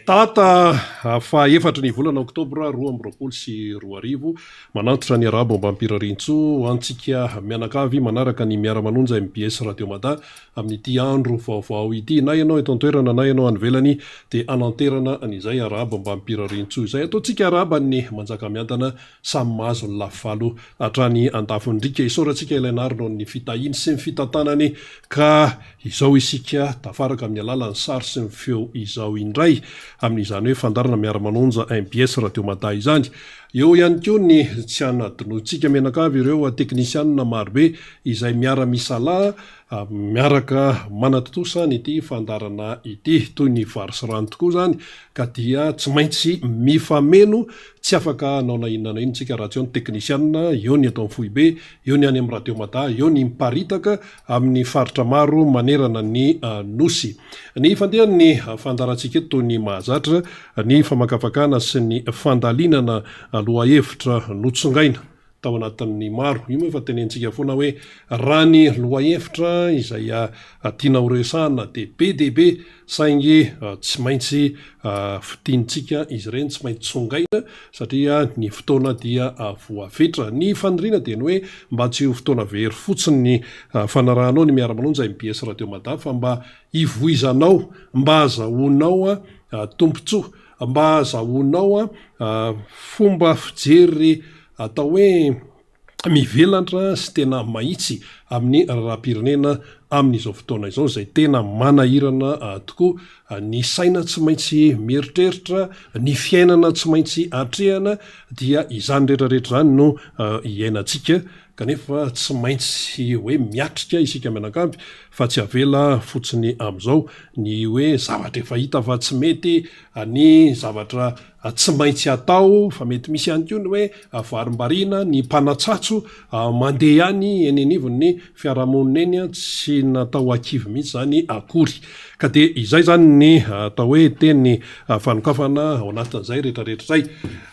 Tata faha-efatra ny volana oktobra 2024 manantitra ny arabo ambampirarintso antsika mianakavy manaraka ny miara-manonja MBS Radio Mada amin'ity andro vaovao ity. Na ianao eto an-toerana na ianao any dia ananterana an'izay arabo ambampirarintso izay ataontsika arabany manjaka miadana samy mahazo ny lafalo hatrany andafondrika. Isaorantsika ilainarino ny fitahiny sy ny fitantanany ka izao isika tafaraka amin'ny alalan'ny sary sy ny feo izao indray amin'izany hoe fandarana miara-manonja MBS Radio Mada izany. Eo ihany koa ny tsy anadinotsika menakavy ireo teknisianina marobe izay miara-misala miaraka manatotosa nyity fandarana ity toy ny vary sy rano tokoa zany ka dia tsy maintsy mifameno tsy afaka anao na inona na ino tsika raha tsy eo ny teknisianina, eo ny atao amin'ny Foibe, eo ny any amin'ny Radio Mada, eo ny miparitaka amin'ny faritra maro manerana ny nosy. Ny fandehan'ny fandarantsika eto ny mahazatra ny famakafakana sy ny fandalinana aloha hevitra notsongaina tao anatin'ny maro. Io moa efa tenentsika foana hoe raha ny loha hevitra izay tiana horesahana dia be dia be saingy tsy maintsy fitiantsika izy ireny tsy maintsy tsongaina satria ny fotoana dia voafetra. Ny faniriana dia ny hoe mba tsy ho fotoana very fotsiny ny fanarahanao ny miara-manonja MBS Radio Mada fa mba hivoizanao, mba azahoanao tombontsoa, mba azahoanao fomba fijery atao hoe mivelatra sy tena mahitsy amin'ny rahapirenena amin'izao fotoana izao izay tena manahirana tokoa. Ny saina tsy maintsy mieritreritra, ny fiainana tsy maintsy hatrehana dia izany rehetrarehetra zany no iainantsika kanefa tsy maintsy hoe miatrika isika mianakavy fa tsy avela fotsiny amin'izao ny hoe zavatra efa hita fa tsy mety, ny zavatra tsy maintsy atao fa mety misy ihany koa ny hoe varim-bariana, ny mpanatsatso mandeha ihany eny anivon'ny fiarahamonina eny tsy natao akivy mihitsy zany akory. Ka dia izay zany ny atao hoe teny fanokafana ao anatin'izay rehetrarehetra zay.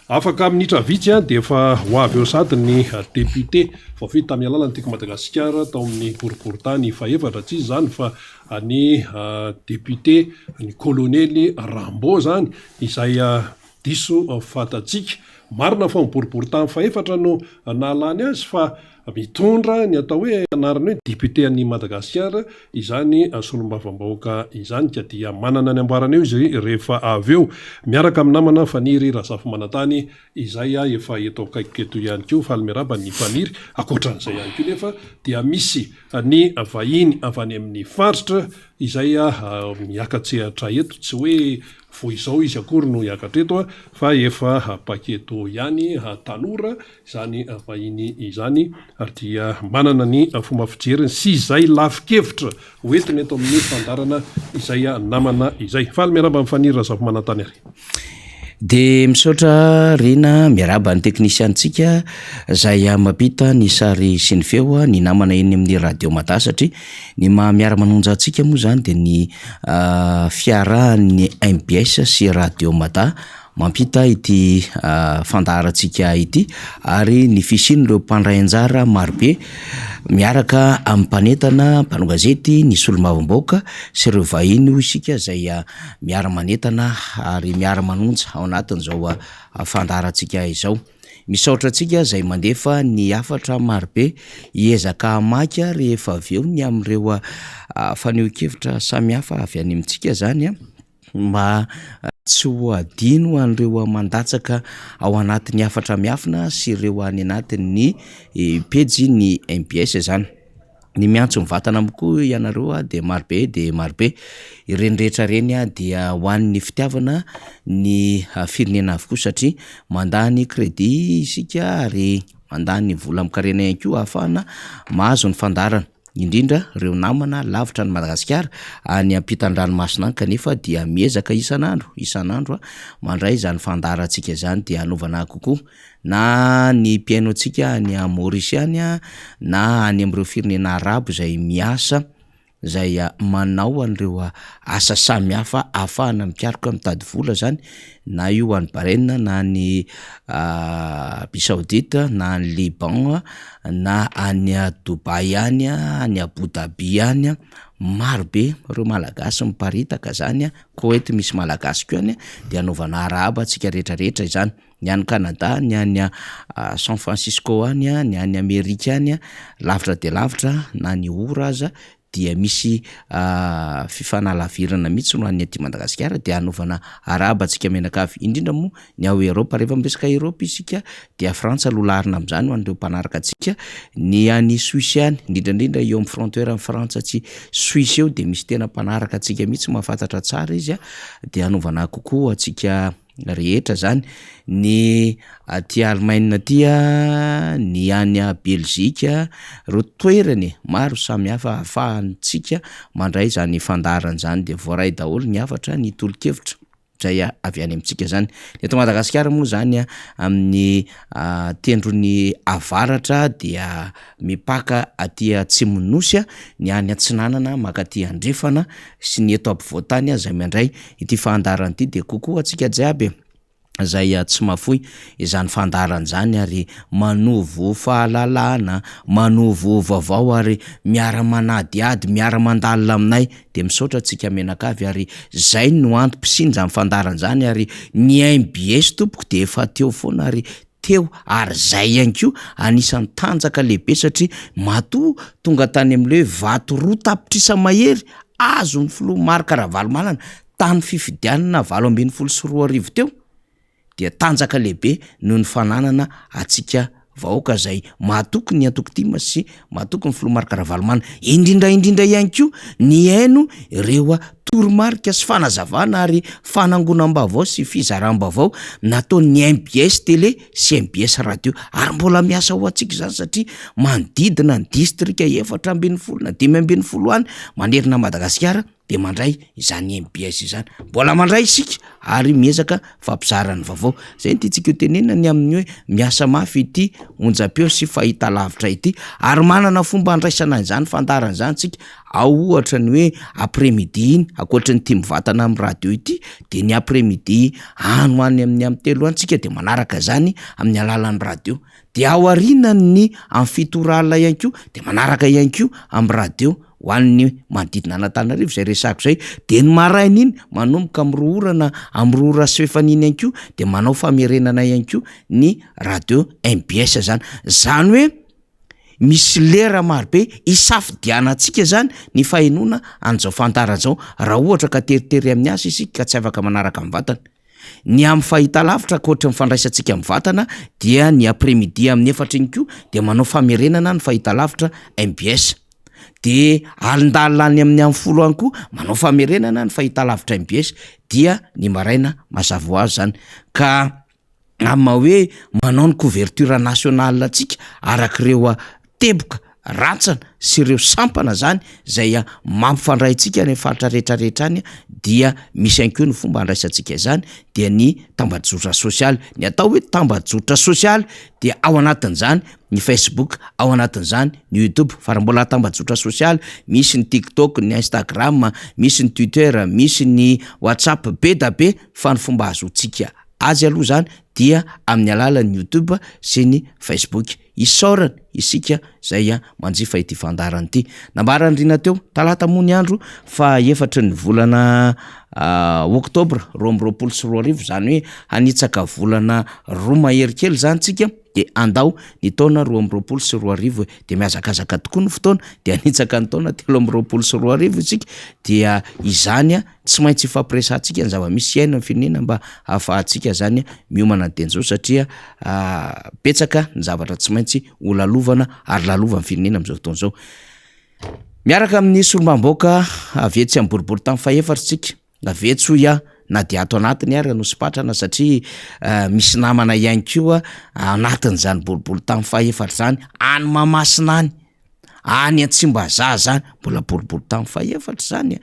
Afaka minitra vitsy dia efa ho avy eo sady ny député voafita tamin'ny alalan'ny Tiko Madagasikara tao amin'ny boriboritany fahaefatra tsy izy zany fa ny député ny kolonely Rambo zany izay diso fatatsika marina fa miboriboritany fahaefatra no nalany azy fa mitondra ny atao hoe anarany hoe député any Madagasikara izany solombavambahoaka izany ka dia manana ny ambarana eo izy rehefa avy eo miaraka amin'ny namana Faniry Razafy Manantany izay efa eto akaikiko eto ihany koa faly miaraba ny Faniry. Akoatran'izay ihany koa nefa dia misy ny vahiny avy any amin'ny faritra izay miakatsehatra eto tsy hoe vo izao izy akory no hiakatra eto fa efa paketo ihany tanora izany vahiny izany ary dia manana ny fomba fijeriny sy izay lafikevitra hoentiny eto amin'ny fandarana izay namana izay. Faly miaraba amin'ny Faniry Razafy Manantany ary. Dia misaotra rena miaraba ny teknisiantsika izay mampita ny sary sy ny feo ny namana eny amin'ny Radio Mada satria ny miara-manonja antsika moa zany dia ny fiarahan'ny MBS sy Radio Mada mampita ity fandarantsika ity ary ny fisin'ireo mpandray anjara marobe miaraka amin'ny mpanentana, mpanao gazety, ny solombavambahoaka sy ireo vahiny ho isika izay miara-manentana ary miara-manonja ao anatin'izao fandarantsika izao. Misaotra antsika izay mandefa ny hafatra marobe hiezaka maka rehefa avy eo ny amin'ireo faneho-kevitra samihafa avy any amintsika zany mba tsy ho adino an'ireo mandatsaka ao anatin'ny hafatra miafina sy ireo any anatin'ny pejy ny MBS zany. Ny miantso mivatana amikoa ianareo dia marobe ireny rehetra reny dia ho an'ny fitiavana ny firenena avokoa satria mandany crédit isika ary mandany vola mikarena ihany koa ahafahana mahazo ny fandarana indrindra ireo namana lavitra ny Madagasikara any ampitan-dranomasina any kanefa dia miezaka isan'andro mandray izany fandarantsika izany dia hanovana kokoa na ny mpiainontsika any Maorisy any na any amin'ireo firenena arabo izay miasa zay manao an'ireo asa samy hafa ahafahana mikaroka mitady vola zany, na io any Bahreïn na ny Arabie Saoudite na ny Liban na any Dubai any, any Abu Dhabi any, marobe reo malagasy miparitaka zany, Koweït misy malagasy koa any, de anaovana araba atsika rehetrarehetra izany, ny any Canada, ny any San Francisco any, ny any Amerika any, lavitra de lavitra na ny ora aza dia misy fifanalavirana mihitsy no any aty Madagasikara, de anaovana araba atsika menakavy, indrindra moa ny ao Eropa, rehefa miresaka Eropa isika dia Frantsa lolarina am'izany ho an'ireo mpanaraka atsika, ny any Suisse any, indrindrandrindra eo amin'ny frontière amin'ny Frantsa sy Suisse eo de misy tena mpanaraka atsika mihitsy mahafantatra tsara izy de anaovana kokoa atsika rehetra zany, ny aty Allemagne aty, ny any Belzika, reo toerany maro samy hafa ahafahantsika mandray zany fandarana zany, de voaray daholo ny hafatra ny tolo-kevitra zay avy any amintsika zany. Eto Madagasikara moa zany amin'ny tendrony avaratra dia mipaka aty Atsimonosy, ny any Atsinanana makaty Andrefana sy ny eto ampovoantany zay mandray ity fandarana ity, de kokoa atsika jiaby zay tsy mafoy izany fandarana zany, ary manovo fahalalana, manovo vaovao, ary miara-manadiady, miara-mandalina aminay, de misaotra atsika menakavy, ary zay no antom-pisindra amin'ny fandarana zany, ary ny MBS tompoko de efa teo foana ary teo, ary zay ihany koa anisan'ny tanjaka lehibe satria matoa tonga tany am'le vato roa tapitrisa mahery azo ny filoha Marc Ravalomanana tany fifidianana 724 teo, dia tanjaka lehibe noho ny fananana atsika vahoaka zay mahatoky ny Antokotima sy mahatoky ny filoha Marc Ravalomanana, indrindra ihany koa ny haino ireo toromarika sy fanazavana ary fanangonam-baovao sy fizaram-baovao nataon'ny MBS télé sy MBS radio, ary mbola miasa ho atsika zany satria manodidina ny distrika 420 na 520 any manerina Madagasikara de mandray izany MBS izany, mbola mandray isika ary miezaka fampizarany vaovao. Zay ty tsika tenena ny amin'ny hoe miasa mafy ity onjam-peo sy fahita lavitra ity, ary manana fomba andraisana izany fandarana zany tsika, ao ohatra ny hoe après-midi iny, akoatra ny tia mivatana amin'ny radio ity, de ny après-midi ano any amin'ny telo antsika de manaraka zany amin'ny alalan'ny radio, de ao arinany ny amin'ny fitorala ihany koa de manaraka ihany koa amin'ny radio ho an'ny manodidina Antananarivo zay resako zay, de ny maraina iny manomboka amin'ny orana amin'ny ora sy fefaniny ihany koa de manao famerenana ihany koa ny radio MBS zany. Zany hoe misy lera marobe isafidianantsika zany ny fahenona an'izao fantarana zao, raha ohatra ka teritery amin'ny asa isika ka tsy afaka manaraka amin'ny vatana. Ny amin'ny fahita lavitra koatra mifandraisantsika amin'ny vatana dia ny après-midi amin'ny 4 iny koa de manao famerenana ny fahita lavitra MBS, de alindalina any amin'ny 10 any koa manao famerenana ny fahita lavitra MBS, dia ny maraina mazava ho azy zany. Ka amma hoe manao ny couverture nationale atsika arak'ireo teboka rantsana sy ireo sampana zany zay mampifandray antsika ny faritra rehetrarehetra any, dia misy ihany koa ny fomba andraisantsika zany, dia ny tambajotra sosialy. Ny atao hoe tambajotra sosialy dia ao anatin'izany ny Facebook, ao anatin'izany ny YouTube, farambola tambajotra sosialy, misy ny TikTok, ny Instagram, misy ny Twitter, misy ny WhatsApp, be da be fa ny fomba azotsika azy aloha zany dia amin'ny alalan'ny YouTube sy ny Facebook. Isaorana isika zay manjifa ity fandarana ity. Nambarany rina teo talata moa ny andro fa 4 ny volana Oktobra 2024, zany hoe hanitsaka volana 2 mahery kely zany tsika, de andao ny taona 2024 de miazakazaka tokoa ny fotoana, de hanitsaka ny taona 2024 isika, dia izany tsy maintsy fampiresantsika ny zava-misy iaina amin'ny firenena mba ahafahantsika zany miomana tenjao, satria petsaka ny zavatra tsy maintsy ho lalovana ary lalova amin'ny firenena amin'izao fotoana zao. Miaraka amin'ny solombamboaka avetsy amin'ny boribory tamin'ny fahefatry tsika, avetsy ya na dia ato anatiny ary no sipatrana satria misy namana ihany koa anatin'izany boribory tamin'ny fahefatry zany, any Mahamasina any, any Tsimbazaza zany mbola boribory tamin'ny fahefatry zany.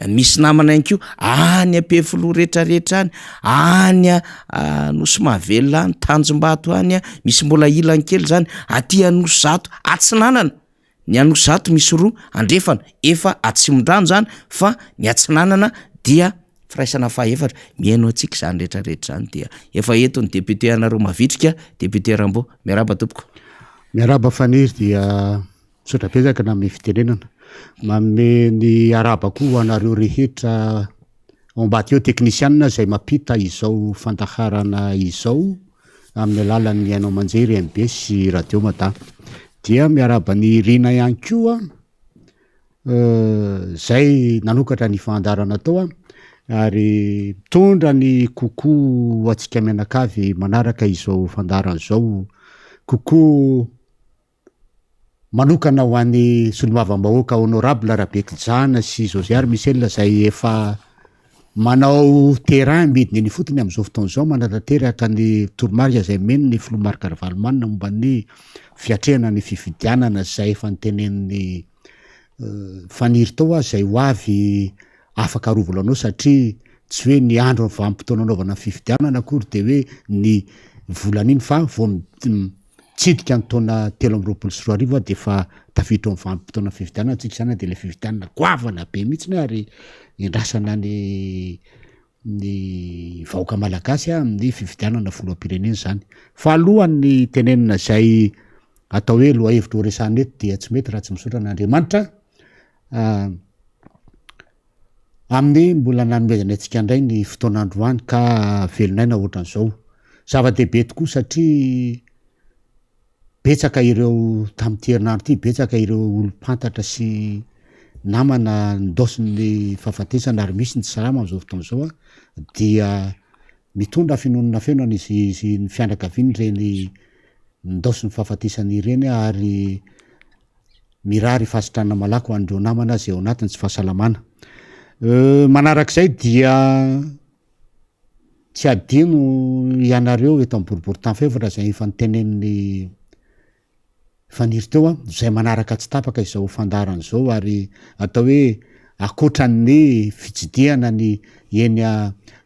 Misy namana ihany koa any Ampefiloha rehetrarehetra any, any Nosy Mahavelona any, Tanjombato any, misy mbola ilany kely zany aty Anosizato, Atsinanana, ny ano zato misy roa andrefana efa atsimon-drano zany fa ny atsinanana dia firaisana fahaefatra miaino atsika zany rehetrarehetra zany dia efa eto ny député anareo mavitrika député Rambo miaraba tompoko miaraba faniry dia misaotra-pezaka na ame fitenenana manome ny araba koa anareo rehetra ao ambady eo teknisianina zay mampita izao fandaharana izao amin'ny alalan'ny ainao manjery MB sy radio mata dia miaraba ny rina ihany koa zay nanokatra ny fandarana tao ary mitondra ny koko atsika mianakavy manaraka izao fandarana zao koko manokana ho an'ny solomava-bahoaka honorable Rabeky Jana sy Josiary Michel zay efa manao terrain midiny ny fotony am'izao fotoana zao manatateraka ny toromarika zay meno ny Filomary Karavalymanina momba ny fiatrehana ny fifidianana zay efa nitenen'ny faniry tao zay ho avy afaka arovolanao satria tsy hoe ny andro vanim-potoana anaovana fifidianana akory de hoe ny volan'iny fa vao mitsidika ny taona 3 de fa tafiditra amin'ny vanim-potoana fifidianana tsika zany de le fifidianana goavana be mihitsiny ary indrasana ny vahoaka malagasy amin'ny fifidianana filoham-pirenena zany fa alohan'ny tenenina zay atao hoe loha hevitra ho resahana eto dia tsy mety raha tsy misaotra n'Andriamanitra amin'ny mbola nanomezana antsika indray ny fotoan'androany ka velonaina ohatran'izao zava-dehibe tokoa satria betsaka ireo tamin'ity herinandro ity betsaka ireo olo-pantatra sy namana ndosiny fahafatesana ary misy ny tsy salama am'izao fotoan'izao dia mitondra finonona fenona izy ny fianakaviany reny ndosiny fahafatesana ireny ary mirary fasitrana malako andreo namana zay ao anatiny tsy fahasalamana manarak'izay dia tsy adino ianareo eto amin'ny boribory fevatra zay efa nitenen'ny faniry teo zay manaraka tsy tapaka izao fandarana zao ary atao hoe akoatran'ny fitsidiana ny eny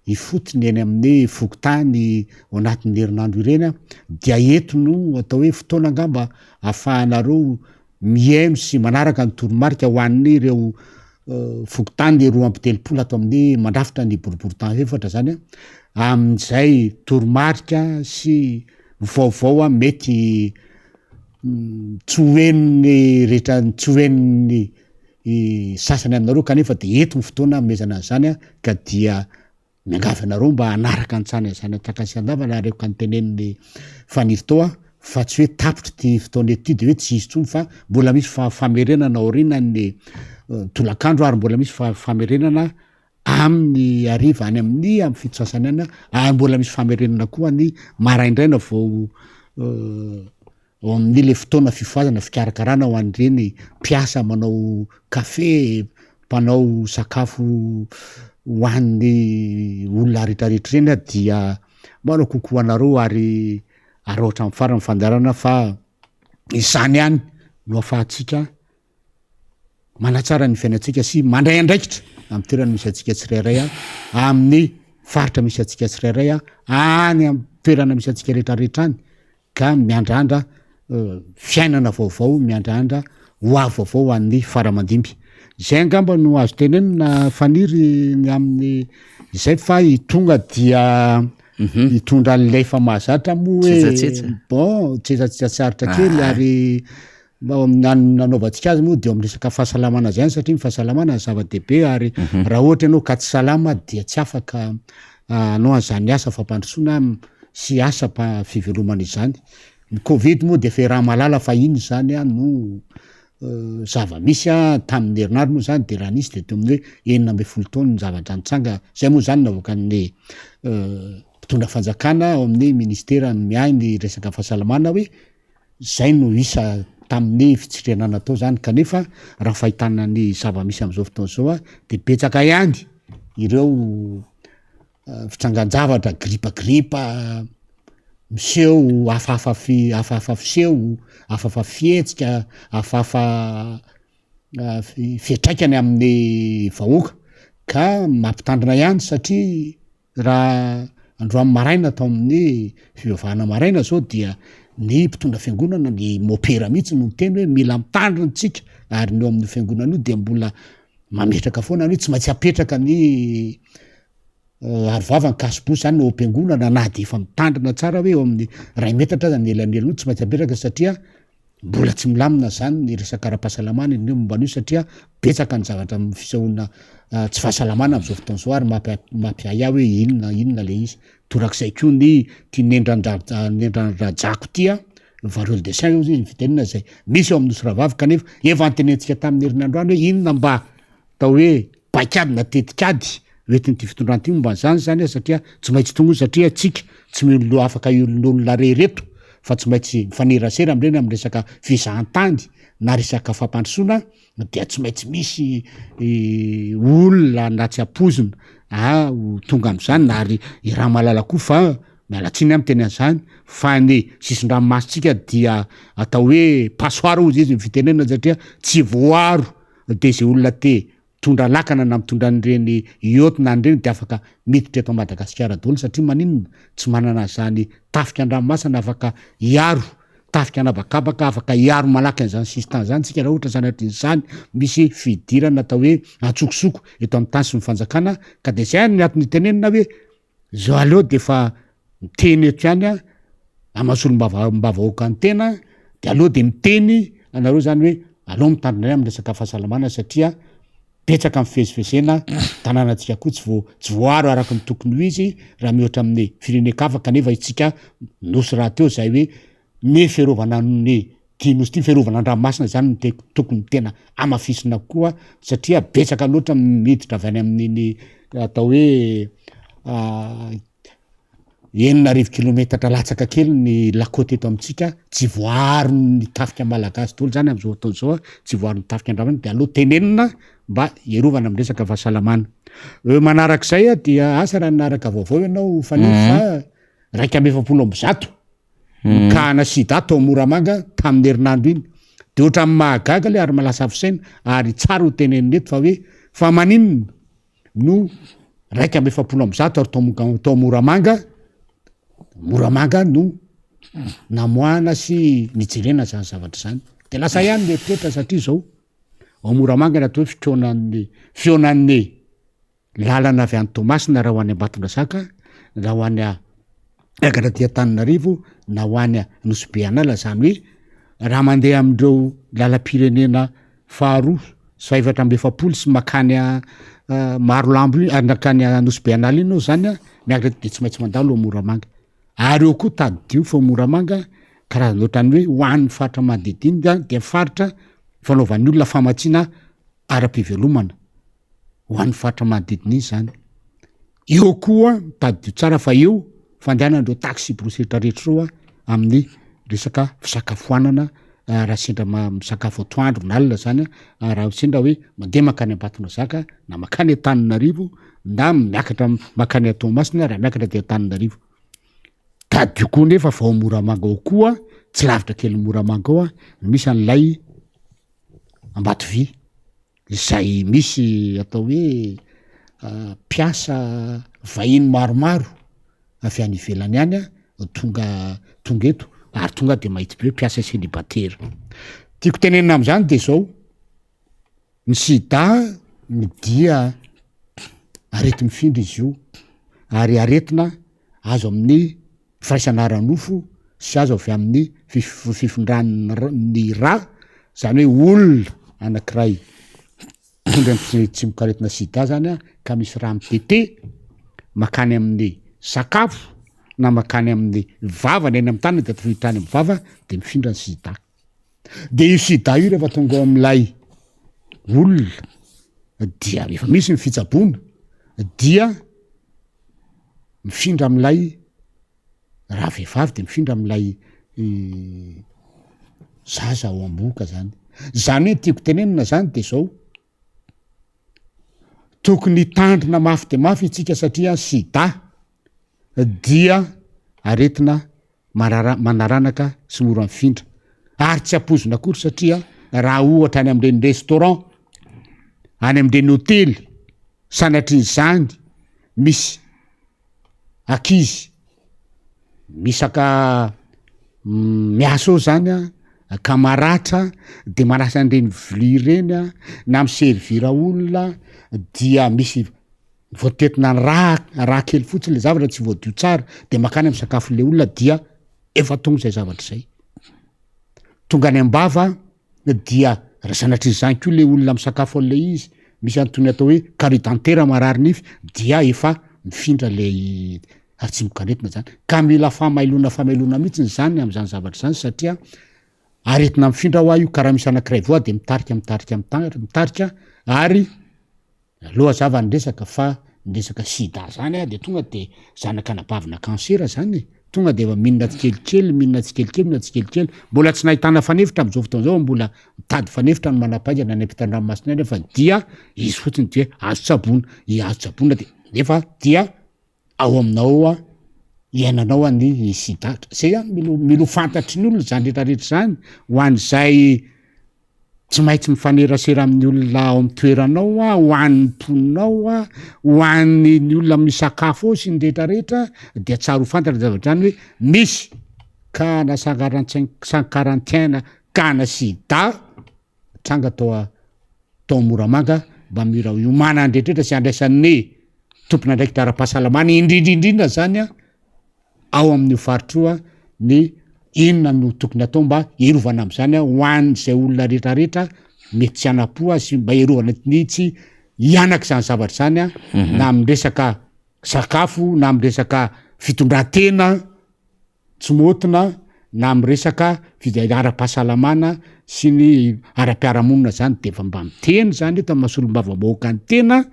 ifotony eny amin'ny fokotany ao anatin'ny herinandro ireny dia eto no atao hoe fotoana angamba ahafahanareo miaino sy manaraka ny toromarika ho an'ny ireo fokotany 2 ato amin'ny mandrafitra ny boribory efatra zany amin'izay toromarika sy vaovao mety tsy hoeniny rehetra tsy hoeniny sasany aminareo kanefa de eto ny fotoana mezana zany ka dia miangavy anareo mba anaraka antsany zany atakasy andavana areo ka nitenen'ny faniry tao fa tsy hoe tapitra ty fotoana eto ty de hoe tsy izy tsony fa mbola misy famerenana aorinany tolakandro ary mbola misy famerenana amin'ny ariva any amin'ny amin'ny fito sasany any ary mbola misy famerenana koa ny maraindraina vao ao amin'ny le fotoana fifoazana fikarakarana ho an'ireny mpiasa manao kafe mpanao sakafo ho an'ny olona rehetrarehetra reny dia manao kokoa anareo ary oatra amin'ny farany fandarana fa izany ihany no ahafahantsika manatsara ny fiainantsika sy mandray andraikitra amin'ny toerana misy atsika tsirairay amin'ny faritra misy atsika tsirairay any amin'ny toerana misy atsika rehetrarehetra any ka miandrandra fiainana vaovao miandrandra ho avy vaovao an'ny faramandimby zay angamba no azo tenenina faniry amin'ny izay fa itonga dia hitondra n'ilay fa mahazatra moa hoe bon tsetsatsaritra kely ary nanaovantsika azy moa de amin'ny resaka fahasalamana zay any satria ny fahasalamana ny zava-dehibe ary raha ohatra ianao ka tsy salama dia tsy afaka anao an'izany asa fampandrosoana sy asa fivelomana izany ny covid moa de fe raha malala fa iny zany no zava-misy tamin'ny herinandro moa zany de raha nisy de teo amin'ny hoe 9 taona ny zavadranitsanga zay moa zany navoaka ny mpitondra fanjakana ao amin'ny ministera miahy ny resaka fahasalamana hoe zay no isa tamin'ny fitsitrenana tao zany kanefa raha fahitana ny zava-misy am'izao fotoana zao de betsaka ihany ireo fitsangan-javatra gripagripa miseho afahafa fiseho afahafa fietsika afahafa fietraikany amin'ny vahoaka ka mampitandrina ihany satria raha androany maraina atao amin'ny fivavahana maraina zao dia ny mpitondra fiangonana ny mopera mihitsy no teny hoe mila mitandrina tsika ary neo amin'ny fiangonana io de mbola mametraka foana io tsy maintsy apetraka ny arovava ny kasibosy zany no am-piangonana na de efa mitandrina tsara hoe eo amin'ny ray metatra zany elanelany io tsy maintsy apetraka satria mbola tsy milamina zany ny resaka ara-pahasalamana iny momban'io satria betsaka ny zavatra amin'ny fisahoana tsy fahasalamana am'izao fotoana zao ary mampiay ahy hoe inona le izy torak'izay koa ny tia nendrandrajako tia varole de saint io izy fitenina zay misy eo amin'ny nosy ravavy kanefa efa antenentsika tamin'ny herinandroany hoe inona mba atao hoe paikady na tetikady oetin'ity fitondranty momban'zany zany satria tsy maintsy tonga satria tsika tsy milo afaka olon'olona rereto fa tsy maintsy mifanerasera amreny am resaka fizahantany na resaka fampandrosoana dia tsy maintsy misy olona na tsy apozina tonga am'zany na ary raha malala koa fa mialatsiny am teny an'zany fa ny sisin-dranomasitsika dia atao hoe pasoara ozy izy mifitenena satria tsy voaro de zay olona te tondra lakana na mitondra an'ireny iotina an'ireny de afaka miditra eto Madagasikara daholo satria maninona tsy manana zany tafika an-dranomasina afaka iaro tafika anabakabaka afaka iaro malaky an'zany sistan zany tsika raha ohatra sanatr'izany misy fidirana atao hoe atsokosoko eto amin'ny tany sy mifanjakana ka de zay ny atony tenenina hoe zao aleo de fa miteny eto ihany amasolo mbavahoaka ny tena de aloha de miteny anareo zany hoe aleo mitandrina amin'ny resaka fahasalamana satria petsaka amin'ny fezifezena tanànatsika koa tsy voaro araka ny tokony ho izy raha mihoatra amin'ny firenekafaka nefa itsika nosy raha teo zay hoe ny fiarovana ny tinosy ty fiarovana andranomasina zany ny tokony tena amafisina koa satria betsaka loatra miditra avy any amin'ny atao hoe 9 kilometatra latsaka kely ny lakoty eto amitsika tsy voaro ny tafika malagasy daholo zany am'izao fotoana zao tsy voaro ny tafika andramana de aloha tenenina mba iarovana am resaka fahasalamana manarak'izay dia asa raha nanaraka vaovao ianao fa 150 kahana sida tao Moramanga tamin'ny herinandro iny de ohatra amin'ny mahagaga le ary malasa afisaina ary tsara ho tenenina eto fa hoe fa maninona no 150 ary tao Moramanga no namoana sy nijerena zany zavatra zany de lasa ihany mieritreritra satria zao ao Moramanga ny atao hoe fionan'ny lalana avy any Tomasina raha ho any Ambatondrazaka raha ho any akatra ty Antananarivo na ho any Nosy-Beanala zany hoe raha mandeha amindreo lalam-pirenena faharoa sy 720 sy makany Marolambo nakany Nosy-Beanala iny zany miakatra de tsy maintsy mandalo ao Moramanga ary eo koa tadidio fa Moramanga karazana ohatrany hoe hoan'ny faritra manodidiny de faritra fanaovan'ny olona famatsiana ara-pivelomana hoan'ny faritra manodidiny iny zany eo koa tadidio tsara fa eo fandehanandreo taxi brositra rehetra reo amin'ny resaka fisakafoanana raha sendra misakafo atoandro nalina zany raha sendra hoe mandeha makany Ambatondrazaka na makany Antananarivo na miakatra makany Tomasina raha miakatra de Antananarivo tadio koa nefa fa ao Moramanga ao koa tsy lavitra kely Moramanga ao misy an'lay Ambatovy izay misy atao hoe piasa vahiny maromaro avy any ivelany any tonga eto ary tonga de mahitsy be hoe piasa célibataire tiako tenenina am'zany de zao ny sida ny dia arety mifindra izy io ary aretina azo amin'ny firaisan'ara-nofo sy azo avy amin'ny fifindran'ny ra zany hoe olona anankiray tondra tsy mikaretina sida zany ka misy raha mitete makany amin'ny sakafo na makany amin'ny vava ny eny amin'ny tanana de atafiditra any amin'ny vava de mifindra ny sida de io sida io rehefa tonga am'lay olona dia efa misy ny fitsaboana dia mifindra am'lay raha vehivavy de mifindra am'lay zaza ao am-boka zany hoe tiako tenenina zany de zao tokony tandrina mafy de mafy itsika satria sida dia aretina manaranaka sy mora mifindra ary tsy apozina akory satria raha ohatra any am'ireny restaurant any am'ireny hôtely sanatr'izany misy akizy misaka miasa ao zany a kamaratra de manasa an'ireny vilia ireny a na miservira olona dia misy voatetina ny raha kely fotsiny le zavatra tsy voadio tsara de makany amy sakafon'le olona dia efa tonga zay zavatra zay tonga any ambava dia rasanatrizany ko le olona amy sakafo an'le izy misy antony atao hoe carie-dentaire marary nify dia efa mifindra le atsimokaretina zany ka mila famailona mihitsiny zany am'zany zavatra zany satria aretina mifindra ho io karaha misy anakiray voa de mitarika ary aloha zava nyresaka fa nyresaka sida zany a de tonga de zanaka anabavina kansera zany tonga de efa mihinana tsikelikely mbola tsy nahitana fanevitra am'zao fotoana zao mbola mitady fanevitra no manapaingana ny ampitan-dranomasina any fa dia izy fotsiny de azo tsabona de nefa dia ao aminao a iainanao any sidatra zay a milo fantatry ny olona zany rehetrarehetra zany ho an'izay tsy maintsy mifanerasera amin'ny olona ao amy toeranao a ho an'ny mponinao a ho an'ny ny olona misakafo ao sy ny rehetrarehetra dia tsara ho fantatra zavatra zany hoe misy kana sankarantiaina kana sida tranga tao moramanga mba mira iomana andrehetrrehetra sy andraisan'ny tompona ndraiky dara-pahasalamana indrindrindrindra zany a ao amin'io faritro a ny inona no tokony atao mba erovana am'zany a ho an'zay olona rehetrarehetra mety tsy anapoa sy mba erovana nitsy ianaky zany zavatra zany a na amresaka sakafo na amresaka fitondratena tsy motina na amresaka ara-pahasalamana sy ny ara-piaramonina zany de fa mba miteny zany eto masolom-bava-bahoaka ny tena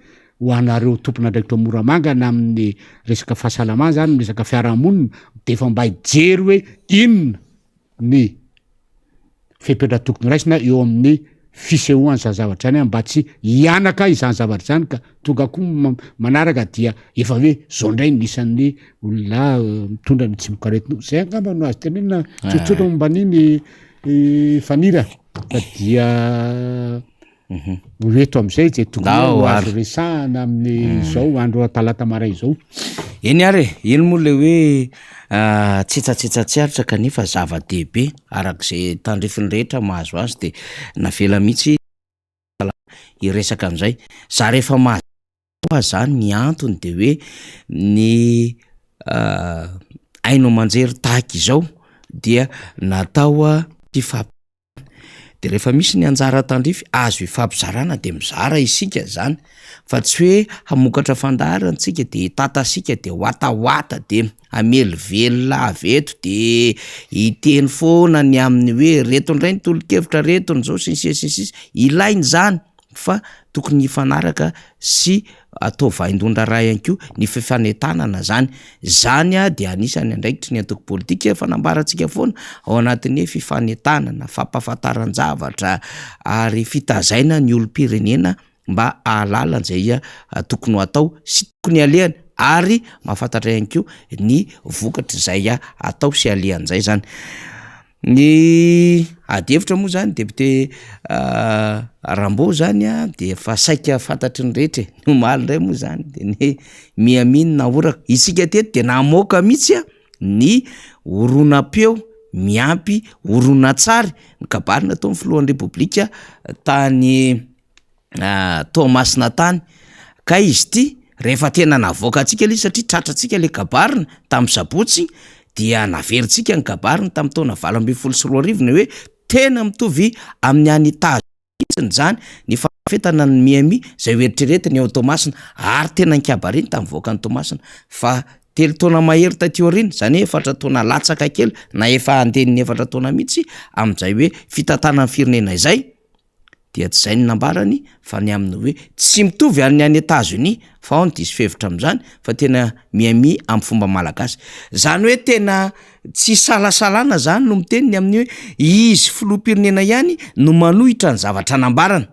ho anareo tompona ndraiky to moramanga na amin'ny resaka fahasalamana zany resaka fiarahamonina de fa mba hijery hoe inona ny fepetra tokony raisina eo amin'ny fisehoany zany zavatra zany mba tsy hianaka izany zavatra zany ka tonga koa manaraka dia efa hoe zao ndray nisan'ny olona mitondra ny tsimokaretino zay angamba no azy tenena tsotsotra momban'iny fanira fa dia eto am'izay je tokony azo resahana amin'ny zao andro talata maray zao eny ary ino moa le hoe tsetsatsetsatsyaritra kanefa zava-dehibe arak'izay tandrifiny rehetra mahazo azy de navela mihitsy iresaka am'izay za rehefa mahazo zany ny antony de hoe ny aino manjery tahaka izao dia natao de rehefa misy ny anjara tandrify azo ifampizarana de mizara isika zany fa tsy hoe hamokatra fandaharantsika de tatasika de hoatahoata de amelively aveto de hiteny foana ny amin'ny hoe reto ndray ny tolo-kevitra reto ny zao sinsisy ilainy zany fa tokony hifanaraka sy atao vaindondra ray ihany ko ny fifanentanana zany a de anisany andraikitry ny antoko politika fanambarantsika foana ao anatin'ny hoe fifanentanana fampahafantaran-javatra ary fitazaina ny olom-pirenena mba ahalalan'izay tokony ho atao sy tokony alehany ary mahafantatra ihany ko ny vokatra zay atao sy alehan'izay zany ny adevitra moa zany depute Rambo zany a de fa saika fantatry ny rehetra nomaly ndray moa zany de ny miaminy na oraka isika teto de namoaka mihitsy a ny oronam-peo miampy oronan-tsary ny kabarina tao ny filohan'ny repoblika tany Toamasina tany ka izy ty rehefa tena navoaka atsika le satria tratratsika le kabarina tamin'ny sabotsy dia naveritsika ny kabarina tamin'ny taona 2024 hoe tena mitovy amin'ny anitazo itsiny zany ny fafetana ny miami zay hoeritreretiny ao Toamasina ary tena nikabariny tamin'ny voaka ny Toamasina fa telo taona mahery tatioariny zany hoe efatra taona latsaka kely na efa andeniny efatra taona mihitsy am'izay hoe fitantanany firenena izay dia tsy zay ny nambarany fa ny amin'ny hoe tsy mitovy amin'ny any États-Unis fa ao ny diso fevitra am'zany fa tena miami amin'ny fomba malagasy zany hoe tena tsy salasalana zany no miteniny amin'ny hoe izy filoham-pirenena ihany no manohitra ny zavatra nambarana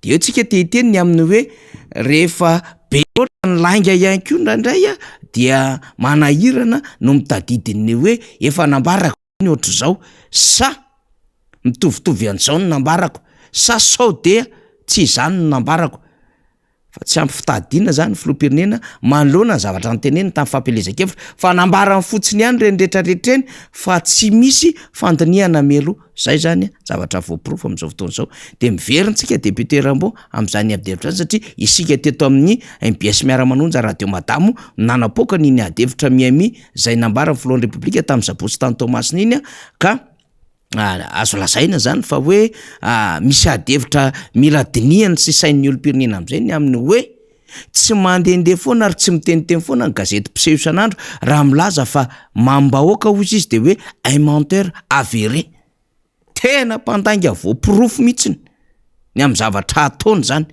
de eo tsika te hiteny ny amin'ny hoe rehefa be loatra ny langa ihany koa ndraindray dia manahirana no mitadidiny hoe efa nambarako ny ohatr' zao sa mitovitovy an'izao no nambarako sa sao de tsy izany no nambarako fa tsy ampy fitadiana zany filoam-pirenena manoloana ny zavatra nytenenina tamin'ny fampielezan-kevitra fa nambarany fotsiny ihany reny rehetrarehetra eny fa tsy misy fandiniana melo zay zany zavatra voapirofo am'izao fotoana zao de miverintsika député Rambo am'izany abdevitra zany satria isika teto amin'ny MBS miara-manonja radio Madamo nanapoka niny adevitra Miami zay nambarany filohan'ny repoblika tamin'ny Zabosy tany Tomasina iny ka azo lazaina zany fa hoe misy adevitra mila diniany sy sain'ny olom-pirenena am'izay ny amin'ny hoe tsy mandehandeha foana ary tsy miteniteny foana ny gazety mpiseho isan'andro raha milaza fa mambahoaka hozy izy de hoe un menteur avéré tena mpandainga voapirofo mihitsiny ny amin'ny zavatra ataony zany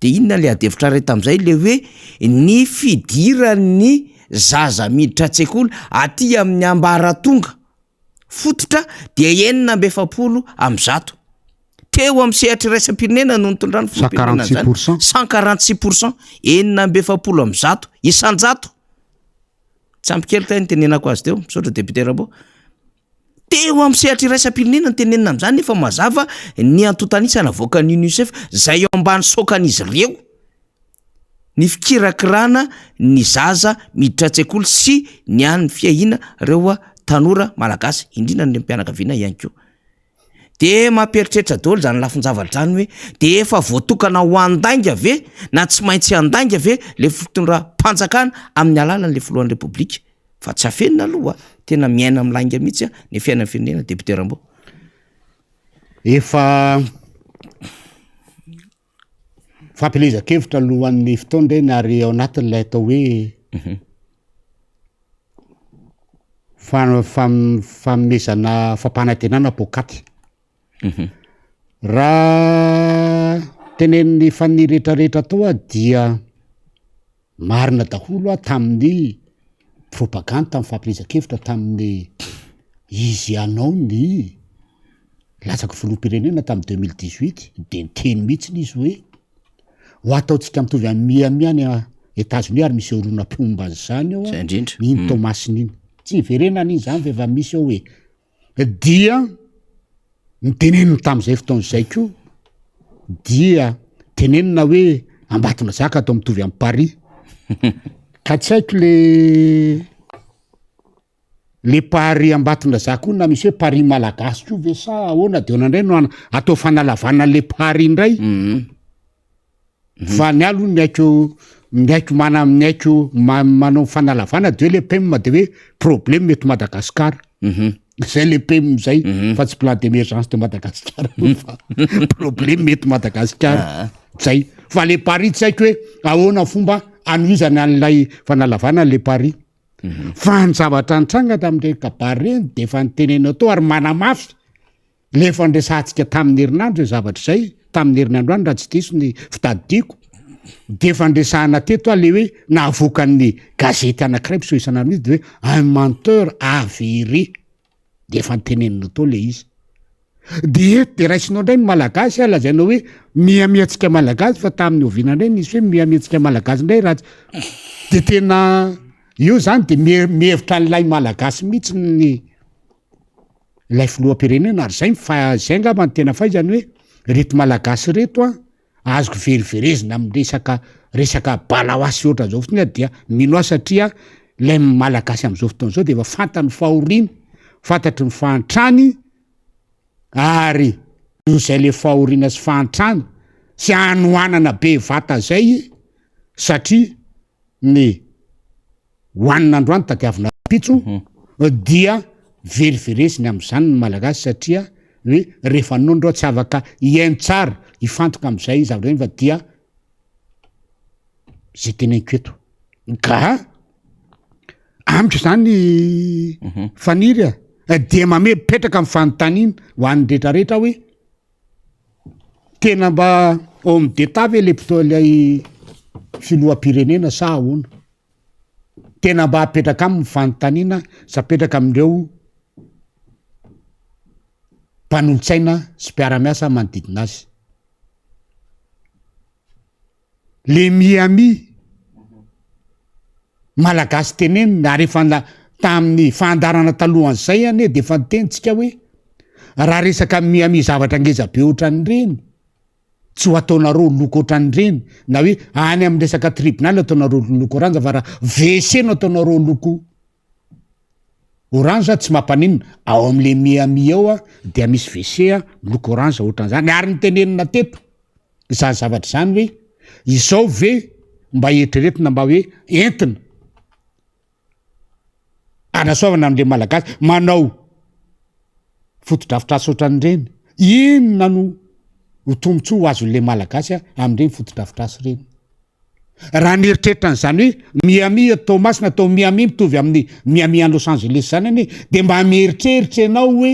de inona le adevitra ray tam'izay le hoe ny fidiran'ny zaza miditra an-tsekoly aty amin'ny ambaratonga fototra dia 9% am'zato teo amin'ny sehatra iraisam-pirenena no nitondrany filoam-pirenena zany 146% 9% am'zato isanjato tsy ampykely tany tenenako azy teo misaotra député Rambo teo amin'ny sehatra iraisam-pirenena ny tenenina am'zany nefa mazava ny antotanisana voakan'ny UNICEF zay eo ambany sokan'izy ireo ny fikirakirana ny zaza miditra an-tsekoly sy ny an'ny fiahina reo tanora malagasy indrindra ny mpianakaviana ihany koa de mamperitreritra daholo zany lafinjavatra zany hoe de efa voatokana ho andainga ve na tsy maintsy andainga ve le fitondram-panjakana amin'ny alalan'le filohan'ny repoblika fa tsy afenina aloha tena miaina milainga mihitsy ny fiainan'ny firenena député Rambo efa fampilezan-kevitra alohan'ny fotoana reny ary ao anatin'ilay atao hoe famezana fampanantenana pokaty raha tenen'ny fanny rehetrarehetra tao dia marina daholo tamin'ny propagande tamin'ny fampilezan-kevitra tamin'ny izy anao ny latsaka filoam-pirenena tamin'ny 2018 de niteny mihitsiny izy hoe ho ataotsika mitovy amin'ny Miami any États-Unis ary misy oronan-pomba zany ao iny Tomasina iny tsy verenana iny zany fa misy ao hoe dia nitenenina tamin'izay fotoan'izay koa dia tenenina hoe ambatona zaka atao mitovy amin'ny Paris ka tsy haiko le Paris ambatona zaka io na misy hoe Paris malagasy koa ve sa ahoana de onandray no atao fanalavana le Paris indray fa ny alo ny haiko mana amin'ny haiko manao fanalavana de hoe le PEM de hoe problème mety Madagasikara zay le PEM zay fa tsy plan d'émergence de Madagasikara fa problème mety Madagasikara zay fa le Paris tsy haiko hoe ahoana fomba anoizana an'ilay fanalavana le Paris fa ny zavatra nitranga tamin'ireny kabary de efa nitenena tao ary manamafy le fandresantsika tamin'ny herinandro zavatra zay tamin'ny herinandro any raha tsy diso ny fitadidiako de fandresahana teto le hoe nahavoakan'ny gazety anankiray mpiseho isan'andro izy de hoe un menteur avéré de efa nitenenina tao le izy de eto de raisinao indray ny malagasy lazainao hoe miamiantsika malagasy fa tamin'ny oviana indray nisy hoe miamiantsika malagasy indray raha de tena io zany de mihevitra an'ilay malagasy mihitsy ny ilay filoham-pirenena ary zay zay angamba ny tena fahaizany hoe reto malagasy reto azoko veriverezina amin'ny resaka balaoasy ohatra zao fotony dia mino azy satria lay malagasy am'izao fotoana zao de efa fantany fahoriana fantatry ny fahantrany ary zay le fahoriana sy fahantrany sy anoanana be vata zay satria ny hoanina androany tadiavina pitso dia verivereziny am'izany ny malagasy satria hoe rehefa nondro tsy afaka iaino tsara ifantoka am'izay zavatra fa dia zay teneniko eto ka amiko zany faniry de mame petraka amin'ny fanontaniana ho an'ny rehetrarehetra hoe tena mba ao amin'ny detavy le lay filoham-pirenena sa ahoana tena mba apetraka amin'ny fanontaniana sa apetraka amin'ireo mpanolo-tsaina sy mpiara-miasa manodidina azy le Miami malagasy tenenina ary efa tamin'ny fandarana talohan'izay ane de efa nitenitsika hoe raha resaka Miami zavatra ngeza be ohatran'ireny tsy ho ataonareo loko ohatran'ireny na hoe any amin'ny resaka tribunal ataonareo loko oranja fa raha WC no ataonareo loko orange tsy mampanina ao am'le miami ao a dia misy WC a loko orange ohatran'izany ary nytenenina teto izany zavatra zany hoe izao ve mba eritreretina mba hoe entina anasoavana am'le malagasy manao fotodrafitrasa ohatran'ireny inona no ho tombotso ho azon'le malagasy am'ireny fotodrafitrasa ireny raha nieritreritra n'izany hoe miami atao masina atao miami mitovy amin'ny miami en Los Angeles zany any de mba mieritreritra ianao hoe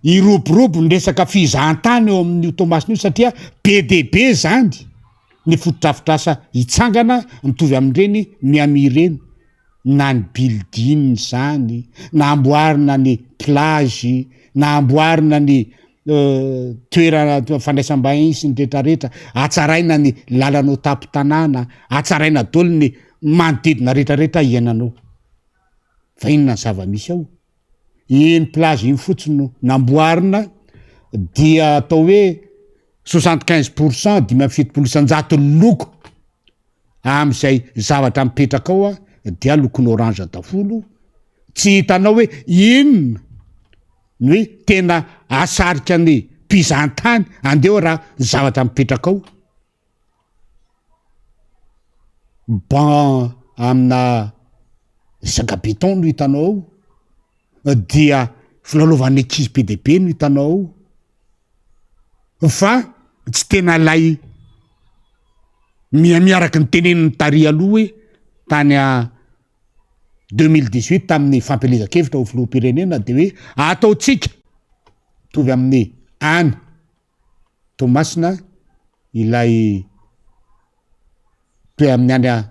iroborobo ny resaka fizahantany eo amin'ny tomasina io satria be deaibe zany ny fotodrafitrasa hitsangana mitovy amin'ireny miami ireny na ny building zany na amboarina ny plage na amboarina ny toerana fandraisam-bahiny sy ny rehetrarehetra atsaraina ny lalanao tapo-tanàna atsaraina daholo ny manodidina rehetrarehetra iainanao fa inona ny zava-misy ao iny plage iny fotsiny no namboarina dia atao hoe 75% 57% loko am'izay zavatra mipetraka ao dia lokony orange daholo tsy hitanao hoe inona ny hoe tena asarika ny mpizahantany andeo raha zavatra mipetraka ao ban amina resaka beton no hitanao ao dia filalovan'ny ankizy be deaibe no hitanao ao fa tsy tena lay miaraky ny teneniny tary aloha hoe tany a 2018 tamin'ny fampelezan-kevitra ho filoham-pirenena de hoe ataotsika tovy amin'ny any Tomasina ilay toe amin'ny any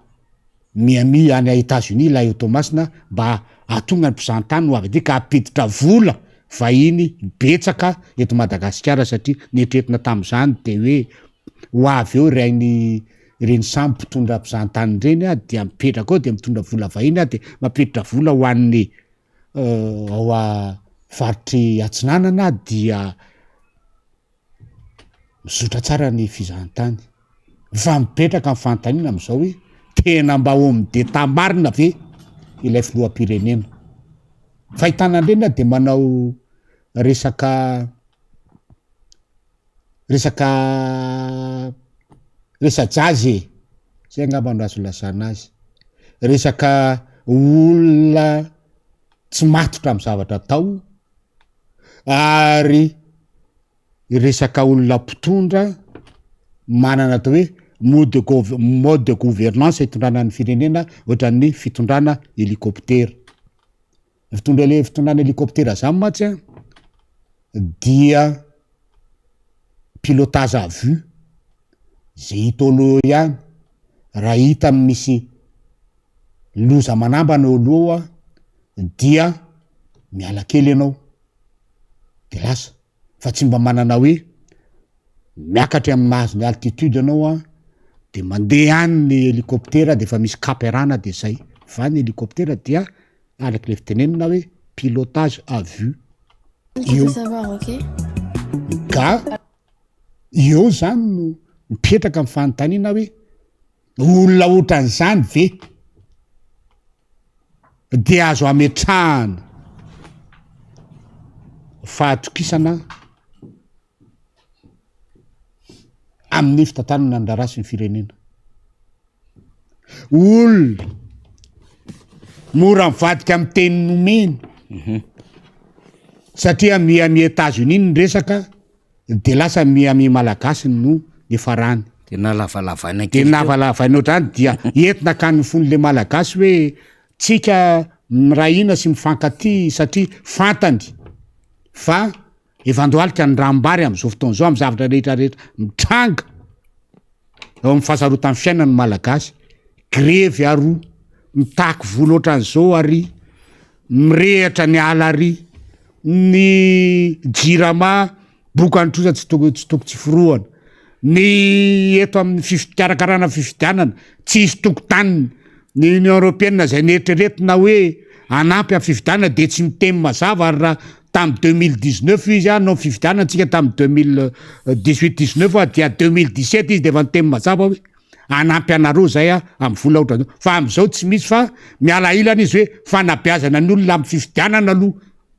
Miami any États-Unis ilay Tomasina mba atonga ny mpizahantany ho avy aty ka apiditra vola vahiny betsaka eto Madagasikara satria nieritrertina tam'izany de hoe ho avy eo reny samy mpitondra mpizahantany reny dia mipetraka ao de mitondra vola vahiny de mampiditra vola ho an'ny ao a faritry atsinanana dia mizotra tsara ny fizahantany fa mipetraka ny fanontaniana am'izao hoe tena mba homy de tamarina ve ilay filoham-pirenena fahitanandreny de manao resaka jazy zay angamba no azo lasana azy resaka olona tsy matotra amy zavatra atao ary resaka olona mpitondra manana atao hoe mode de gouvernance hitondrana ny firenena ohatran'ny fitondrana hélicoptera fitondrana hélicoptera zany matsy dia pilotage à vue zay hita olo ihany raha hita misy loza manambana oloa dia miala kely ianao de lasa fa tsy mba manana hoe miakatra amin'ny mahazo ny altitude anao de mandeha any ny hélicoptera de fa misy caperana de zay fa ny hélicoptera dia alaky le fitenenina hoe pilotage à vue io ka io zany no mipetraka amin'ny fanontaniana hoe olona ohatran'izany ve de azo ametrahana fahatokisana amin'ny fitantanana ny rarasy ny firenena olona mora mivadika amin'ny teny nomeny satria miami États-Unis ny resaka de lasa miami malagasy no efarany de nalavalavaina de navalavaina ohatrany dia entina ka ny fon'le malagasy hoe tsika mirahina sy mifankaty satria fantany fa evandoalika ny rambary am'izao fotoan'izao amy zavatra rehetrarehetra mitranga eo amin'ny fahasarotan'ny fiainany malagasy grevy aroa mitaky vola ohatran'izao ary mirehatra ny ala ary ny jirama boka antrosa tsy toko tsy foroana ny eto amin'ny fikarakarana fifidianana tsy isy tokotaniny ny Union Européenne zay nieritreretina hoe anampy amin'ny fifidianana de tsy mitemy mazava ary raha tamin'ny 2019 izy nao fividianantsika tamin'ny 2018-19 dia 2017 izy de efa nyteny mazava hoe anampy anareo zay amin'ny vola ohatrany fa am'izao tsy misy fa miala ilana izy hoe fanabeazana ny olona amin'ny fividianana aloha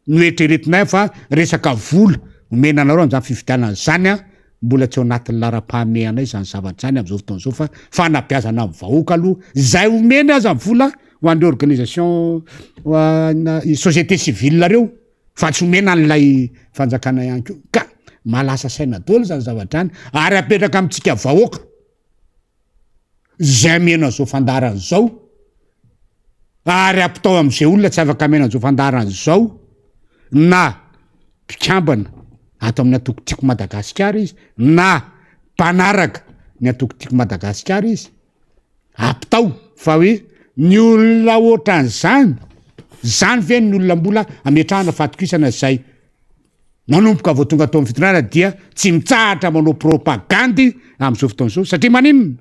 noetreretinay fa resaka vola omena anareo am'zany fividianana zany mbola tsy ao anatin'ny lara-pahamehanay zany zavatra zany am'izao fotoan'izao fa fanabeazana amin'ny vahoaka aloha zay omeny azy amin'ny vola ho an'le organisation société civile reo fa tsy omena an'lay fanjakana ihany ko ka malasa saina dolo zany zavatra any ary apetraka amitsika vahoaka zay mena zao fandarana zao ary ampitao am'izay olona tsy afaka mena zao fandarana zao na mpikambana ato amin'ny atokotiako Madagasikara izy na mpanaraka ny atokotiako Madagasikara izy apitao fa hoe ny olona ohatran'izany zany ve ny olona mbola ametrahana fatokisana zay nanomboka vao tonga tao amin'ny fitondrana dia tsy mitsahatra manao propagandy am'izao fotoan'izao satria maninona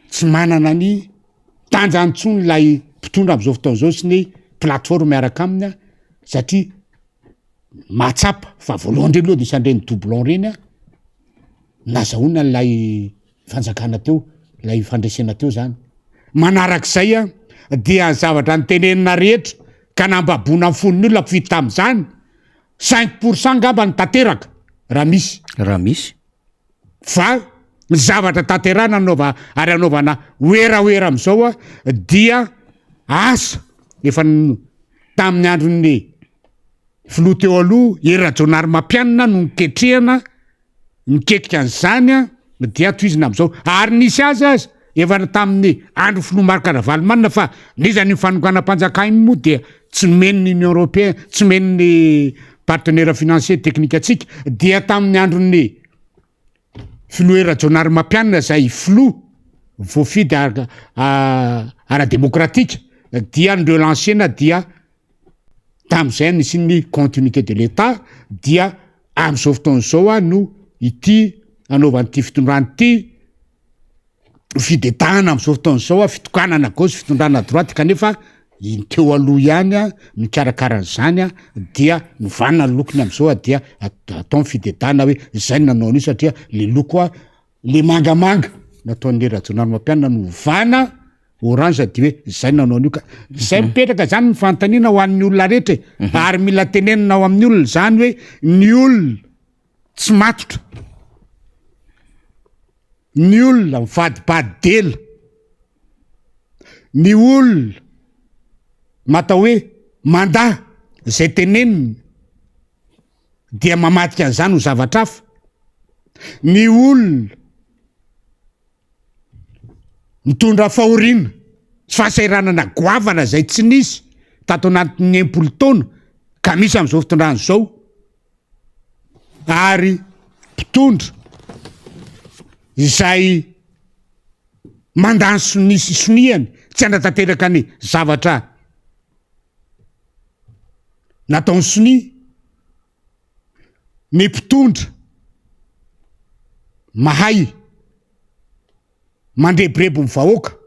tsy manana ny tanjantsony lay mpitondra am'izao fotoan'izao sy ny plateforme miaraka aminy satria matsapa fa voalohany reny loha de isandreny doublon reny nazahoana lay fanjakana teo lay fandresena teo zany manarak'izay dia ny zavatra nytenenina rehetra ka nambabona amin'ny fonony olona mpividy tam'izany 5% ngamba ny tanteraka raha misy fa ny zavatra tanterana anaova ary anaovana oeraoera am'izao dia asa efa tamin'ny andron'ny filoha teo aloha Erajonary Mampianina no niketrehana nikekika an'izany dia toizina am'izao ary nisy azy efa tamin'ny andro filoha Marc-Ravalomanina fa nizany fanokana-panjakana moa dia tsy men'ny Union Européenne tsy men'ny partenaire financier technique atsika dia tamin'ny andron'ny filoha Erajonary Mampianina zay filoha voafidy ara-démocratique dia ndreo lansena dia tam'izay nisy ny continuité de l'État dia am'izao fotoan'izao no ity anaovan'ity fitondrana ity fidetahana am'izao fotoan'izao fitokanana gauche fitondrana droite kanefa teo aloha ihany mikarakaran'izany dia novanana ny lokony am'izao dia atao fidetahana hoe zay nanao an'io satria le loko le mangamanga nataon'ny Erajonary Mampianina novana orange dia hoe zay nanao an'io ka zay mipetraka zany ny fanontaniana ho an'ny olona rehetra ary mila tenenina ao amin'ny olona zany hoe ny olona tsy matotra ny olona mivadibadela ny olona matao hoe mandaha zay tenenina dia mamatika an'izany ho zavatra hafa ny olona mitondra fahoriana sy fahasairanana goavana zay tsy nisy tato anatin'ny 10 taona ka misy am'izao fitondrana zao ary mpitondra izay mandany sonisy soniany tsy andratanteraka ny zavatra nataony soni ny mpitondra mahay mandreborebo ny vahoaka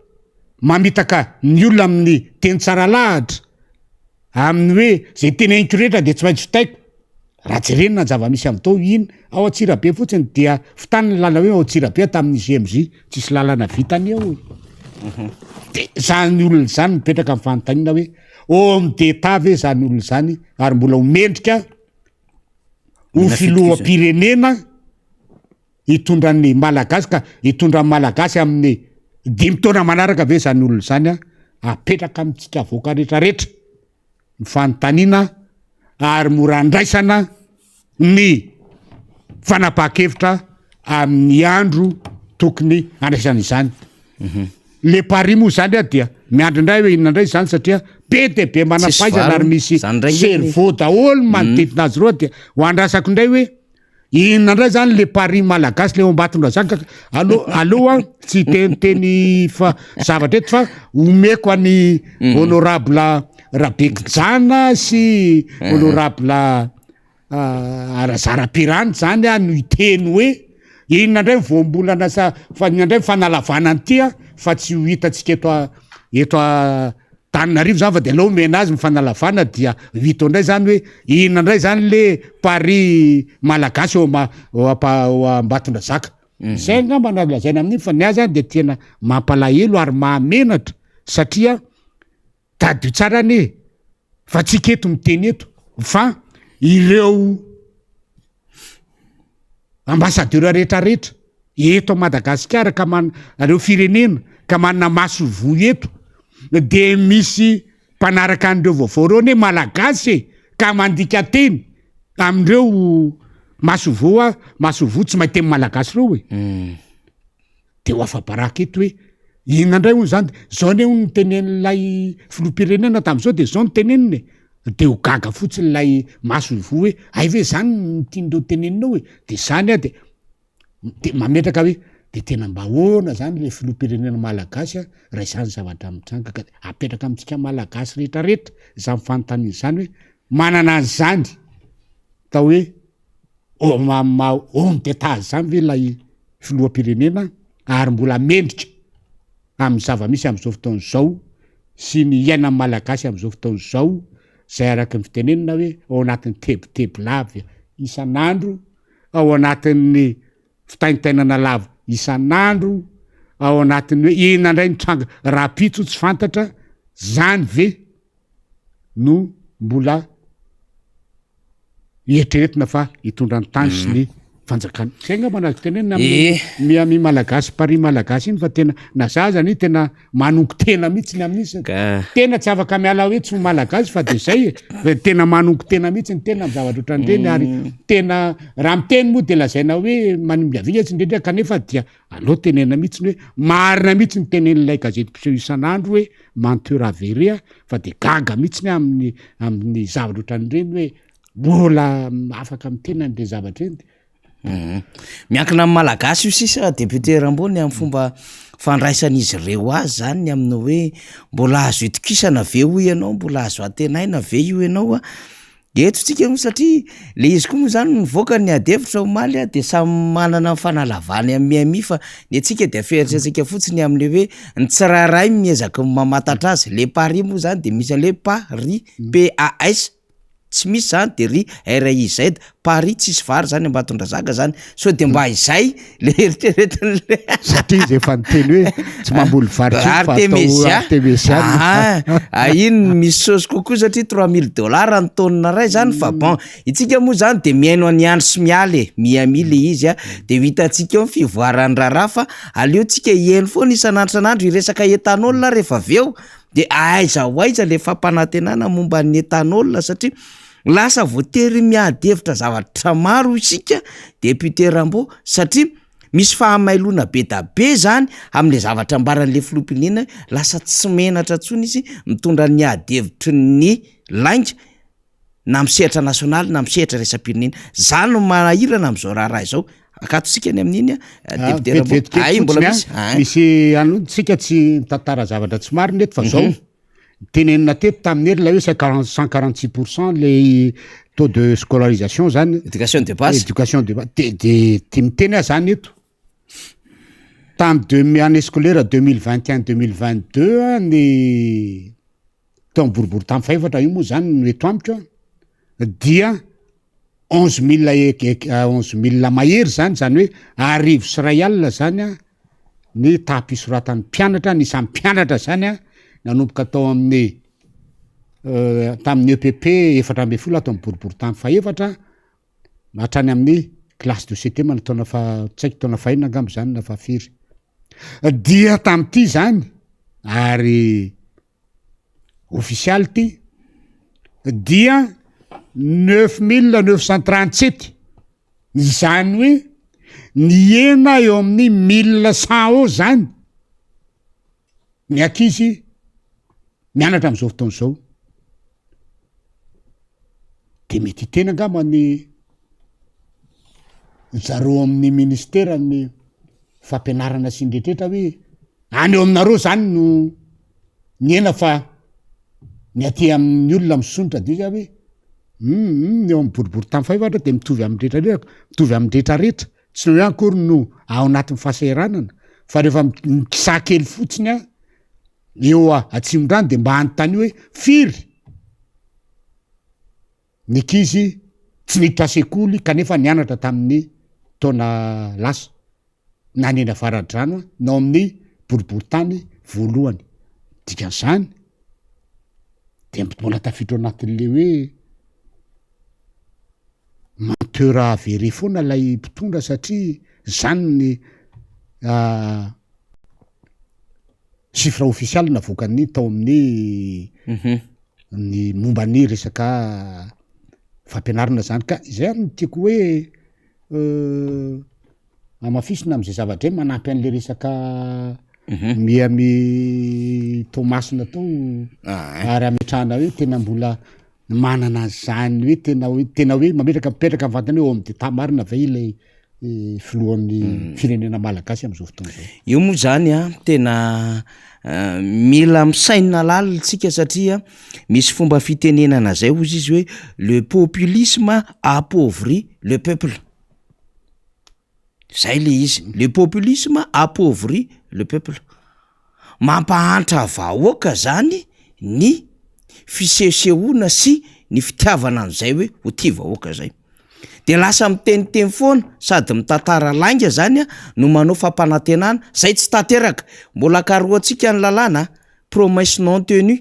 mamitaka ny olona amin'ny teny tsara lahatra amin'ny hoe zay teneniko rehetra de tsy maintsy fitaiko raha jerenina ny zava-misy am'tao iny ao Antsirabe fotsiny dia fitaniny lala hoe ao Antsirabe tamin'ny GMJ tsisy lalana vitany ao de zany olona zany mipetraka amin'ny fanontaniana hoe homme d'État ve zany olona zany ary mbola homendrika ho filoham-pirenena hitondran'ny malagasy ka hitondran'ny malagasy amin'ny 5 taona manaraka ve zany olona zany apetraka amitsika voaka rehetrarehetra ny fanontaniana ary mora andraisana ny fanapaha-kevitra amin'ny andro tokony andraisana izany le Paris moa zany dia miandro indray hoe inona indray zany satria be de be manampaizana ary misy cerveau daholo manodidina azy roa dia ho andrasako indray hoe inona indray zany le Paris malagasy le ao ambatondra zany ka aloha tsy teniteny fa zavatra eto fa omeko any honorable Rabekijana sy honorable Arazarapirany zany no iteny hoe inona indray voambolana fa inona indray fanalavana an'ity fa tsy ho hitatsika eto Tananarivo zany fa de lao mena azy mifanalavana dia vito ndray zany hoe inona ndray zany le pari malagasy ambatondra zaka zay ngamba nalazaina amin'iny fa ny azy zany de tena mampalahelo ary mahamenatra satria tadio tsara ny fa tsika eto miteny eto fa ireo ambassadeur rehetrarehetra eto Madagasikara ka reo firenena ka manana maso vo eto de misy mpanaraka an'ireo vaovao reo ne malagasy ka mandika teny amindreo maso vo tsy mahitemy malagasy reo de ho afabaraka eto hoe inona ndray hono zany zao ne ho nitenen'lay filoham-pirenena tam'izao de zao niteneniny de ho gaga fotsiny lay maso vo hoe ay ve zany tiandreo teneninao hoe de zany a de mametraka hoe de tena mba hoana zany le filoham-pirenena malagasy raha izany zavatra mitranga ka apetraka amintsika malagasy rehetrarehetra za mifanontany zany hoe manana azy zany tao hoe homme d'état zany ve lay filoham-pirenena ary mbola mendrika amin'ny zava-misy am'izao fotoana zao sy ny iaina malagasy am'izao fotoana zao zay araky ny fitenenina hoe ao anatin'ny tebotebo lava isan'andro ao anatin'ny fitaintainana lava isan'andro ao anatin'ny hoe inona ndray nitranga rapitso tsy fantatra zany ve no mbola eritreretina fa hitondra ny tany sy ny fanjakana zay nga manazy tenenina miami malagasy pari malagasy iny fa tena na zazany tena manoko tena mihitsy ny amin'isy tena tsy afaka miala hoe tsy ho malagasy fa de zay tena manoko tena mihitsy ny tena am'zavatra ohatran'ireny ary tena raha miteny moa de lazaina hoe manimbiaviatsy indrindra kanefa dia aleo tenena mihitsy ny hoe marina mihitsy ny tenen'ilay gazety mpiseho isan'andro hoe menteur avéré fa de gaga mihitsy ny amin'ny zavatra ohatran'ireny hoe mbola afaka mitena n'le zavatra eny miankina amin'ny malagasy io sisa député Rambony amin'ny fomba fandraisan'izy ireo azy zany ny amin'ny hoe mbola azo itokisana ve io ianao mbola azo atenaina ve io ianao eto tsika mo satria le izy koa moa zany nivoaka ny adevitra omaly de samy manana fanalavany amin'ny Miami fa ny atsika de aferitrantsika fotsiny amin'le hoe ny tsirairay miezaka mamatatra azy le Paris moa zany de misy le Paris PAS tsy misy zany de ry RIZ Paris tsisy vary zany ambatondra zaka zany so de mba izay le eritreretin'le satria izy efa niteny hoe tsy mamboly vary Artemisia iny misy saosy kokoa satria $3000 ny taonina ray zany fa bon itsika moa zany de miaino any andro sy mialy Miami le izy de hitantsika eo fivoarany raharaha fa aleo tsika hiaino foana isan'andro iresaka etanol rehefa aveo de aiza le fampanantenana momba ny etanol satria lasa voatery miadevitra zavatra maro isika député Rambo satria misy fahamailona be da be zany am'le zavatra ambaran'le filoham-pirenena lasa tsy menatra tsony izy mitondra ny adevitry ny lainga na misehatra nasionaly na misehatra resam-pirenena zany no manahirana am'izao raha izao akatosika ny amin'iny député Rambo mbola misy tsika tsy tantara zavatra tsy marina eto fa zao tenenina teto tamin'ny hery la hoe 146% le taux de scolarisation zany éducation de base de miteny zany eto tamin'ny année scolaire 2021-2022 ny tao boribory tamin'ny faefatra io moa zany no eto amiko dia 11 000 mahery zany hoe arivo sy ray alina zany ny tapisoratan'ny mpianatra ny samy mpianatra zany nanomboka tao amin'ny tamin'ny EPP 4 atao boribory tamin'ny faefatra hatrany amin'ny classe de CT manataona tsaiky taona fahinana angamba zany na fafiry dia tamin'ity zany ary official ty dia 9937 zany hoe ny ena eo amin'ny 1100 ao zany ny ankizy mianatra am'izao fotoana zao de mety tena angamba ny zareo amin'ny ministera ny fampianarana sy indretrehtra hoe any eo aminareo zany no ny ena fa ny aty amin'ny olona misonitra de izy hoe eo amin'ny boribory tamin'ny faefatra de mitovy amin'ny rehetrarehetra tsy no hoe akory no ao anatin'ny fahasahiranana fa rehefa mikisa kely fotsiny eo atsimon-drano de mba anontany hoe firy ny ankizy tsy niditra sekoly kanefa nianatra tamin'ny taona lasa na neny avaradrano nao amin'ny boriboritany voalohany dikan'izany de mbola tafidro anatin'le hoe menteura avéré foana lay mpitondra satria zany ny chiffre official navokany tao amin'ny ny momba ny resaka fampianarana zany ka zay no tiako hoe amafisina am'izay zavatra hoe manampy an'le resaka miami Tomasina tao ary ametrahana hoe tena mbola manana zany hoe tena hoe mametraka mivantana hoe eo amin'ny tamarina va ilay filohan'ny firenena malagasy am'izao fotoana zao. Io moa zany tena mila misaina lalitsika satria misy fomba fitenenana zay ozy izy hoe le populisme appauvrit le peuple. Zay le izy, le populisme appauvrit le peuple. Mampahantra vahoaka zany ny fisehosehoana sy ny fitiavana an'izay hoe ho tia vahoaka zay. De lasa miteniteny foana sady mitantara lainga zany no manao fampanantenana zay tsy tanteraka. Mbola karoantsika ny lalàna promesse non tenue.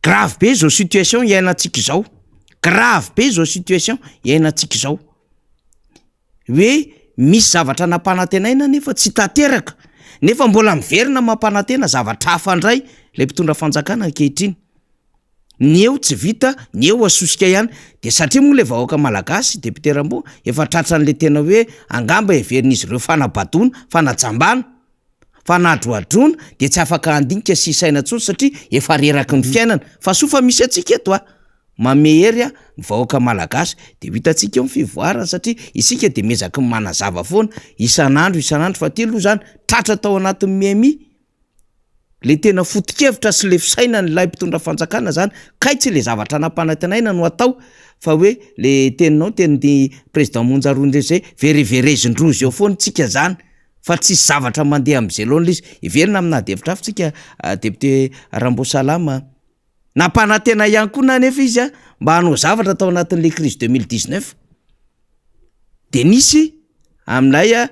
Grave be zao situation iainantsika zao. Grave be zao situation iainantsika zao. Hoe misy zavatra nampanantenaina nefa tsy tanteraka. Nefa mbola miverina mampanantena zavatra hafa indray lay mpitondra fanjakana ankehitriny. Ny eo tsy vita, ny eo asosika ihany. De satria moa le vahoaka malagasy député Rambo efa tratran'le tena hoe angamba heverin'izy ireo fanabadona, fanajambana, fanadroadrona de tsy afaka andinika sy saina intsony satria efa reraky ny fiainana. Fa sofa misy atsika eto mame hery ny vahoaka malagasy de hitantsika eo ny fivoarana satria isika de mezaky ny manazava foana isan'andro fa telo zany tratra tao anatin'ny miami le tena foto-kevitra sy le fisaina ny lay mpitondra fanjakana zany kay tsy le zavatra nampanantenaina no atao fa hoe le teninao tenin'ny président Monjaronde zay vereverezindrozy eo foana tsika zany fa tsy zavatra mandeha am'izay loana izy iverina aminadevitra hafa tsika député Rambo Salama nampanantena ihany koa na nefa izy mba hanao zavatra tao anatin'le crise 2019 de nisy aminay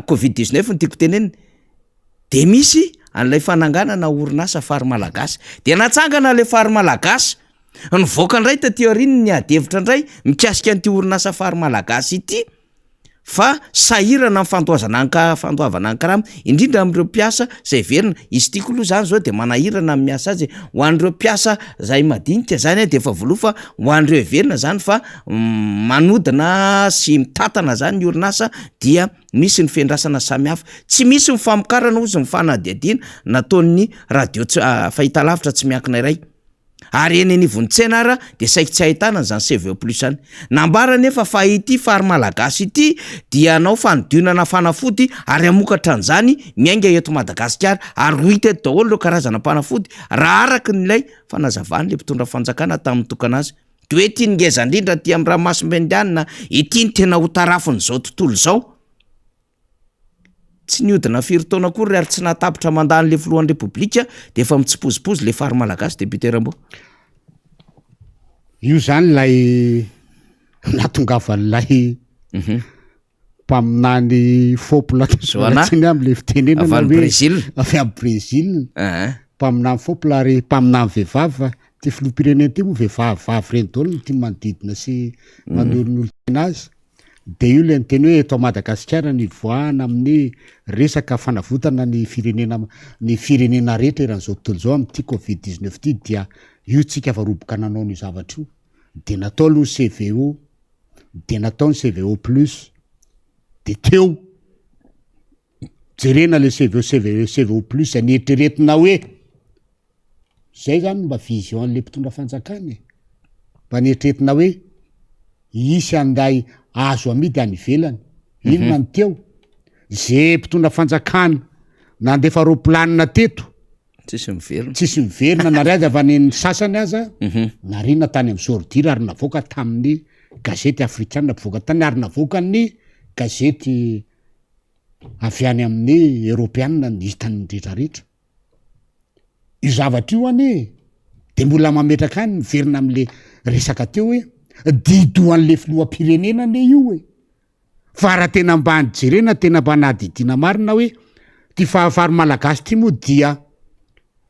covid-19 ny tiako tenenina de misy an'ilay fananganana orinasa fary malagasy de natsangana le fary malagasy nivoaka indray taty aoriany ny adevitra indray mikasika an'ity orinasa fary malagasy ity fa sahirana fandoavana ny karama indrindra amin'ireo mpiasa zay verina izy tiako aloha zany zao de manahirana amin'ny miasa azy ho an'ireo mpiasa zay madinika zany de efa voalofa ho an'ireo verina zany fa manodina sy mitantana zany ny orinasa dia misy ny fiandrasana samihafa tsy misy mifamokarana ozy mifanadihadina nataon'ny radio fahitalavitra tsy miankina iray ary eny vonitsena ara de saika tsy ahitana zany CV plus any nambara nefa fa ity fary malagasy ity dia anao fanodinana fanafody ary amokatra an'zany miainga eto Madagasikara ary ho hita eto daholo ireo karazana panafody raha araka nylay fanazavany le mpitondra fanjakana tamin'ny tokana azy de hoe ity ngeza indrindra ty amin'ny Ramasimbendianina ity ny tena ho tarafiny zao tontolo zao tsy niodina firy taona kory ary tsy natapitra mandany le filohan'ny repoblika de efa mitsipozipozy le fary malagasy député Rambo. Io zany lay natongavan'lay mpaminany fopulatsiny am'le fitenenana avy amin'ny Brésil mpaminany fopula ary mpaminany vehivavy ty filoham-pirenena ty moa vehivavy reny daholo ty manodidina sy manolon'olo-tena azy de io le nyteny hoe eto Madagasikara nivoahana amin'ny resaka fanavotana ny firenena rehetra eran'izao tontolo zao amin'ity covid-19 ty dia io tsika fa roboka nanao ny zavatra io de natao aloha CVO de natao ny CVO plus de teo jerena le CVO plus anetreretina hoe zay zany mba vision an'le mpitondra fanjakana mba anetreretina hoe isy anday azo amidy any ivelany inona ny teo zay mpitondra fanjakana nandefa roplanina teto tsisy miverina nariazy avy any sasany aza narina tany amin'ny sordira ary navoaka tamin'ny gazety afrikana mpivoaka tany ary navoaka ny gazety avy any amin'ny Europeanina ny hitany rehetrarehetra io zavatra io ane de mbola mametraka any miverina am'le resaka teo hoe didoan'le filohampirenena ane io hoe fa raha tena mba nyjerena tena mba nahadidiana marina hoe ty fahafary malagasy ty moa dia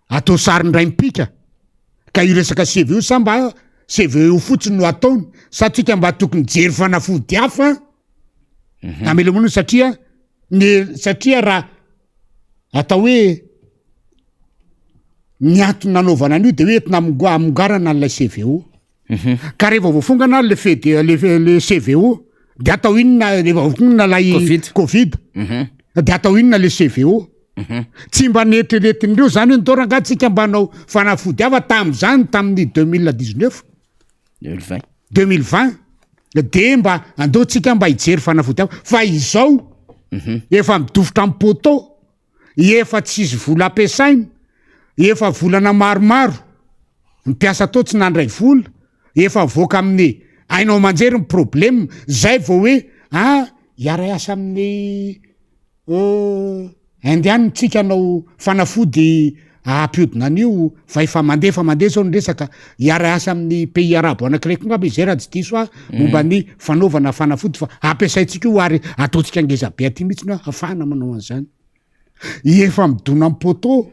atao sarindray mipika ka io resaka CV io sa mba CV io fotsiny no ataony satsika mba tokony jery fanafody hafa amelomono satria raha atao hoe ny antony nanaovana an'io de hoe entina amongarana n'lay CVO ka rehefa voafongana le le CVO de atao inona rehefa voafongana lay covid de atao inona le CVO tsy mba netreretin'ireo zany hoe nitorangatsika mba anao fanafody hafa tam'zany tamin'ny 2020 de mba andeotsika mba hijery fanafody hafa fa izao efa midofotra am poto efa tsisy vola ampiasainy efa volana maromaro mipiasa tao tsy nandray vola efa voaka amin'ny ainao manjery ny problème zay vao hoe iara asa amin'ny indiany tsika anao fanafody ampiodina an'io fa efa mandeha zao ny resaka iara asa amin'ny pays arabo anakiraiky ngamba izay raha tsy diso momba ny fanaovana fanafody fa ampiasaitsika io ary ataotsika angeza be aty mihitsy no afahana manao an'izany efa midona am poto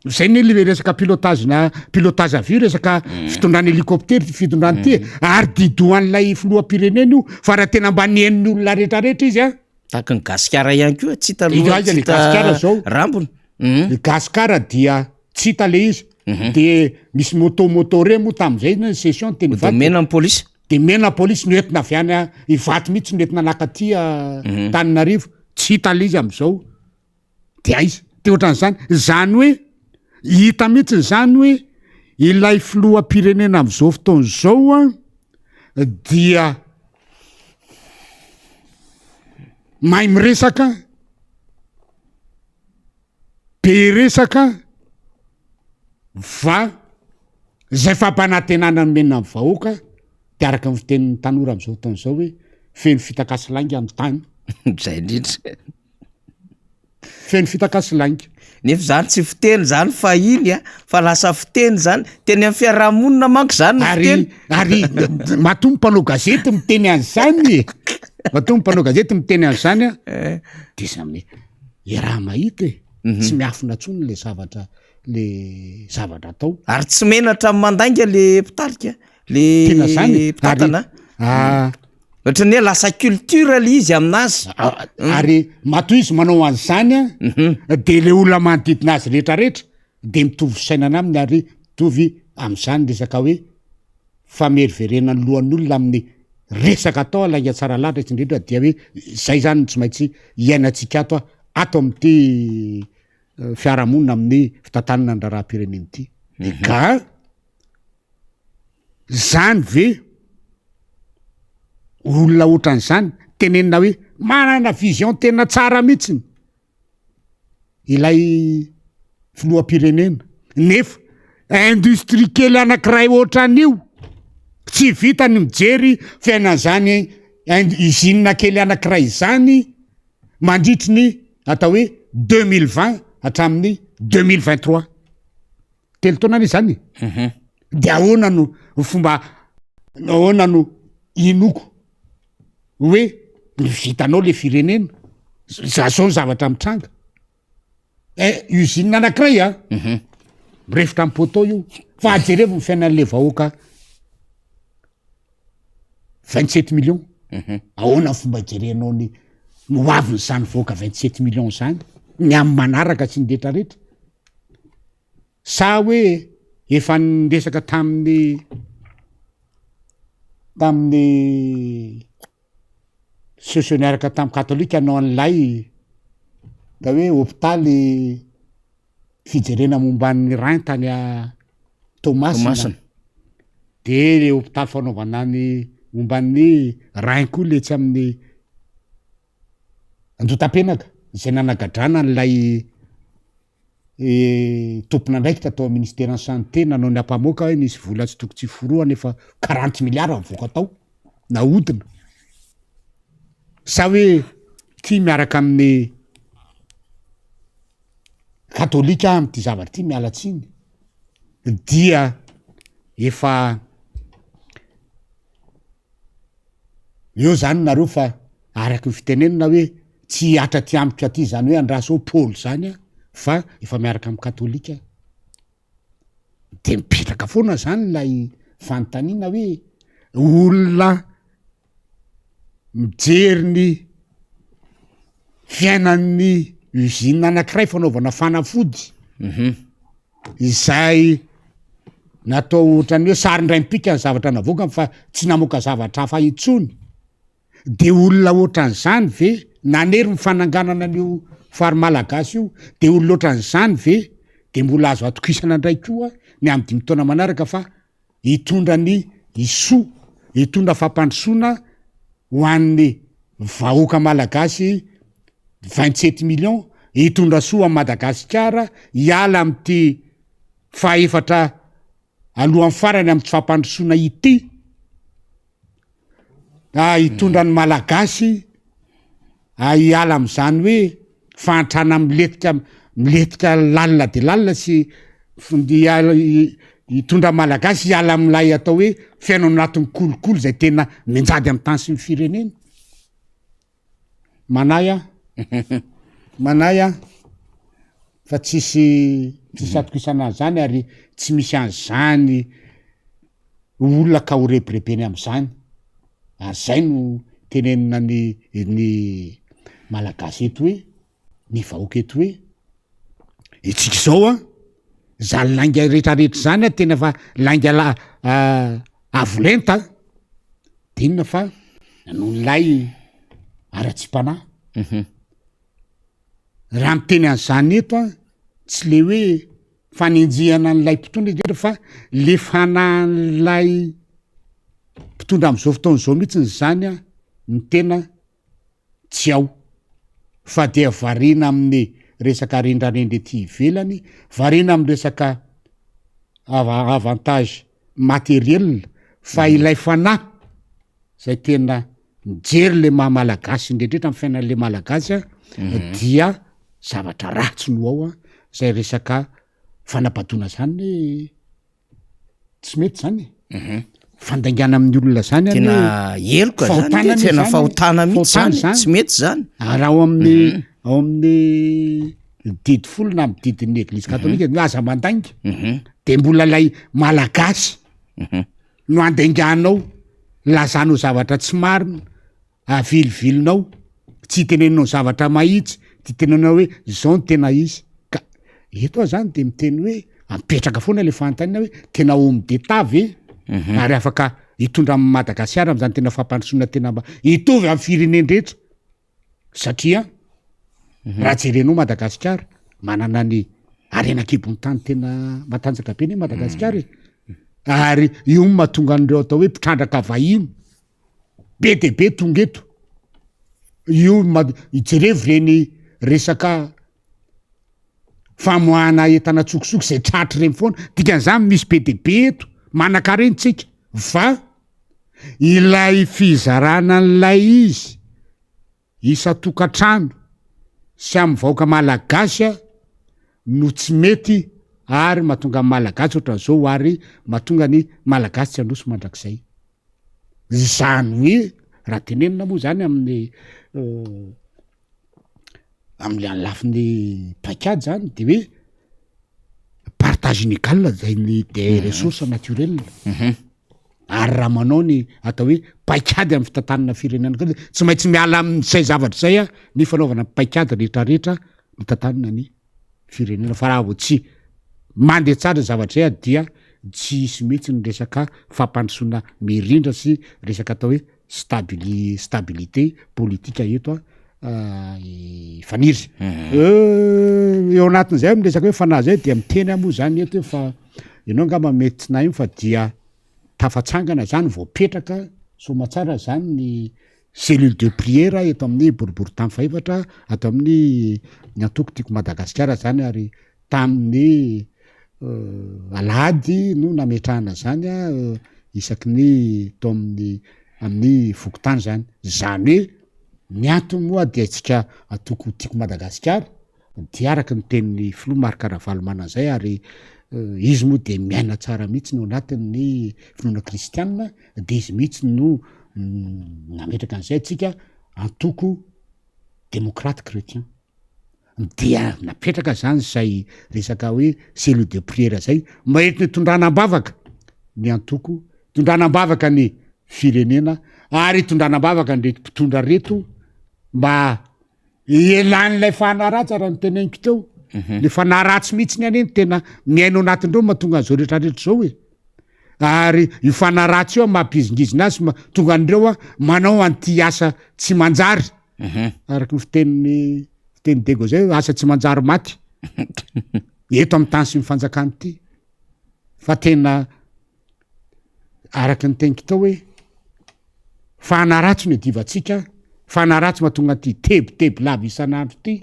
zay ny le resaka pilotage avio resaka fitondrany hélicoptère fitondrany ty ary didoan'lay filoham-pirenena io fa raha tena mba nieniny olona rehetrarehetra izy tahaka ny gasikara ihany koa tsy le gasikara zao rambony gasikara dia tsy hita le izy de misy motomotore moa tam'izay ny session teny vaty mena polisy de mena polisy noentina avy any ivaty mihitsy noentina nakatia Taninarivo tsy hita le izy am'izao de aiza te ohatran'izany zany hoe hita mihitsy zany hoe ilay filoham-pirenena am'izao fotoana zao dia mahay miresaka be resaka va zay fampanantenana ny menina amin'ny vahoaka de araka ny fitenin'ny tanora am'izao fotoana zao hoe feno fitakasilaingy amin'ny tany zay indrindra feno fitakasilaingy nefa zany tsy fiteny zany fa iny fa lasa fiteny zany teny amin'ny fiarahamonina manko zany ary matombo mpanao gazety miteny an'izany matombo mpanao gazety miteny an'izany de zany raha mahita tsy miafina tsony le zavatra atao ary tsy menatra mandainga le mpitarika le tena zany mpitantana ohatra ny hoe lasa culture le izy aminazy ary matoa izy manao an'izany de le olona manodidina azy rehetrarehetra de mitovy sainana aminy ary mitovy am'izany resaka hoe fameriverenany lohan'olona amin'ny resaka atao alainga tsara lahatra tsy indrindra dia hoe zay zany tsy maintsy iainantsika ato amin'ity fiarahamonina amin'ny fitantanana ny raharam-pireneny ity ka zany ve olona ohatran'izany tenenina hoe manana vision tena tsara mihitsiny ilay filoham-pirenena nefa industrie kely anankiray ohatran'io tsy vita ny mijery fiainan'izany usine kely anankiray izany mandritry ny atao hoe 2020 hatramin'ny 2023 telo taona any izany de ahoana no inoko hoe vitanao le firenena zao ny zavatra mitranga usine anankiray mirefitra amin'ny poto io fa ajerevo ny fiainan'le vahoaka 27 millions ahoana ny fomba jerenao ny hoaviny zany vahoaka 27 millions zany ny amin'ny manaraka sy ny rehetrarehetra sa hoe efa nyresaka tamin'ny sosioniaraka tamin'ny katolika anao an'lay da hoe hôpitaly fijerena momban'ny rain tany Tomasina de le hôpitaly fanaovana ny momban'ny rain koa le tsy amin'ny andotam-penaka zay nanagadrana n'lay tompona ndraiky tatao ministère en santé nanao ny ampamoaka hoe nisy vola tsy toko tsy foroa nefa 40 milliards mivoaka tao nahodina sa hoe ty miaraka amin'ny katolika am'ty zavatra ty mialatsiny dia efa eo zany nareo fa araky ny fitenenina hoe tsy atra ty amika ty zany hoe andraso Paoly zany a fa efa miaraka amy katolika de mipetraka foana zany lay fanontaniana hoe olona mijery ny fiainan'ny usine anankiray fanaovana fanafody izay natao ohatrany hoe sarindray mipika ny zavatra navokany fa tsy namoaka zavatra hafa itsony de olona ohatran'izany ve nanery mifananganana an'io fary malagasy io de olona ohatran'izany ve de mbola azo atokisana indray koa ny amy 5 taona manaraka fa hitondra ny isoa hitondra fampandrosoana ho an'ny vahoaka malagasy 27 millions hitondra soa am Madagasikara hiala am'ty faefatra alohan'ny farany amy tsy fampandrosoana ity hitondra ny malagasy hiala am'zany hoe fantrana miletika lalina de lalina sy hitondra malagasy hiala am'lay atao hoe fiainao anatin'ny kolokolo zay tena menjady amy tany sy ny firenena manay a fa tsisy atokisana zany ary tsy misy an'zany olona ka ho rebirebeny am'zany ary zay no tenenina ny malagasy eto hoe ny vahoaka eto hoe itsika zao a zany lainga rehetrarehetra zany a tena fa lainga avolenta de inona fa nolay ara-tsim-panahy raha miteny an'izany eto a tsy le hoe fanenjehana n'lay mpitondra etra fa le fanan'lay mpitondra am'izao fotaona zao mihitsiny zany a ny tena tsy ao fa de varina amin'ny resaka rendrarendry ety ivelany varina amy resaka avantage materiel fa ilay fanahy zay tena mijery le maha malagasy indrindrindra amy fiainan'le malagasy a dia zavatra ratsy no ao a zay resaka fanampatona zany hoe tsy mety zany fandaingana amin'ny olona zany tena heloka zany tena fahotana mihitsy zany tsy mety zany raha ao amin'ny didy folo na amy didin'ny eglizy katolika aza mandainga de mbola lay malagasy no andainganao lazanao zavatra tsy marina avilivilinao tsy teneninao zavatra mahitsy ty tenenao hoe zao ny tena izy ka eto a zany de miteny hoe apetraka foana le fantanina hoe tena homy deta ve ary afaka hitondra amy Madagasikara am'zany tena fampandrosoana tena hitovy amy firenendrehetra satria raha jerenao Madagasikara manana ny arenakibony tany tena matanjaka be ny Madagasikara ary io mahatonga an'ireo atao hoe mpitrandraka vahiny be de be tonga eto io ijerevo reny resaka famoahana entana tsokotsoko zay tratry reny foana dikan'izany misy be de be eto manan-kareny tsika fa ilay fizarana n'lay izy isa-tokantrano sy amy vahoaka malagasy a no tsy mety ary mahatonga ny malagasy ohatran'izao ary mahatonga ny malagasy tsy androso mandrakizay zany hoe raha tenenina moa zany amin'ny lafin'ny paikady zany de hoe partage inégal zay ny des ressources naturelles ary raha manao ny atao hoe paikady amy fitantanana firenena ka tsy maintsy miala am'zay zavatra zay a ny fanaovana paikady rehetrarehetra mitantanana ny firenena fa raha vo tsy mandeha tsara zavatra zay a dia tsy isy mihitsy ny resaka fampandrosoana mirindra sy resaka atao hoe stabilité politika eto faniry eo anatin'izay amy resaka hoe fanahy zay dia miteny moa zany eto hoe fa ianao ngamba mety tsy nahy io fa dia tafatsangana zany voapetraka somatsara zany ny cellule de prière eto amin'ny boribory tamy faefatra atao amin'ny antoko tiako Madagasikara zany ary tamin'ny alahady no nametrahana zany a isaky ny tao amin'ny vokotany zany hoe ny antony moa de atsika atoko tiako Madagasikara di araka ny tenin'ny filoha Marc Ravalomanana zay ary izy moa de miaina tsara mihitsy no anatin'ny finoana kristianina de izy mihitsy no nametraka an'izay atsika antoko démocrate chrétien dia napetraka zany zay resaka hoe cellule de prière zay maenty ny tondranam-bavaka ny antoko tondranam-bavaka ny firenena ary tondranam-bavaka nrety mpitondra reto mba elan'lay fanaratsy raha nyteneniko teo le fanaratsy mihitsy ny aneny tena miaino anatin'ireo mahatonga an'izao rehetrarehetra zao e ary io fanaratsy io mampizingizina azy tonga an'ireo a manao anty asa tsy manjary araky ny fiteny Dego zay asa tsy manjary maty eto amy tany sy mifanjakany ty fa tena araky ny teniko tao hoe fanaratsy ny divatsika fanaratsy mahatonga ty tebiteby lava isan'andro ty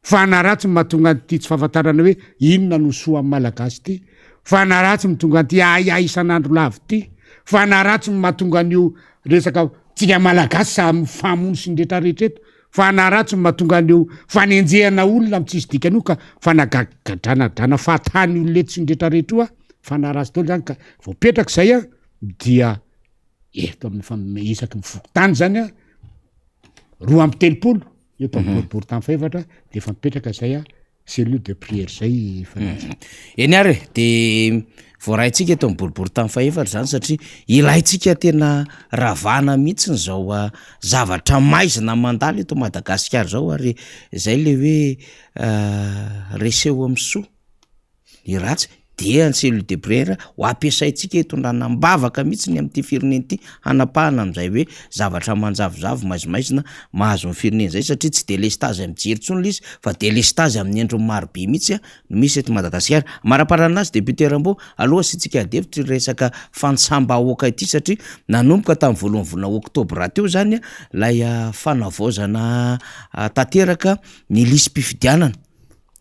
fanaratsy mahatonga ty tsy fahafantarana hoe inona no soa amy malagasy ty fanaratsy mahatonga ty ai isan'andro lava ty fanaratsy mahatonga an'io resaka tsika malagasy sa famono sy ny rehetrarehetra eto fanaratsy mahatonga an'io fanenjehana olona amy tsisy dikany io ka fanagagadranadrana fahatany olona eto sy ny rehetrarehetra io a fanaratsy tolo zany ka voapetraka zay a dia eto amin'ny isaky mivokotany zany a roa amby telopolo eto amy boribory tamy faefatra de efa mipetraka zay a cellule de prière zay eny ary de voaraintsika eto amy boribory tamy faefatra zany satria ilaitsika tena ravana mihitsy zao zavatra maizina mandalo eto Madagasikara zao ary zay le hoe reseo amy soa ny ratsy dia ny cellule de prière ho ampiasaitsika itondranam-bavaka mihitsy ny am'ty fireneny ty hanapahana am'izay hoe zavatra manjavozavo maizimaizina mahazo ny fireneny zay satria tsy délestage amy jery-tsony izy fa délestage amin'ny endriny marobe mihitsy no misy eto Madagasikara maraparana azy député Rambo aloha sitsika devitry resaka fansambahoaka ity satria nanomboka tamin'ny voalohany volana oktobra teo zany lay fanavaozana tanteraka ny lisym-pifidianana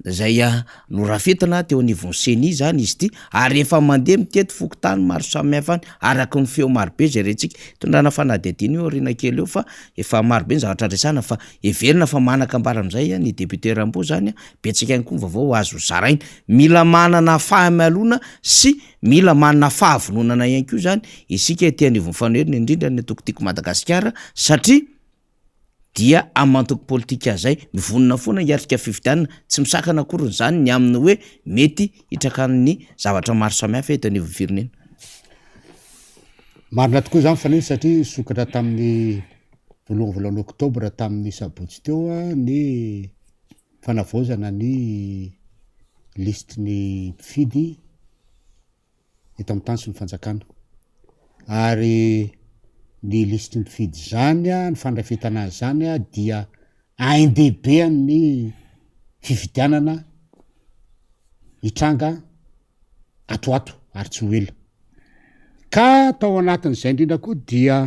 zay norafetana teo anivon'ny seni zany izy ty ary efa mandeha mitety fokotany maro samihafa any araky ny feo marobe zay rentsika tondrana fanadihadiana io rina kely eo fa efa marobe ny zavatra resana fa everina fa manakambara am'izay ny député Rambo zany betsika any koa vaovao azo zarainy mila manana fahamalona sy mila manana fahavononana ihany koa zany isika ety anivon'ny fanoheriny indrindra ny tokotiko Madagasikara satria dia amantoko politika zay mivonona foana hiatrika fifidianana tsy misakana akorony zany ny aminy hoe mety hitrakan'ny zavatra maro samihafa eto anivon'ny firenena marina tokoa zany faneny satria sokatra tamin'ny voalohan'ny oktobra tamin'ny sabotsy teo ny fanavaozana ny listiny mpifidy eto amy tany sy ny fanjakana ary ny listy mifidy zany ny fandrafetana azy zany dia ANDB ny fifidianana hitranga atoato ary tsy ho ela ka tao anatin'izay indrindra koa dia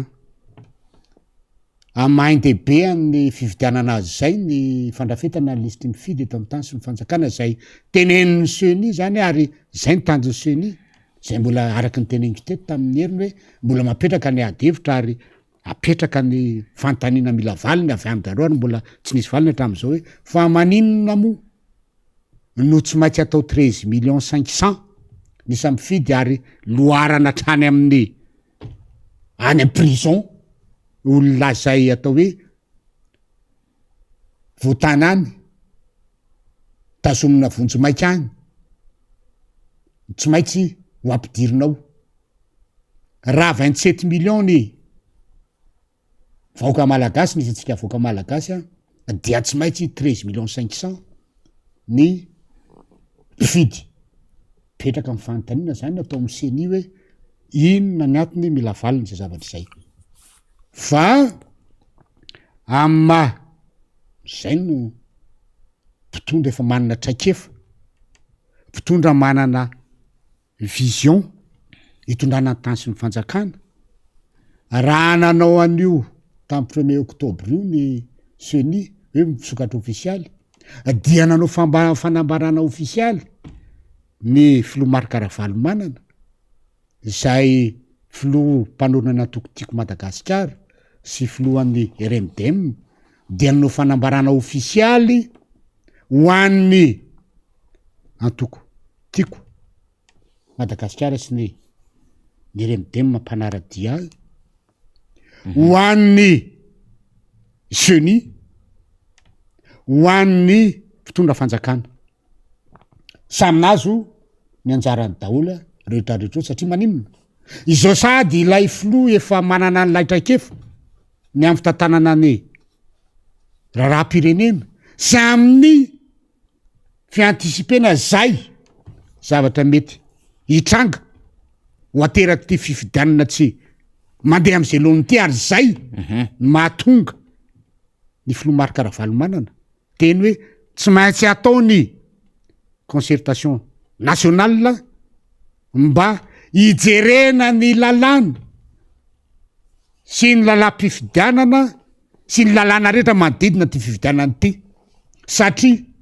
amy ANDB ny fifidianana azy zay ny fandrafetana listy mifidy eto amy tany sy ny fanjakana zay tenenin'ny seni zany ary zay ny tanjon'ny seni zay mbola araky ny teneniko teto tamin'ny heriny hoe mbola mapetraka ny adevitra ary apetraka ny fantanina mila valiny avy am'dareo ary mbola tsy nisy valiny hatramin'izao hoe fa maninona moa no tsy maintsy atao 13,500,000 nisa mifidy ary loarana trany amin'ny any amy prison olona zay atao hoe voatany any tazomina vonjy maika any tsy maintsy ho ampidirinao raha 27 millions ny vahoaka malagasy nisy atsika vahoaka malagasy dia tsy maintsy 13,500,000 ny mpifidy petraka amy fanontaniana zany atao amy seni hoe inona ny antony mila valiny zay zavatra zay fa ama zay no mpitondra efa manana traikefa mpitondra manana vision hitondrana tany sy ny fanjakana raha nanao an'io tamy 1er oktobra io ny seni hoe misokatra ofisialy dia nanao fanambarana ofisialy ny filoha Marc Ravalomanana zay filoha mpanorona tokotiko Madagasikara sy filohan'ny RMDM dia nanao fanambarana ofisialy hoan'ny antoko tiako Madagasikara sy ny remidemy mampanaradia hoan'ny genie hoan'ny fitondra fanjakana saminazo ny anjarany dahola rehetrarehetra satria maninona izao sady ilay filoha efa manana ny laitraikefa ny amin'ny fitantanana ny raharam-pirenena sy amin'ny fiantisipena zay zavatra mety hitranga ho ateraky ty fifidianana tsy mandeha am'izay lohany ty ary zay mahatonga ny filoha Marc Ravalomanana teny hoe tsy maintsy ataony concertation nationale mba hijerena ny lalàna sy ny lalàm-pifidianana sy ny lalàna rehetra manodidina ty fifidianana ty satria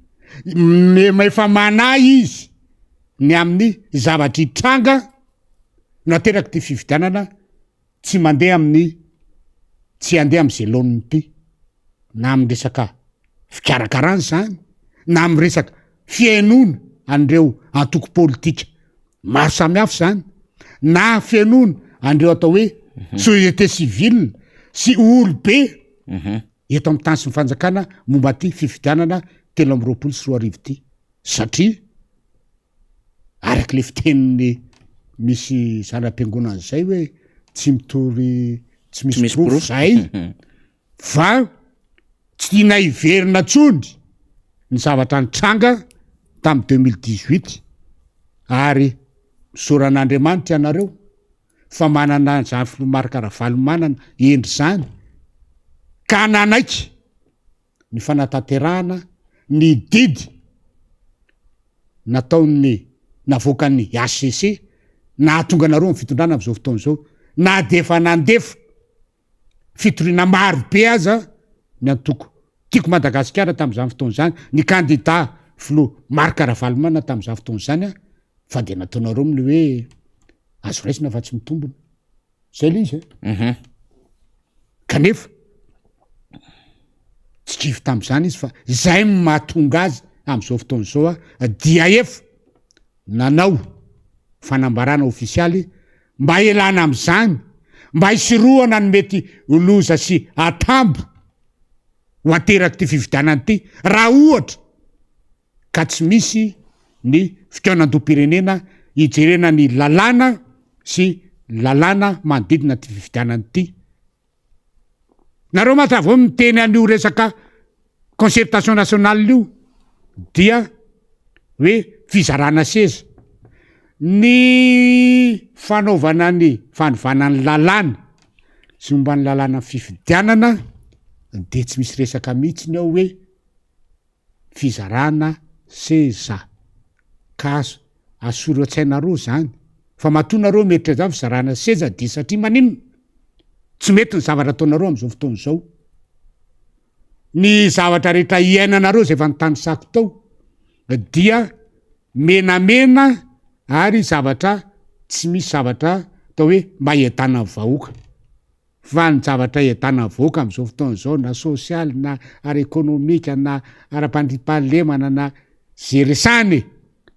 efa manay izy ny amin'ny zavatra hitranga no ateraky ty fifidianana tsy mandeha amin'ny tsy andeha am'izay loniny ty na amin'ny resaka fikarakarana zany na amin'ny resaka fiainona andreo antoko politika maro samihafa zany na fiainona andreo atao hoe société civile sy olo be eto amin'ny tany sy ny fanjakana momba ty fifidianana 3 ty satria araky le fiteniny misy zanam-piangonana zay hoe tsy misy profo zay fa tsy tina hiverina tsony ny zavatra nitranga tamy 2018 ary misoran'Andriamanitra ianareo fa manana zany filoha Marc Ravalomanana endry zany ka nanaiky ny fanatanterahana ny didy nataony navoakany HCC nahatonga anareo amin'ny fitondrana am'izao fotoana zao na defa nandefa fitoriana maro be aza ny antoko tiako Madagasikara tam'izany fotoana zany ny candidat filoha Marc Ravalomanana tam'izany fotoana zany fa de nataonareo aminy hoe azo raisina fa tsy mitombona zay le izy kanefa tsy trivy tam'izany izy fa zay mahatonga azy am'izao fotoana zao dia efa nanao fanambarana ofisialy mba elana am'izany mba hisorohana ny mety loza sy atambo ho ateraky ty fifidianany ty raha ohatra ka tsy misy ny fikaonandom-pirenena hijerena ny lalàna sy lalàna manodidina ty fifidianany ty nareo matavao miteny an'io resaka concertation nationale io dia hoe fizarana seza ny fanaovana ny fanovanany lalàna sy momba ny lalàna fifidianana de tsy misy resaka mihitsiny ao hoe fizarana seza kazo asoro an-tsainareo zany fa matonareo metra zany fizarana seza de satria maninona tsy mety ny zavatra ataonareo am'izao fotoana zao ny zavatra rehetra iainanareo zay efa nytany sako tao dia menamena ary zavatra tsy misy zavatra atao hoe mba ientana vahoaka fa ny zavatra ientana vahoaka am'izao fotoana zao na sosialy na ara-ekonomika na ara-pandripahalemana na zeresany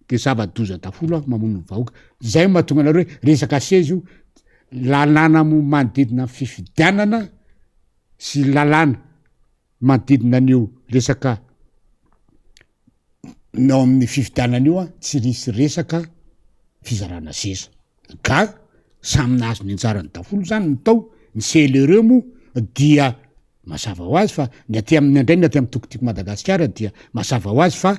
de zava-doza dafolo mamono ny vahoaka zay mahatonga anareo hoe resaka seza io lalàna manodidina fifidianana sy lalàna manodidina an'io resaka nao amin'ny fifidianana io tsy risy resaka fizarana seza ka saminazy ny anjarany dafolo zany ny tao ny selereo mo dia mazava ho azy fa ny aty amin'ny andray ny aty amin'ny tokotiko Madagasikara dia mazava ho azy fa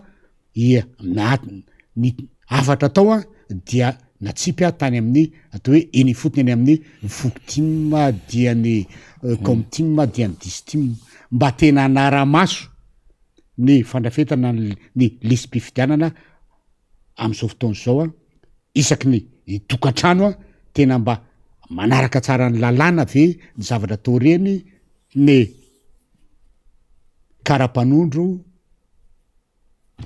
ny afatra tao dia natsipy tany amin'ny atao hoe eny fotony eny amin'ny foktim dia ny comtim dia ny distim mba tena anara-maso ny fandrafetana ny lisy-pifidianana am'izao fotoana zao isaky ny tokantrano tena mba manaraka tsara ny lalàna ve ny zavatra tao reny ny karapanondro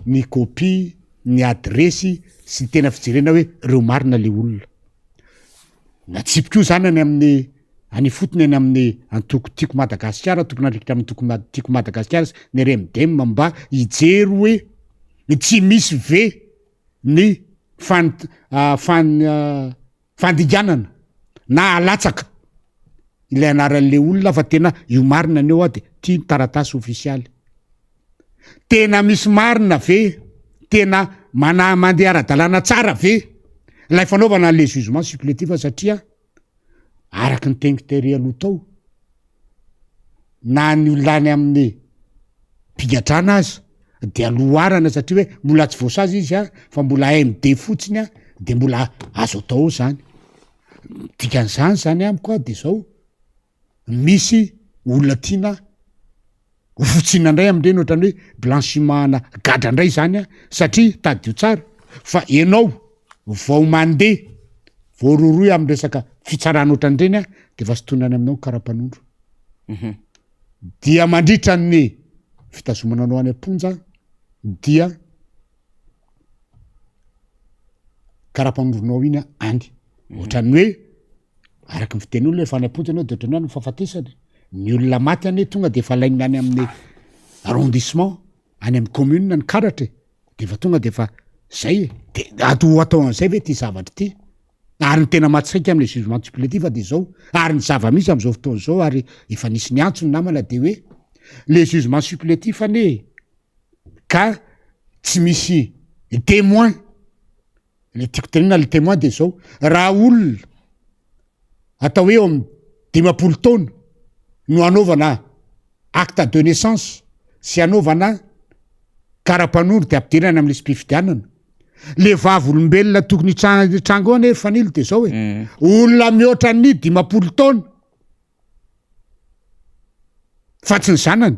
ny kopy ny adresy sy tena fijerena hoe reo marina le olona natsipiko io zany any amin'ny any fotony any amin'ny antoko tiako Madagasikara tokony andrikitra amin'ny tiako Madagasikara ny remidem mba hijery hoe tsy misy ve ny fandiganana na alatsaka ilay anaran'le olona fa tena io marina ny eo de tia ny taratasy ofisialy. Tena misy marina ve, tena mandeha ara-dalàna tsara ve lay fanaovana an'le jugement supplétif satria araky ny tegnitery aloha tao na ny olany amin'ny mpigadrana azy de aloharana satria hoe mbola tsy voasazy izy fa mbola MD fotsiny de mbola azo atao zany. Dikan'izany zany amiko de zao misy olona tiana hofotsiana indray am'ireny ohatrany hoe blanchiment gadra indray zany satria tadio tsara fa ianao vao mandeha vao roroy amin'ny resaka fitsarana ohatran'ireny de fa sotonany aminao karapanondro. Dia mandritra ny fitazomana anao any amponja dia karapanondronao iny any. Ohatrany hoe araky ny fiteny olona efa any amponja anao de ohatrany hoe fahafatesany ny olona maty ane tonga de efa lainy any amin'ny arrondissement any amin'ny commune ny karatra de fa tonga de fa zay de atao an'izay ve ty zavatra ty ary ny tena matsiaika am'le jugement supplétif de zao ary ny zava misy am'izao fotoana zao ary efa nisy ny antso ny namana de hoe le jugement supplétif ane ka tsy misy témoin le tiako tenena le témoin de zao raha olona atao hoe eo amin'ny 50 taona no anaovana acte de naissance sy anaovana karapanondro de ampidirana am'le spifidianana le vavolombelona tokony trango ane fanilo de zao olona mihoatra ny 50 taona fa tsy ny zanany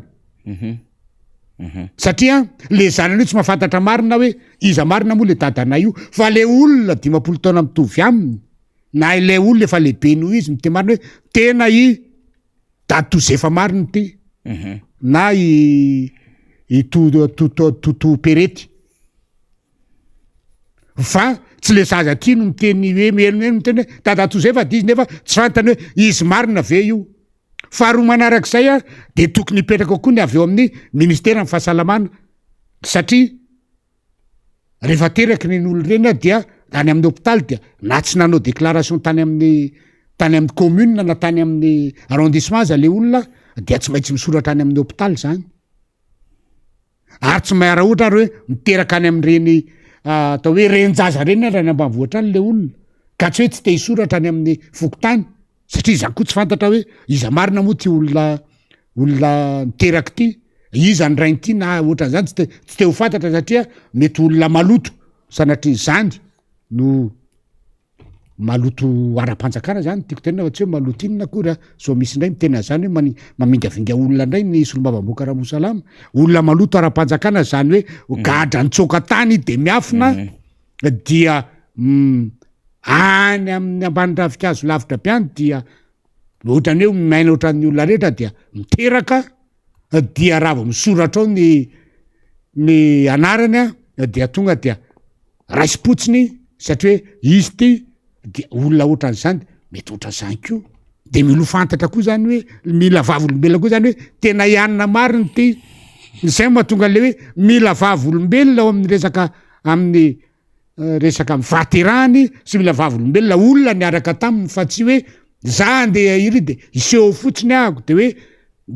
satria le zanany io tsy mahafantatra marina hoe iza marina moa le dadana io fa le olona 50 taona mitovy aminy na le olona efa lehibe noho izy mite marina hoe tena dady tozefa mariny ty na toto perety fa tsy le zaza ty no miteny hoe mienomeno miteny hoe dada tozefa dy izy nefa tsy fantany hoe izy marina ve io. Faharoa manarak'izay de tokony hipetraka koa ny avy eo amin'ny ministera ny fahasalamana satria rehefa teraky ny olo reny dia tany amin'ny hôpitaly dia na tsy nanao déclaration tany amin'ny commune na tany amin'ny arrondissement aza le olona dia tsy maintsy misoratra any amin'ny hôpitaly zany ary tsy mahara ohatra ary hoe miteraka any amin'ireny atao hoe renjaza reny raha ny ambanivohitra any le olona ka tsy hoe tsy te hisoratra any amin'ny fokotany satria zany koa tsy fantatra hoe iza marina moa ty olona niteraky ty iza ny rainy ty na ohatran'izany tsy te ho fantatra satria mety olona maloto sanatria zany no maloto ara-panjakana zany tiako tenena fa tsy hoe maloto inona akory so misy indray mitena zany hoe mamingavinga olona indray ny solombavam-boaka raha mosalama olona maloto ara-panjakana zany hoe gadra nitsoka tany de miafina dia any amin'ny ambany ravikazo lavitra be any dia ohatrany hoe maina ohatran'ny olona rehetra dia miteraka dia raha vao misoratra ao ny anarany dia tonga dia raisi-potsiny satria hoe izy ty de olona ohatran'izany mety ohatran'izany ko de milo fantatra koa zany hoe mila vavolombelona koa zany hoe tena ianina mariny ty zay mahatonga le hoe mila vavolombelona ao amin'ny resaka mivaterany sy mila vavolombelona olona niaraka taminy fa tsy hoe za andeha iry de iseho fotsiny ahako de hoe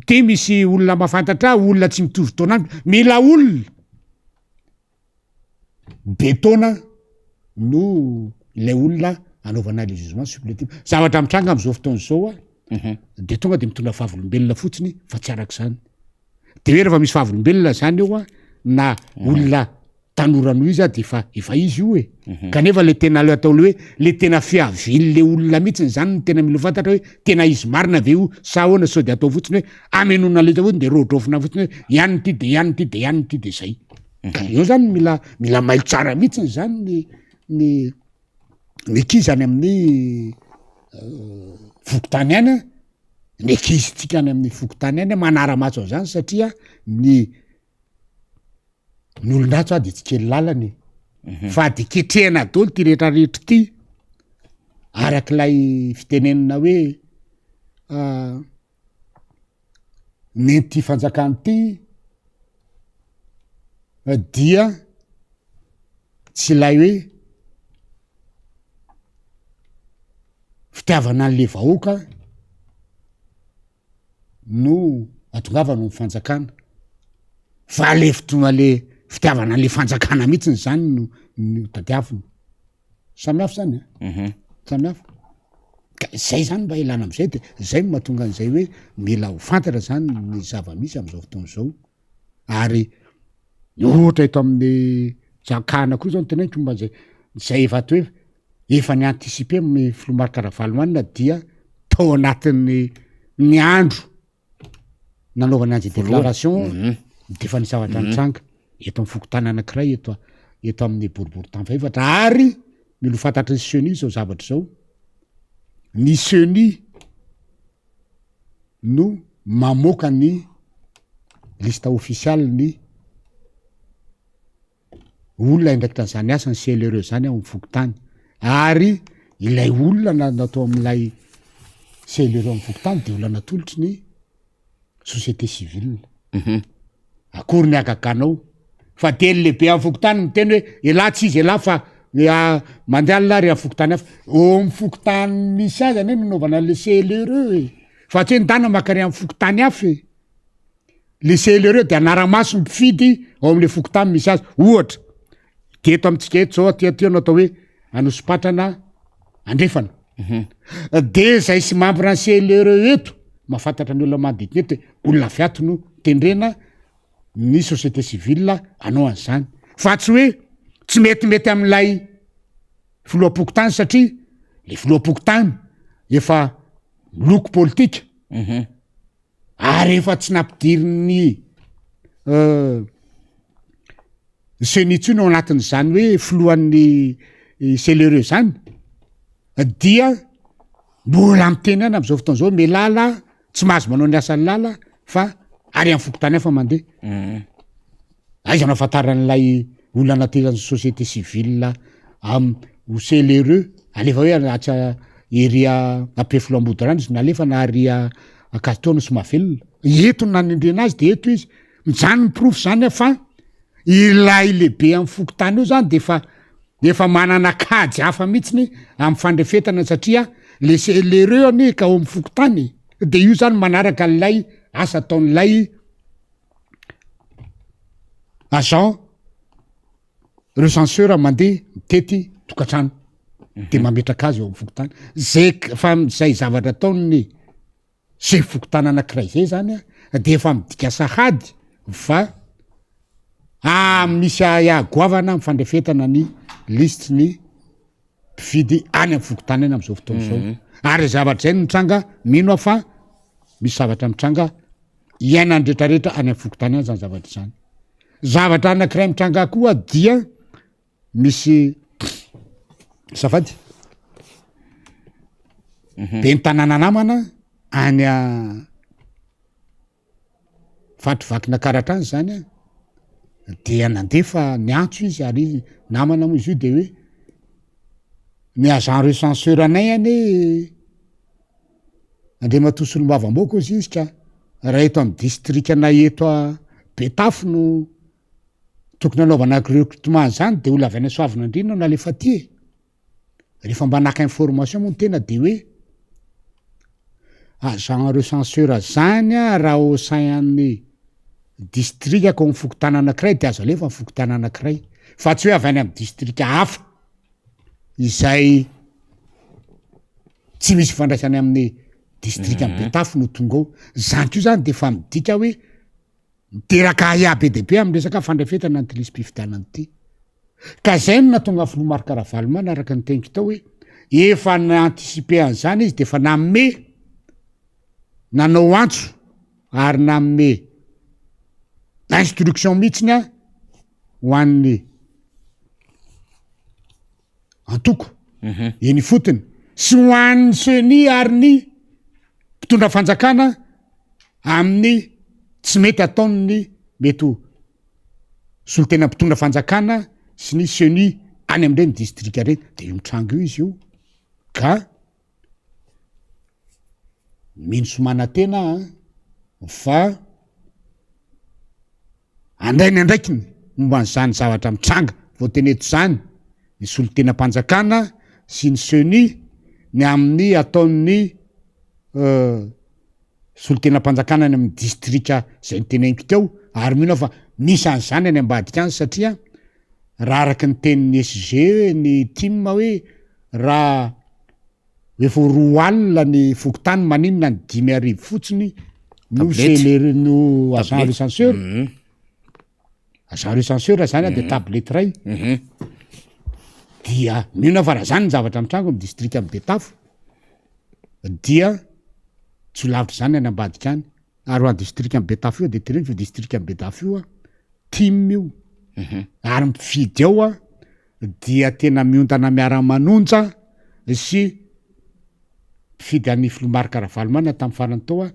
ty misy olona mahafantatra olona tsy mitovy taonany mila olona betona no le olona anaovana le jugement supplétif zavatra mitranga am'izao fotoana zao de tonga de mitondra vavolombelona fotsiny fa tsy arak'izany de hoe rehefa misy vavolombelona zany eo na olona tanorano izy de efa izy io kanefa le tena le atao le hoe le tena fiaviny le olona mihitsiny zany ny tena milo fantatra hoe tena izy marina ve io sa ahoana sao de atao fotsiny hoe amenona le fotsiny de rodrofina fotsiny hoe iany ty de iany ty de iany ty de zay eo zany mila mailo tsara mihitsiny zany ny ankizy any amin'ny fokotany any ny ankizy tsika any amin'ny fokotany any manara-maso an'izany satria ny olon-dratso de tsy kely lalany fa de ketrehana dolo ty rehetra rehetra ty arak'ilay fitenenina hoe nenty fanjakany ty dia tsy ilay hoe fitiavana an'le vahoaka no atongavana ny fanjakana fa le fotoana le fitiavana an'le fanjakana mihitsiny zany no tadiaviny samihafa zany samihafa ka zay zany mba ilana am'izay de zay no mahatonga an'izay hoe mila ho fantatra zany ny zava-misy am'izao fotoana zao ary ohatra eto amin'ny jakana koa zao ny tenaiko mba zay efato hoe efa ny anticipe my filomarikaravalmanina dia tao anatin'ny ny andro nanaovana azy déclaration de fa ny zavatra nitranga eto amin'ny fokotana anankiray eto amin'ny boribory tany faefatra ary milo fantatry ny seni zao zavatra zao ny seni no mamoaka ny lista officiale ny olona indraikitra n'izany asa ny CLRE zany ao amin'ny fokotany ary ilay olona natao amin'ilay CLRE amin'ny fokotany de olona natolotry ny société civile akory ny agaganao fa teny lehibe amin'ny fokotany miteny hoe elahy tsy izy elahy fa mandeha lary amin'ny fokotany hafa amin'ny fokotany misy azy any nanaovana le CLRE fa tsy hoe ndana makary amin'ny fokotany hafa le CLRE de anaramaso mpifidy ao amin'le fokotany misy azy ohatra de eto amitsika eto zao aty natao hoe anosopatrana andrefana de zay sy mambra ny CLRE eto mahafantatra ny olona manodidina eto olona fiato no tendrena ny société civile anao an'izany fa tsy hoe tsy metimety amin'ilay filoam-pokotany satria le filoam-pokotany efa loko politika ary efa tsy nampidiriny senitsy no anatin'izany hoe filohan'ny CLRE zany dia mbola miteny any am'izao fotoana zao melala tsy mahazo manao ny asan'ny lala fa ary amin'ny fokotany efa mandeha aiza no afantaran'ilay olona naterany société civile ho CLRE alefa hoe atsa eria ape filoam-bodirany izy nalefa na aria akatona sy mahavelona eto no nanendrena azy de eto izy mijany miprofo zany fa ilay lehibe amin'ny fokotany io zany de efa manana kajy hafa mihitsiny amin'ny fandrefetana satria le CLRE ane ka ao amin'ny fokotany de io zany manaraka n'lay asa ataon'lay agent recenseur mandeha mitety tokantrano de mametraka azy eo amin'ny fokotany zay zavatra ataony se fokotana anankiray zay zany de efa midika sahady fa misy agoavana amin'ny fandrefetana ny liste ny mpifidy any amin'ny fokotany any am'izao fotoana zao ary zavatra zay mitranga mino fa misy zavatra mitranga iainany rehetrarehetra any amin'ny fokotany any zany zavatra zany zavatra anankiray mitranga koa dia misy safady be ny tanàna namana any fatrivakina karatrany zany dia nandefa ny antso izy ary namana moa izy io de hoe ny agent recenseur anay any andre matosy lombavamboako izy izy ka raha eto amin'ny district anay eto Betafo no tokony anaovana recrutement zany de olona avy any Soavina andrina na lefa ty rehefa mba naka information moa ny tena de hoe agent recenseur zany raha au sein an'ny district ako amin'ny fokotana anankiray de azo alefa ny fokotana anankiray fa tsy hoe avy any amin'ny district hafa izay tsy misy fandraisany amin'ny district amin'ny Betafo no tonga ao zany io zany de fa midika hoe miteraka iabe dehibe amin'ny resaka fandrefetana ny tilisym-pifidianany ty ka zay no natonga filomarikaravalomana araka ny teniko tao hoe efa naanticipe an'izany izy de fa nanome nanao antso ary nanome instruction mihitsiny ho an'ny antoko eny fotony sy ho an'ny seni ary ny mpitondra fanjakana amin'ny tsy mety ataony mety ho solotena mpitondra fanjakana sy ny seni any am'ireny district reny de io mitrango io izy io ka mino somanatena fa andrainy andraikiny momba n'izany zavatra mitranga vao teneto zany ny solon-tenam-panjakana sy ny seni ny amin'ny ataon'ny solon-tenam-panjakana ny amin'ny distrika zay nyteneniko teo ary mino fa misy an'zany any ambadika any satria raha araky ny tenin'ny SG ny tim hoe raha efa roa alina ny fokotany maninona ny 5,000 fotsiny no celery no agent recenseur agent recenseur zany de tablette ray dia mino fa raha zany ny zavatra mitrango ny distrika amin'ny Betafo dia tsy lavitra zany any ambadika any ary ho any distrika amin'ny Betafo io de teneny fa distrika amin'ny Betafo io tim io ary mifidy ao dia tena miondana miara-manonja sy mpifidy an'ny Filomary Karavalomanana tamin'ny farany tao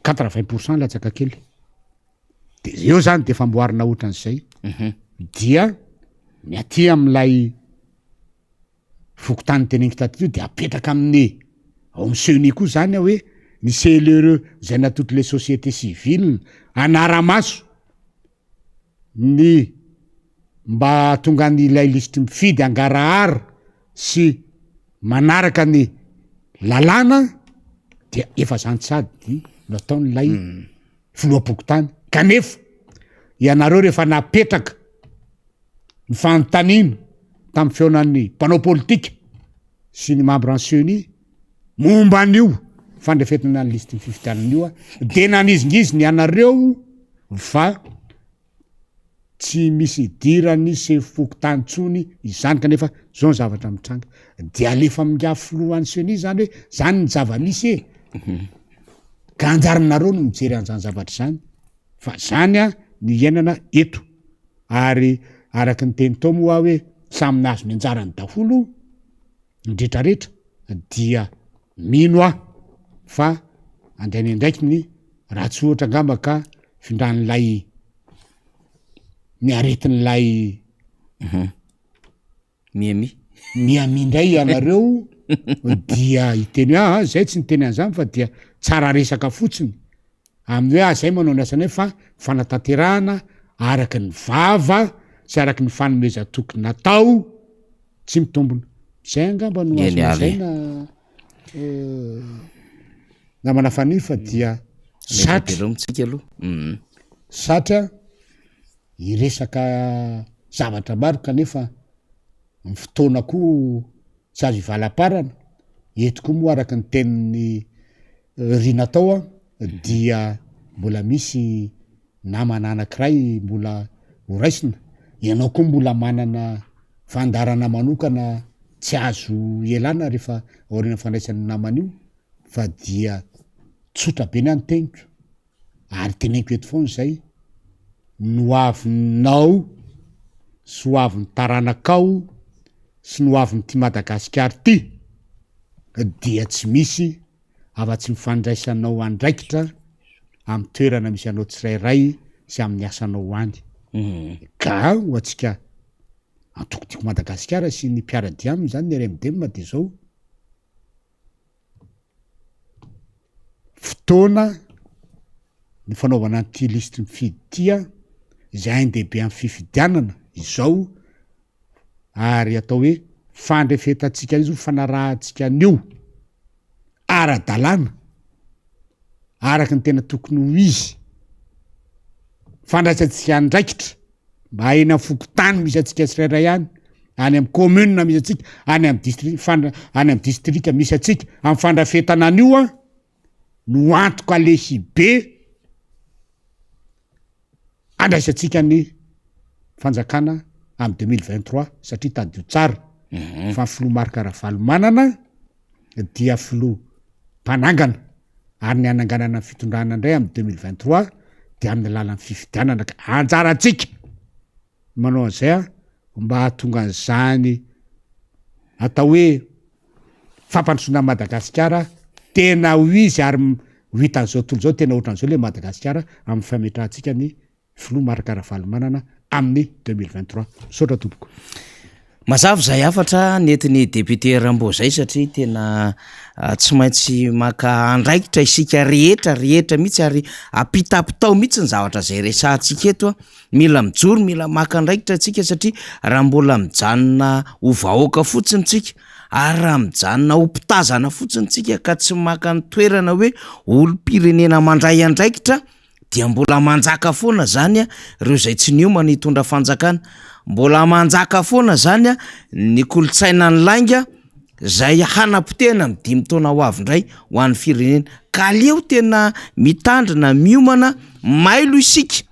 80% latsaka kely de eo zany de famboarina ohatran'izay dia ny aty amin'ilay fokotany teneniko taty io de apetraka amin'ny ao amin'ny seni koa zany hoe ny CLRE zay na toutes les sociétés civiles anara-maso ny mba tonga n'ilay listy mifidy angarahara sy manaraka ny lalàna dia efa zany sady no ataon'ilay filoam-pokotany kanefa ianareo rehefa napetraka ny fanontaniana tamin'ny feonan'ny mpanao politika sy ny membre en seni momba an'io fandrefetana ny listy fifidianan'io de nanizongizy ny anareo fa tsy misy dirany sy fokotany tsony izany kanefa zao ny zavatra mitranga de alefa minga filohan'ny seni zany hoe zany ny zava-misy ka anjarinareo no mijery an'izany zavatra zany fa zany ny iainana eto ary araky ny teny tao moa hoe samy nazo ny anjarany daholo ndretrarehetra dia mino fa andrainy ndraiky ny raha tsy ohatra angamba ka findran'lay ny aretin'lay miami ndray ianareo dia iteny hoe zay tsy niteny an'izany fa dia tsara resaka fotsiny amin'ny hoe zay manao ny asany fa fanatanterahana araky ny vava sy araky ny fanomeza tokony natao tsy mitombona zay angamba no azozaina namana fanifa dia satra iresaka zavatra maro kanefa ny fotoana koa tsy azo ivalaparana eto koa moa araky ny tenin'ny rina tao dia mbola misy namana anankiray mbola horaisina ianao koa mbola manana fandarana manokana tsy azo elana rehefa aorina fandraisan'ny namana io fa dia tsotra be ny anyteniko ary teneniko eto foana zay no avinao sy ho avy ny taranakao sy no avy ny ty Madagasikara ty dia tsy misy afa-tsy mifandraisanao andraikitra amin'ny toerana misy anao tsirairay sy amin'ny asanao any ka ho atsika antokotiko Madagasikara sy ny mpiaradia aminy zany ny RMDM de zao fotoana ny fanaovana an'ity listy mifidy tia izay andehibe amin'ny fifidianana izao ary atao hoe fandrefetantsika izy fanarahantsika an'io ara-dalàna araky ny tena tokony ho izy fandraisantsika andraikitra mba eny amin'ny fokotany misy atsika tsirairay any any amin'ny commune misy atsika any amin'ny distrika misy atsika amin'ny fandrafetana an'io no antoka lehibe andraisantsika ny fanjakana amin'ny 2023 satria tadio tsara fa Filomary Karavalomanana dia filo mpanangana ary ny ananganana fitondrana indray amin'ny 2023 dia amin'ny lalan'ny fifidianana ka anjaratsika manao an'izay mba hahatonga an'izany atao hoe fampandrosoana Madagasikara tena ho izy ary ho hitan'izao tontolo zao tena ohatran'izao le Madagasikara amin'ny fametrahantsika ny Filomary Karavalomanana amin'ny 2023 sotra tompoko mazava zay afatra nentiny député Rambo zay satria tena tsy maintsy maka andraikitra isika rehetra mihitsy ary apitapitao mihitsy ny zavatra zay resantsika eto a mila mijoro mila maka andraikitra atsika satria raha mbola mijanona ho vahoaka fotsiny tsika ary raha mijanona ho mpitazana fotsiny tsika ka tsy maka ny toerana hoe olom-pirenena mandray andraikitra dia mbola manjaka foana zany a reo zay tsy niomana hitondra fanjakana mbola manjaka foana zany a ny kolotsaina ny lainga zay hanapotena midimy taona ho avy indray ho an'ny firenena ka leo tena mitandrina miomana mailo isika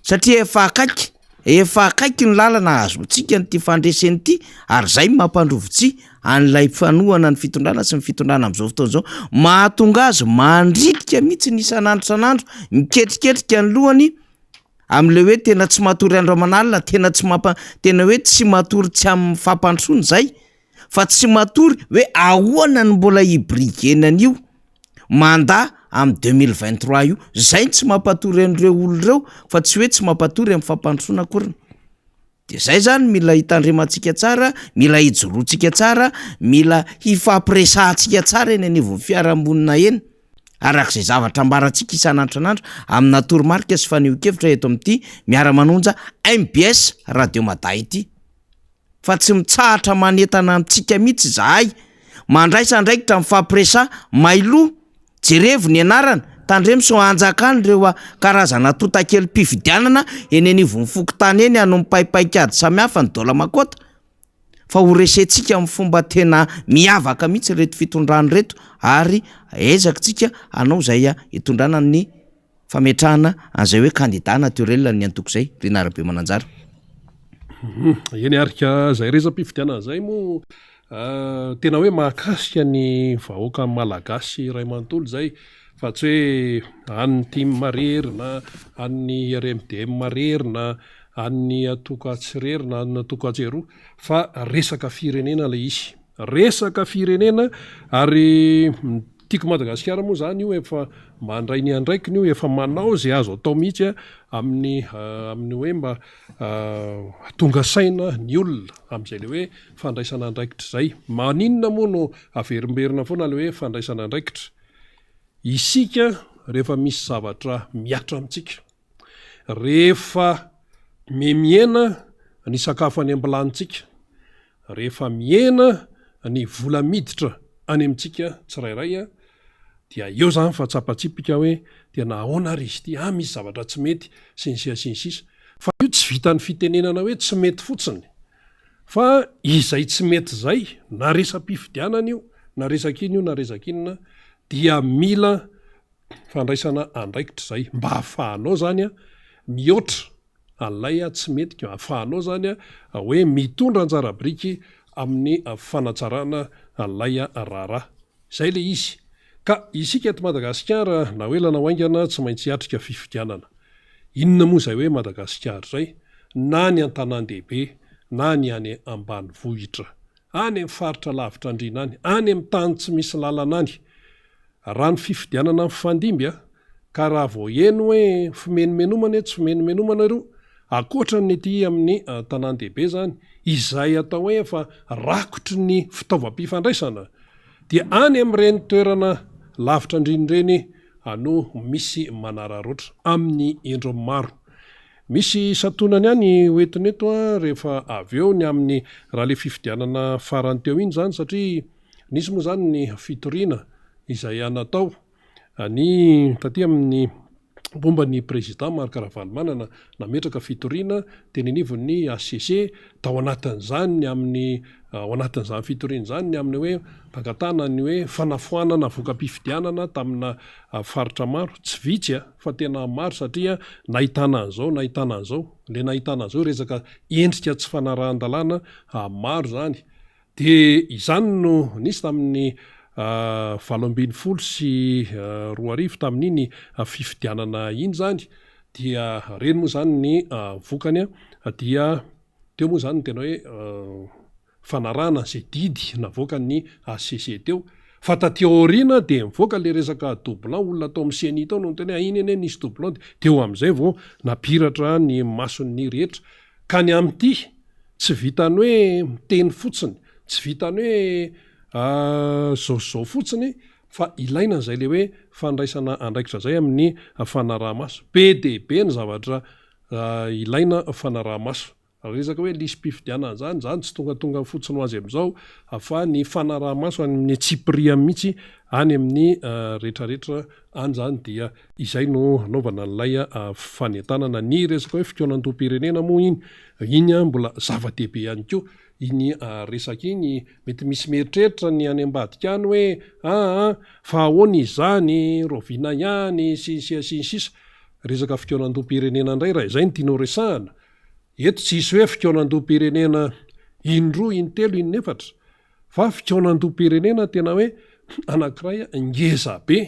satria efa akaiky ny lalana azontsika nyty fandreseny ity ary zay mampandrovotsi an'ilay fanohana ny fitondrana sy ny fitondrana am'izao fotoana zao mahatonga azy mandritika mihitsy ny isan'andro miketriketrika ny lohany am'le hoe tena tsy matory Andriamanalina tena hoe tsy matory tsy amin'ny fampandrosoany zay fa tsy matory hoe ahoana ny mbola hibrigenan'io manda am 2023 io zay tsy mampatory an'ireo olo reo fa tsy hoe tsy mampatory amin'ny fampandrosoana akoriny de zay zany mila hitandremantsika tsara mila hijoroantsika tsara mila hifampiresahantsika tsara eny anivon'ny fiarahamonina eny arak'izay zavatra ambaratsika isan'andro amina toromarika sy faneho-kevitra eto amin'ity miara-manonja MBS Radio Mada ity fa tsy mitsahatra manentana amintsika mihitsy zahay mandraisa ndraikitra mifampiresa mailo jerevo ny anarana tandremo so anjakany reo karazana totakely mpifidianana eny anivon'ny fokotany eny ano mipaipaikady samihafa ny dola makota fa ho resentsika amin'ny fomba tena miavaka mihitsy reto fitondrany reto ary ezakitsika anao zay hitondrana ny fametrahana an'izay hoe kandida naturel ny antoko zay Renarabe Mananjara eny arika zay reza-pifidianana zay mo tena hoe mahakasika ny vahoaka malagasy ray manontolo zay fa tsy hoe an'ny tim marery na an'ny RMDM marery na an'ny atoko atsirery na an'ny atoko atseroa fa resaka firenena le izy resaka firenena ary tiako Madagasikara moa zany io efa mandray ny andraikiny io efa manao zay azo atao mihitsy amin'ny hoe mba tonga saina ny olona am'izay le hoe fandraisana andraikitra zay maninona moa no averimberina foana le hoe fandraisana andraikitra isika rehefa misy zavatra miatra amintsika rehefa miena ny sakafo any ambilanitsika rehefa miena ny vola miditra any amintsika tsirairay dia eo zany fa tsapatsipika hoe tena ahoana ry izy ty misy zavatra tsy mety sinsisa fa io tsy vitany fitenenana hoe tsy mety fotsiny fa izay tsy mety zay na resam-pifidianana io na resakiny io na resakinina dia mila fandraisana andraikitra zay mba hahafahanao zany mihoatra an'lay tsy mety hahafahanao zany hoe mitondra anjarabriky amin'ny fanatsarana an'lay raharaha zay le izy ka isika eto Madagasikara na hoe lanao aingana tsy maintsy hiatrika fifidianana inona moa zay hoe Madagasikara zay na ny an-tanan-dehibe na ny any ambanivohitra any amin'ny faritra lavitra andrina any amin'ny tany tsy misy lalana any raha ny fifidianana mifandimby ka raha vao eno hoe fimenomenomana tsy fimenomenomana reo akoatra ny ety amin'ny tanan-dehibe zany izay atao hoe efa rakotry ny fitaovam-pifandraisana dia any amin'ireny toerana lavitra andrinireny no misy manararoatra amin'ny endro maro misy satonany any hoentineto rehefa avy eo ny amin'ny raha le fifidianana farany teo iny zany satria nisy moa zany ny fitoriana izay anatao ny taty amin'ny bomba ny président Marc Ravalomanana nametraka fitoriana tenenivon'ny ACC tao anatin'izany amin'ny ao anatin'izany fitoriana zany ny amin'ny hoe mpankatana ny hoe fanafoanana voka-pifidianana tamina faritra maro tsy vitsy fa tena maro satria nahitana an'izao le nahitana an'izao resaka endrika tsy fanarahan-dalàna maro zany de izany no nisy tamin'ny 20 sy 20 tamin'iny fifidianana iny zany dia reny moa zany ny vokany dia teo moa zany tena hoe fanarana zay didy navoaka ny ACC teo fa taty aoriana de mivoaka le resaka doublon olona atao amin'ny CNI tao no tena iny ene nisy doublon teo am'izay vao napiratra ny mason'ny rehetra ka ny am'ty tsy vitany hoe miteny fotsiny tsy vitany hoe zaozao fotsiny fa ilaina zay le hoe fandraisana andraikitra zay amin'ny fanaraha-maso be debe ny zavatra ilaina fanaraha-maso resaka hoe lisy-pifidiana zany tsy tongatonga fotsiny ho azy am'izao fa ny fanaraha-maso any amin'ny tsipria mihitsy any amin'ny rehetrarehetra any zany dia izay no anaovana n'lay fanentanana ny resaka hoe fikonan-dom-pirenena moa iny mbola zava-dehibe ihany koa iny resaka iny mety misy meritreritra ny any ambadika any hoe fa ahoana izany roviana ihany sisa resaka fikonan-dom-pirenena indray raha izay ny tianao resahana eto tsy isy hoe fikonan-dom-pirenena indroa intelo inefatra fa fikonan-dom-pirenena tena hoe anankiray ngeza be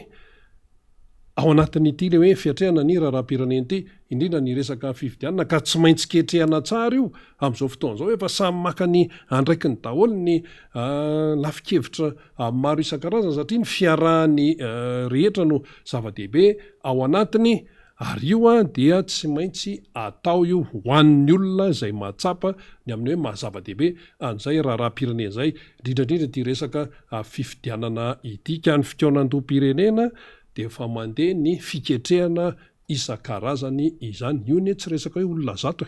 ao anatin'ity le hoe fiatrehana ny raharam-pirenena ity indrindra ny resaka fifidianana ka tsy maintsy ketrehana tsara io amin'izao fotoan'izao efa samy maka ny andraiky ny daholo ny lafikevitra maro isan-karazana satria ny fiarahan'ny rehetra no zava-dehibe ao anatiny ary io dia tsy maintsy atao io hoan'ny olona izay mahatsapa ny amin'ny hoe mahazava-dehibe an'izay raharam-pirenena zay indrindrandrindra ty resaka fifidianana ity ka ny fikonan-dom-pirenena dia efa mandeha ny fiketrehana isan-karazany izany io ny tsy resaka hoe olona zato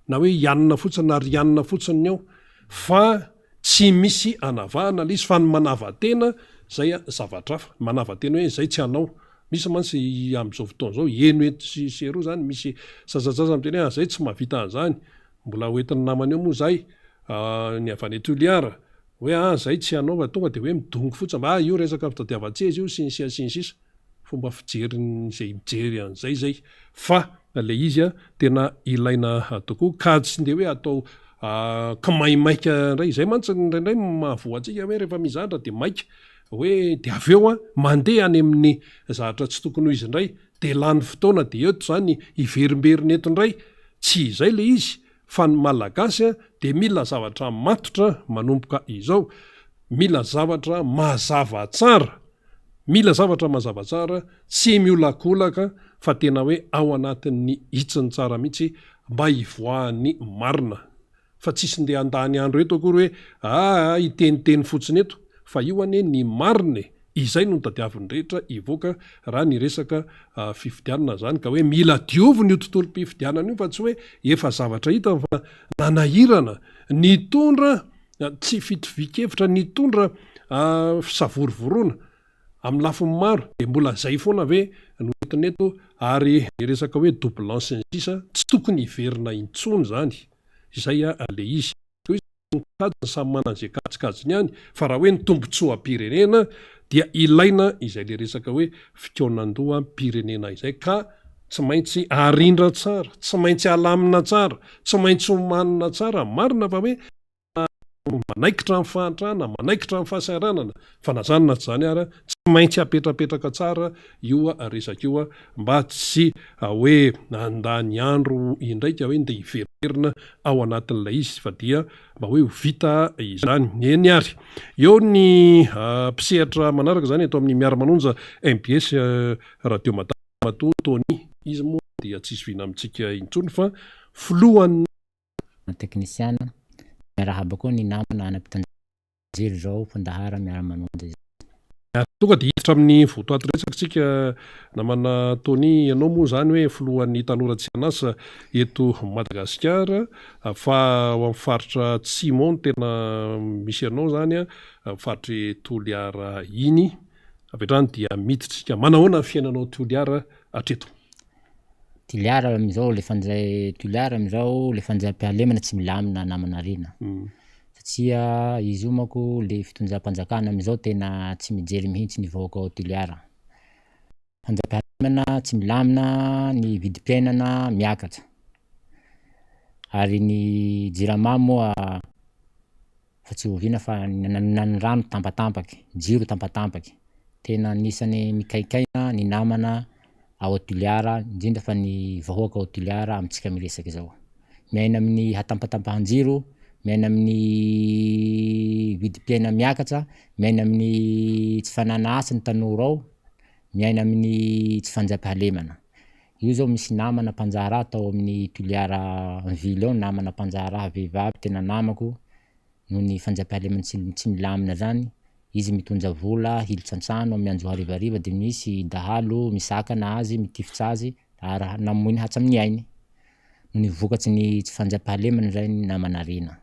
na hoe ianina fotsiny na rianina fotsiny ao fa tsy misy anavahana lizy fa ny manavatena zay zavatra hafa manavatena hoe zay tsy anao misy mantsy am'izao fotoan'izao eno eto sy ero zany misy sazazaza miteny hoe zay tsy mahavita an'izany mbola hoentin'ny namany eo moa zay ny avany toliara hoe zay tsy anaova tonga de hoe midongo fotsiny io resaka fitadiavan-tseza io sinsisa fomba fijeryn'izay mijery an'izay zay fa le izy tena ilaina tokoa ka tsy de hoe atao ka maimaika indray zay mantsy indraindray mahavoantsika hoe rehefa mizandra de maika hoe de avy eo mandeha any amin'ny zavatra tsy tokony ho izy indray de lany fotoana de eto zany iverimberiny eto indray tsy izay le izy fa ny malagasy de mila zavatra matotra manomboka izao mila zavatra mazava tsara tsy miolakolaka fa tena hoe ao anatin'ny hitsiny tsara mihitsy mba hivoahan'ny marina fa tsisy ndeha andany andro eto akory hoe iteniteny fotsiny eto fa io ane ny marina izay no tadiavin'ny rehetra ivoaka raha ny resaka fifidianana zany ka hoe mila dioviny io tontolo-pifidianana io fa tsy hoe efa zavatra hita fa nanahirana nitondra tsy fitovikevitra nitondra fisavorovoroana amin'ny lafiny maro de mbola zay foana ve noentiny eto ary resaka hoe doublance ny sisa tsy tokony hiverina intsony zany izay le izy samy manan'izay kajikajiny ihany fa raha hoe ny tombontsoam-pirenena dia ilaina izay le resaka hoe fikonan-doham-pirenena izay ka tsy maintsy arindra tsara tsy maintsy alamina tsara tsy maintsy homanina tsara marina fa hoe manaikitra amin'ny fahantrana manaikitra amin'ny fahasaranana fa nazanona tsy zany ary tsy maintsy apetrapetraka tsara io resaka io mba tsy hoe andany andro indraika hoe nde hiverina ao anatin'ilay izy fa dia mba hoe ho vita izany eny ary eo ny mpisehatra manaraka zany eto amin'ny miara-manonja MBS radio Madama Tony izy moa dia tsisy vina amintsika intsony fa foloan'ny teknisiana miarahaba koa ny namana anam-pitanjery zao fandahara miara-manonja izy tonga de hiditra amin'ny votoaty resaka tsika namana Tony ianao moa zany hoe filohan'ny tanora tsy anasa eto Madagasikara fa ao amin'ny faritra Tsimon tena misy anao zany faritry Toliara iny avetrany dia miditsika manahoana ny fiainanao Toliara atreto Toliara amizao le fanjay Toliara amizao le fanjam-pihalemana tsy milamina namana rena satria izy io manko le fitonjam-panjakana amizao tena tsy mijery mihitsy ny vahoaka ao Toliara fanjam-pihalemana tsy milamina ny vidim-piainana miakatra ary ny jirama moa fa tsy oviana fa ny rano tampatampaky jiro tampatampaky tena anisany mikaikaina ny namana ao Toliara indrindra fa ny vahoaka ao Toliara amintsika miresaka zao miaina amin'ny hatampatampahan-jiro miaina amin'ny vidim-piaina miakatra miaina amin'ny tsy fanana asa ny tanora ao miaina amin'ny tsy fanjam-pihalemana io zao misy namana mpanjara tao amin'ny Toliara ville ao namana mpanjara vehivavy tena namako noho ny fanjam-pahalemana tsy milamina zany. Izy mitondra vola hilitsantsano amin'ny andro harivariva de misy dahalo misakana azy mitifitsy azy ary namoiny hatsamin'ny ainy. Noho ny vokatsy ny tsy fanjam-pahalemana zay ny namanarina.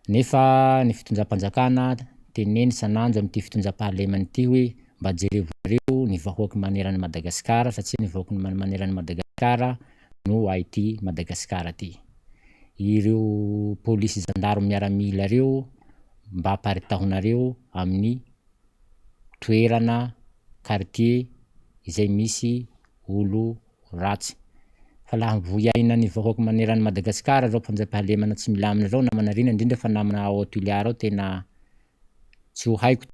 Nefa ny fitondram-panjakana teneny sanandro amin'ity fitondram-pahalemana ity hoe mba jerevoreo ny vahoaky maneran'i Madagasikara satria ny vahoaky maneran'i Madagasikara no ahity Madagasikara ty. Ireo polisy zandarme miaramila reo mba aparitahonareo amin'ny toerana quartier izay misy olo ratsy. Fa laha voiaina ny vahoaky maneran'i Madagasikara zao fanjam-pahalemana tsy milamina zao namanarina indrindra fa namana ao Tuiliara ao tena tsy ho haiko.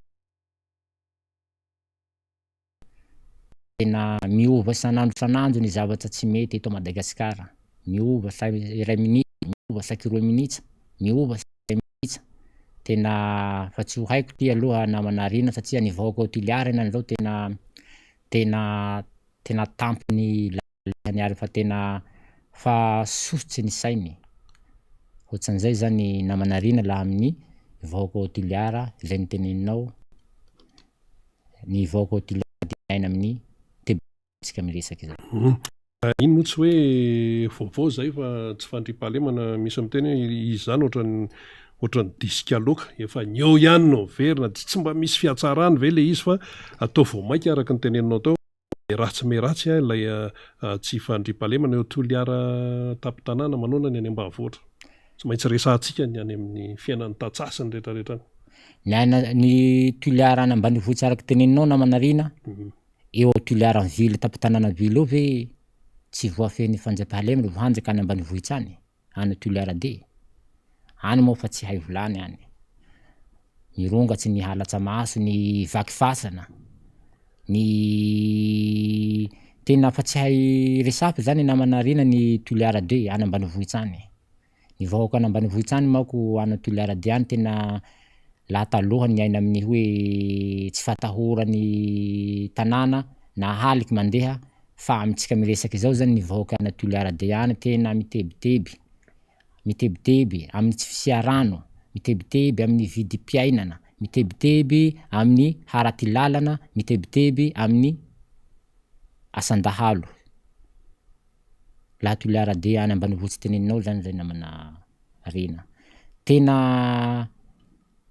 Tena miova sanandro ny zavatra tsy mety eto Madagasikara. Miova iray minitra, miova saky 2 minitra, miova saky 1 minitra. Tena fa tsy ho haiko ty aloha namanarina satria ny vahoaka ao Tuiliara enany zao tena tampony lahany fa tena fa sosotsy ny sainy. Hotsan'izay zany namanarina laha amin'ny vahoaka ao Tuiliara izay noteneninao. Ny vahoaka ao Tuiliara diaina amin'ny tsika miresaky zao. Ino moa tsy hoe vaovao zay fa tsy fandriam-pahalemana misy amin'ny teny izy zany ohatran'ny disika loka efa nyeo ihany no verina tsy mba misy fiatsarany ve le izy fa atao vao mainka araka ny teneninao tao meratsy ilay tsy fandriam-pahalemana eo Tuiliara tapitanàna manona ny any ambanivohitra. Tsy maintsy resantsika ny any amin'ny fiainan'ny tantsasiny rehetrarehetra. Ny Tuiliara any ambanivohitra araka teneninao namanarina eo Tuiliara ny vily tapitanàna vily eo ve tsy voafehy ny fanjam-pahalemana vao hanjaka any ambanivohitra any any Tuiliara D. Any moa fa tsy hay volany any. Mirongatsy ny halatsa maso, ny vaky fasana, ny tena fa tsy hay resafy zany namanarina ny Tuiliara D any ambanivohitra any. Ny vahoaka any ambanivohitra any manko any Tuiliara D any tena laha taloha ny aina amin'ny hoe tsy fatahoran'ny tanàna na haliky mandeha fa amintsika miresaky zao zany ny vahoaka any Tuiliara D any tena mitebiteby amin'ny tsy fisia rano, mitebiteby amin'ny vidim-piainana, mitebiteby amin'ny haraty lalana, mitebiteby amin'ny asandahalo. Laha Tuiliara D any ambanivohitra teneninao zany zay namana rena. Tena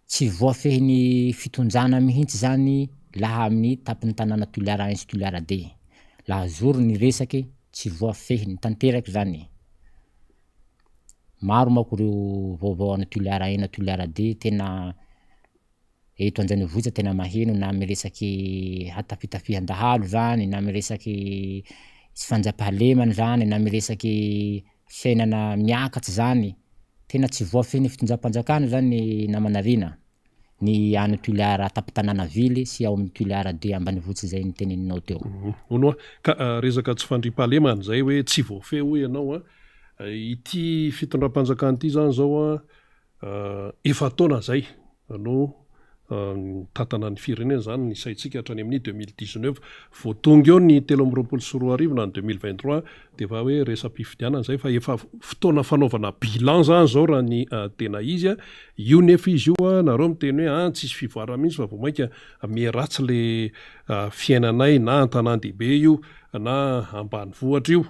tsy voafehy ny fitonjana mihitsy zany laha amin'ny tapin'ny tanàna Tuiliara 1 sy Tuiliara D. Laha zoro ny resaky tsy voafehy ny tanteraky zany. Maro manko reo vaovao any Tuiliara 1 na Tuiliara D tena eto an-drenivohitra tena maheno na miresaky hatafitafihan-dahalo zany na miresaky tsy fanjam-pahalemana zany na miresaky fiainana miakatsy zany. Tena tsy voafehy ny fitondram-panjakana zany namanarina ny any Tuiliara tapitanàna vily sy ao amin'ny Tuiliara D ambanivohitra zay niteneninao teo. Onoa ka resaka tsy fandriam-pahalemana zay hoe tsy voafehy hoy ianao ity fitondram-panjakana ity zany zao efa taona zay no tatana ny firenena zany ny saitsika hatrany amin'ny 2019 vao tonga eo ny 13 na 2023 de efa hoe resam-pifidianana zay fa efa fotoana fanaovana bilan zany zao raha ny tena izy io nefa izy io nareo miteny hoe tsisy fivoarana mihitsy fa vao mainka meratsy le fiainanay na an-tanàn-dehibe io na ambanivohitra io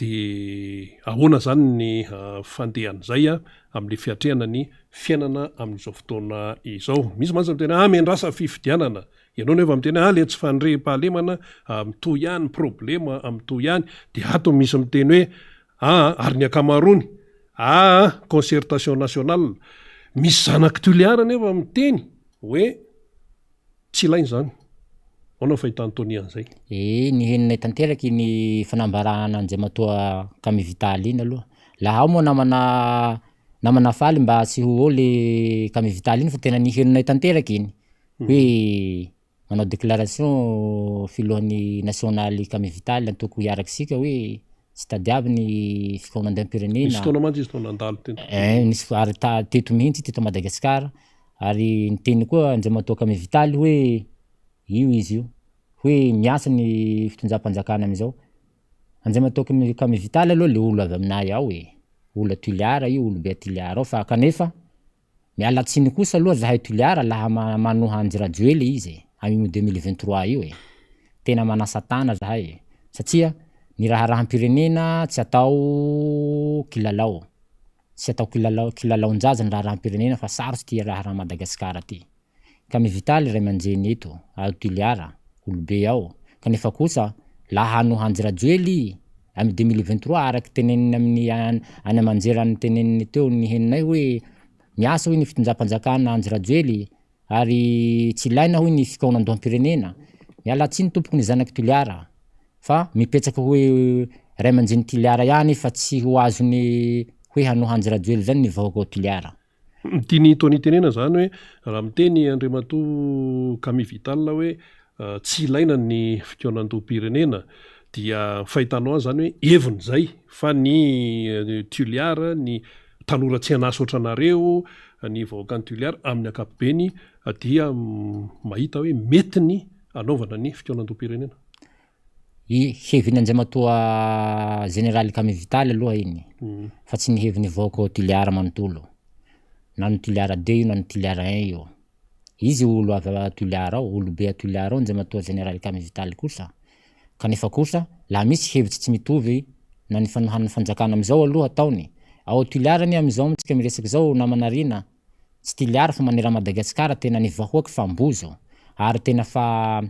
de ahoana zany ny fandehan'izay amin'ny fiatrehana ny fiainana amin'izao fotoana izao. Misy mantsy miteny mendrasa fifidianana. Ianao nefa miteny le tsy fandriam-pahalemana mitohy ihany problema mitohy ihany de ato misy miteny hoe ary ny akamarony concertation nationale misy zanaky Tuiliara nefa miteny hoe tsy ilainy zany. Ono fahitany Tony an'izay. Ny heninay tanteraky ny fanambarana Andriamatoa Kamy Vitaly iny aloha. Laha ao moa namana faly mba tsy ho le Kamy Vitaly iny fa tena ny heninay tanteraky iny. Hoe manao déclaration filohan'ny nasionaly Kamy Vitaly antoko hiaraky sika hoe tsy tadiavy ny fikaonan-dam-pirenena. Nisy fotoana mantsy izy tao nandalo teny. Nisy ary teto mihitsy teto Madagasikara ary niteny koa Andriamatoa Kamy Vitaly hoe io izy io hoe miasa ny fitondram-panjakana amizao. Andriamatoa Kamy Vitaly aloha le olo avy aminay ao olo Tuiliara io olo be Tuiliara ao fa kanefa Miala tsiny kosa aloha zahay Toliara laha manoha Anjirajoely izy amin'ny 2023 io e. Tena manasa tana zahay satria ny raharaham-pirenena tsy atao kilalao. Tsy atao kilalaon-jaza ny raharaham-pirenena fa sarotsy ty raha Madagasikara ty. Ka mivitaly ray aman-dreny eto ao Toliara, olobe ao. Kanefa kosa laha hanoha Anjirajoely amin'ny 2023 araky teneniny amin'ny any aman-jerany teneniny teo ny heninay hoe miasa hoy ny fitonjam-panjakana Anjirajoely ary tsy ilaina hoy ny fikaonandoham-pirenena. Miala tsiny tompoky ny zanaky Toliara fa mipetraky hoe ray aman-dreny Toliara ihany fa tsy ho azony hoe hanoha Anjirajoely zany ny vahoaka Toliara. Tiany tony tenena zany hoe raha miteny Andriamatoa Kami Vital hoe tsy ilaina ny fikaonandoham-pirenena dia fahitanao zany hoe heviny zay fa ny Toliara ny tanora tsy hanasa ohatranareo ny vahoakan'ny Toliara amin'ny ankapobeny dia mahita hoe mety ny anaovana ny fikaonandoham-pirenena. Heviny Andriamatoa Generaly Kami Vital aloha iny fa tsy ny heviny vahoaka Toliara manontolo. Na ny Toliara D io na ny Toliara 1 io. Izy olo avy Toliara ao, olobe a Toliara ao Andriamatoa Generaly Kami Vital kosa. Kanefa kosa laha misy hevitsy tsy mitovy na ny fanohan'ny fanjakana amizao aloha ataony. Ao Toliara ni amizao mitsika miresaky zao namanarina tsy Toliara fa manera Madagasikara tena ny vahoaky fa mbozo. Ary tena fa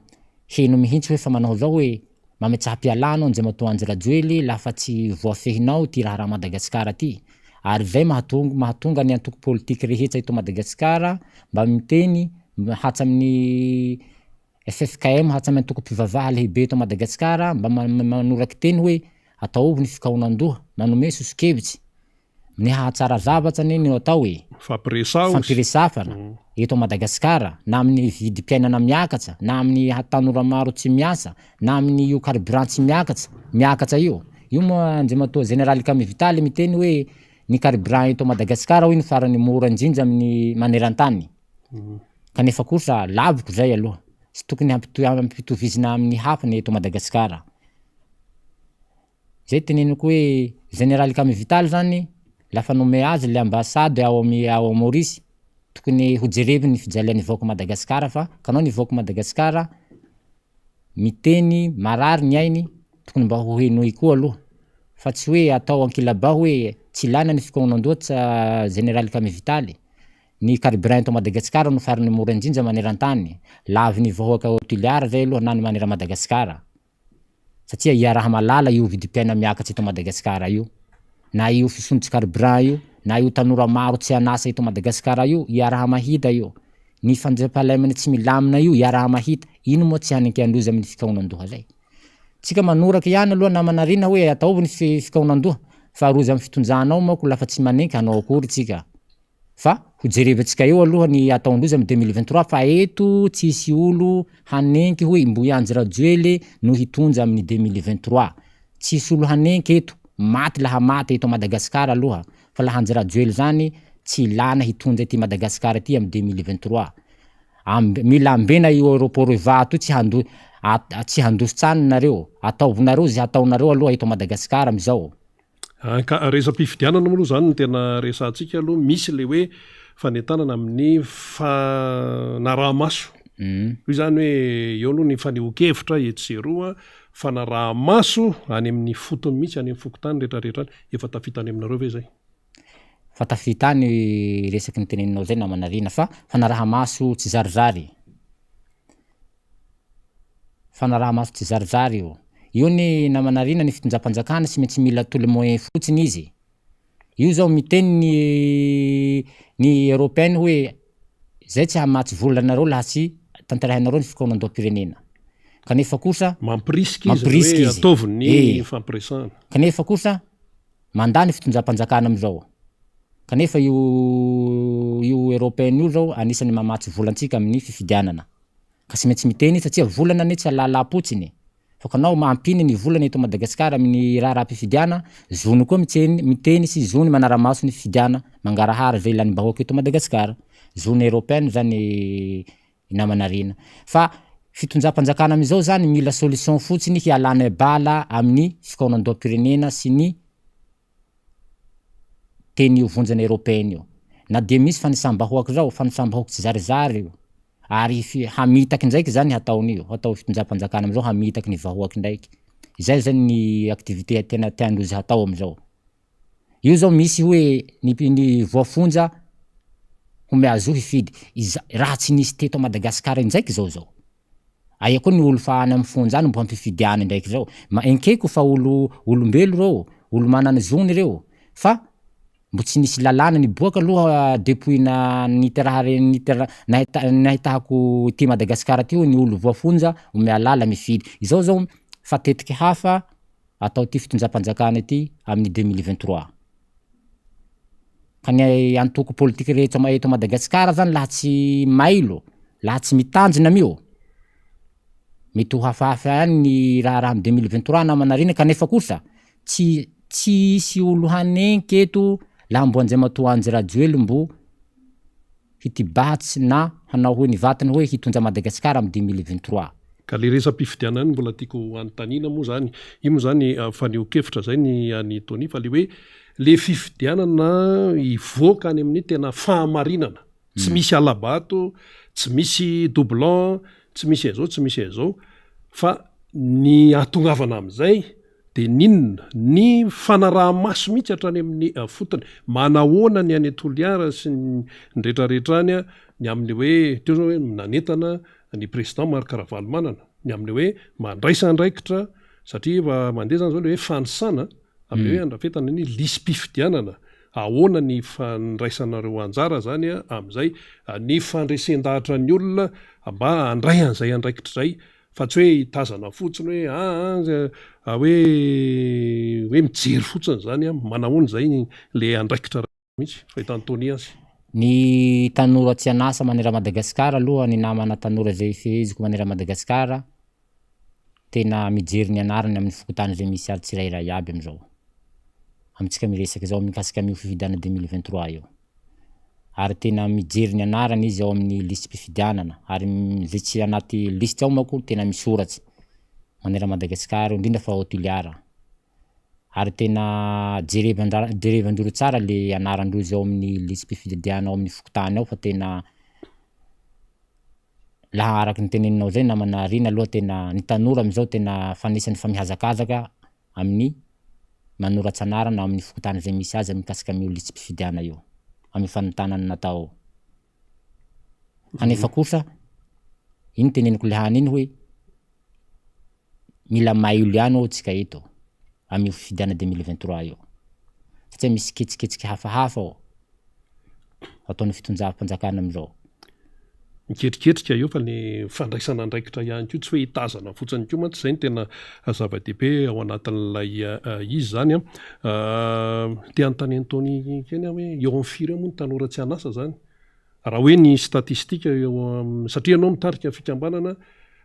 heno mihitsy hoe fa manao zao hoe mametsaha-pialano Andriamatoa Anjirajoely lafa tsy voafehinao ty raha Madagasikara ty. Ary zay mahatonga ny antoko politika rehetra eto Madagasikara mba miteny hatsa amin'ny FFKM hatsa amin'ny antoko mpivavaha lehibe eto Madagasikara mba manoraky teny hoe ataovy ny fikaonandoha manome soso-kevitsy ny hahatsara zavatra ny atao e fampiresafana eto Madagasikara na amin'ny vidim-piainana miakatra na amin'ny tanora maro tsy miasa na amin'ny io carburant tsy miakatra io moa Andriamatoa Generaly Kami Vital miteny hoe ny carburant eto Madagasikara hoy ny farany mora indrindra amin'ny maneran-tany. Kanefa kosa laviko zay aloha tsy tokony hampitovizina amin'ny hafa ny eto Madagasikara. Zay teneniko hoe Generaly Kami Vital zany lafa nome azy le ambasady ao Maurice tokony ho jerevy ny fijalian'ny vahoaka Madagasikara fa kanao ny vahoaka Madagasikara miteny marary ny ainy tokony mba ho henoy koa aloha fa tsy hoe atao ankilaba hoe tsy ilaina ny fikaonandoha Generaly Kami Vital. Ny carburant eto Madagasikara no farany mora indrindra maneran-tany. Lavy ny vahoaka Toliara zay aloha na ny manera Madagasikara. Satria iaraha malala io vidim-piaina miakatra eto Madagasikara io. Na io fisontsy carburant io, na io tanora maro tsy anasa eto Madagasikara io, iaraha mahita io. Ny fandrapahalemana tsy milamina io, iaraha mahita. Ino moa tsy haniky androzy amin'ny fikaonandoha zay. Tsika manoraky ihany aloha namanarina hoe ataovy ny fikaonandoha fa rozy amin'ny fitonjanao moa lafa tsy maniky hanao akory tsika. Fa ho jerevantsika eo aloha ny ataondrozy amin'ny 2023 fa eto tsisy olo hanenky hoe Mboya Anjirajoely no hitondra amin'ny 2023. Tsisy olo hanenky eto. Maty laha maty eto Madagasikara aloha fa laha Anjirajoely zany tsy ilana hitondra ety Madagasikara ty amin'ny 2023. Mila ambena io aeroport vato tsy handositsany nareo. Ataovonareo zay ataonareo aloha eto Madagasikara amizao. Ka resa-pifidianana moa zany no tena resantsika aloha misy le hoe fanetanana amin'ny fanaraha-maso. Io zany hoe eo aloha ny fanehoan-kevitra eto sy eroa fanaraha-maso any amin'ny fotony mihitsy any amin'ny fokotany rehetrarehetra efa tafitany aminareo ve zay? Fa tafitany resaky ny teneninao zay namanarina fa fanaraha-maso tsy zarizary. Fanaraha-maso tsy zarizary io. Io ny namanarina ny fitonjam-panjakana tsy maintsy mila tolo-moyen fotsiny izy. Io zao miteny ny Européenne hoe zay tsy hamatsy volanareo laha tsy tanterahinareo ny fikaonandoham-pirenena. Kanefa kosa mampirisky izy hoe ataovy ny fampiresahana. Kanefa kosa mandany fitonjam-panjakana amizao. Kanefa io Européenne io zao anisany mamatsy volantsika amin'ny fifidianana. Ka tsy maintsy miteny satria volana ny tsy alala-potsiny. Fa kanao mampiny ny volana eto Madagasikara amin'ny raha-pifidiana, zony koa miteny sy zony manara-maso ny fifidiana mangarahara zay ilany bahoaka eto Madagasikara. Zony Européenne zany namanarina. Fa fitonjam-panjakana amizao zany mila solution fotsiny hialana bala amin'ny fikaonandoham-pirenena sy ny teny io vonjana Européenne io. na de misy fanisam-bahoaky zao, fanisam-bahoaky tsy zarizary io, ary hamitaky ndraiky zany hataon'io, hatao fitonjam-panjakana amizao hamitaky ny vahoaky ndraiky. Zay zany ny activité tena tiandrozy hatao amizao. Io zao misy hoe ny voafonja home azo hifidy, raha tsy nisy teto a Madagasikara ndraiky zao. Aia koa ny olo fa any amin'ny fonja any mbo hampifidiany ndraiky zao. Ma enkeko fa olombelo reo, olo manana zony reo, fa mbo tsy nisy lalàna niboaka aloha depuis nahitahako ty Madagasikara ty ny olo voafonja home alala mifidy. Izao zao fa tetiky hafa atao ty fitonjam-panjakana ty amin'ny 2023. Ka ny antoko politiky rehetra eto Madagasikara zany laha tsy mailo, laha tsy mitanjona mio, mety ho hafahafa ihany ny raha amin'ny 2023 na manarina, kanefa kosa tsy hisy olo hanenky eto laha mbo Andriamatoa Anjy Rajoelina mbo hitibahatsy na hanao hoe ny vatany hoe hitondra Madagasikara amin'ny 2023. Ka le resam-pifidianana ny mbola tiako anontaniana moa zany, io moa zany fa nio-kevitra zay ny any Tony, fa le hoe le fifidianana ivoaka any amin'ny tena fahamarinana, tsy misy alabato, tsy misy doublon, tsy misy aizao, tsy misy aizao, fa ny atongavana amin'izay de ninona ny fanaraha-maso mihitsy hatrany amin'ny fotony, manahoana ny any Toliara sy ny rehetrarehetrany ny amin'ny hoe teo zao hoe nanentana ny président Marc Ravalomanana, ny amin'ny hoe mandraisa andraikitra, satria efa mandeha zany zao le hoe fanisana amin'ny hoe andrafetana ny lisy-pifidianana, ahoana ny fandraisanareo anjara zany amin'izay, ny fandresen-dahatra ny olona mba handray an'izay andraikitra zay, fa tsy hoe hitazana fotsiny hoe mijery fotsiny zany manahoana zay le andraikitra mihitsy fahitany Tony azy. Ny tanora tsy anasa manera Madagasikara aloha, ny namana tanora zay feheziko manera Madagasikara tena mijery ny anarany amin'ny fokotany zay misy ary tsirairay aby amizao. Amitsika miresaky zao mikasika amin'ny fifidiana 2023 io. Ary tena mijery ny anarany izy ao amin'ny lisy-pifidianana, ary zay tsy anaty listy ao manko tena misoratsy manera Madagasikara indrindra fa ao Toliara. Ary tena jerevandreo tsara le anarandrozy ao amin'ny lisy-pifidiana ao amin'ny fokotany ao, fa tena laha araky ny teneninao zay namana Rina aloha tena ny tanora amizao tena fanisany fa mihazakazaka amin'ny manoratsy anarana amin'ny fokotany zay misy azy mikasika amin'ny lisy-pifidiana io, amin'ny fanontanany natao. Kanefa kosa iny teneniko le hany iny hoe mila mailo ihany ao tsika eto amin'ny fifidiana 2023 io, satria misy ketsiketsiky hafahafa ao ataon'ny fitonjam-panjakana amizao. Miketriketrika io fa ny fandraisana andraikitra ihany koa, tsy hoe hitazana fotsiny koa mantsy, zay ny tena zava-dehibe ao anatin'ilay izy zany te anontaniany Tony keny hoe eo amin'ny firy moa ny tanora tsy anasa zany, raha hoe ny statistika satria ianao mitarika fikambanana,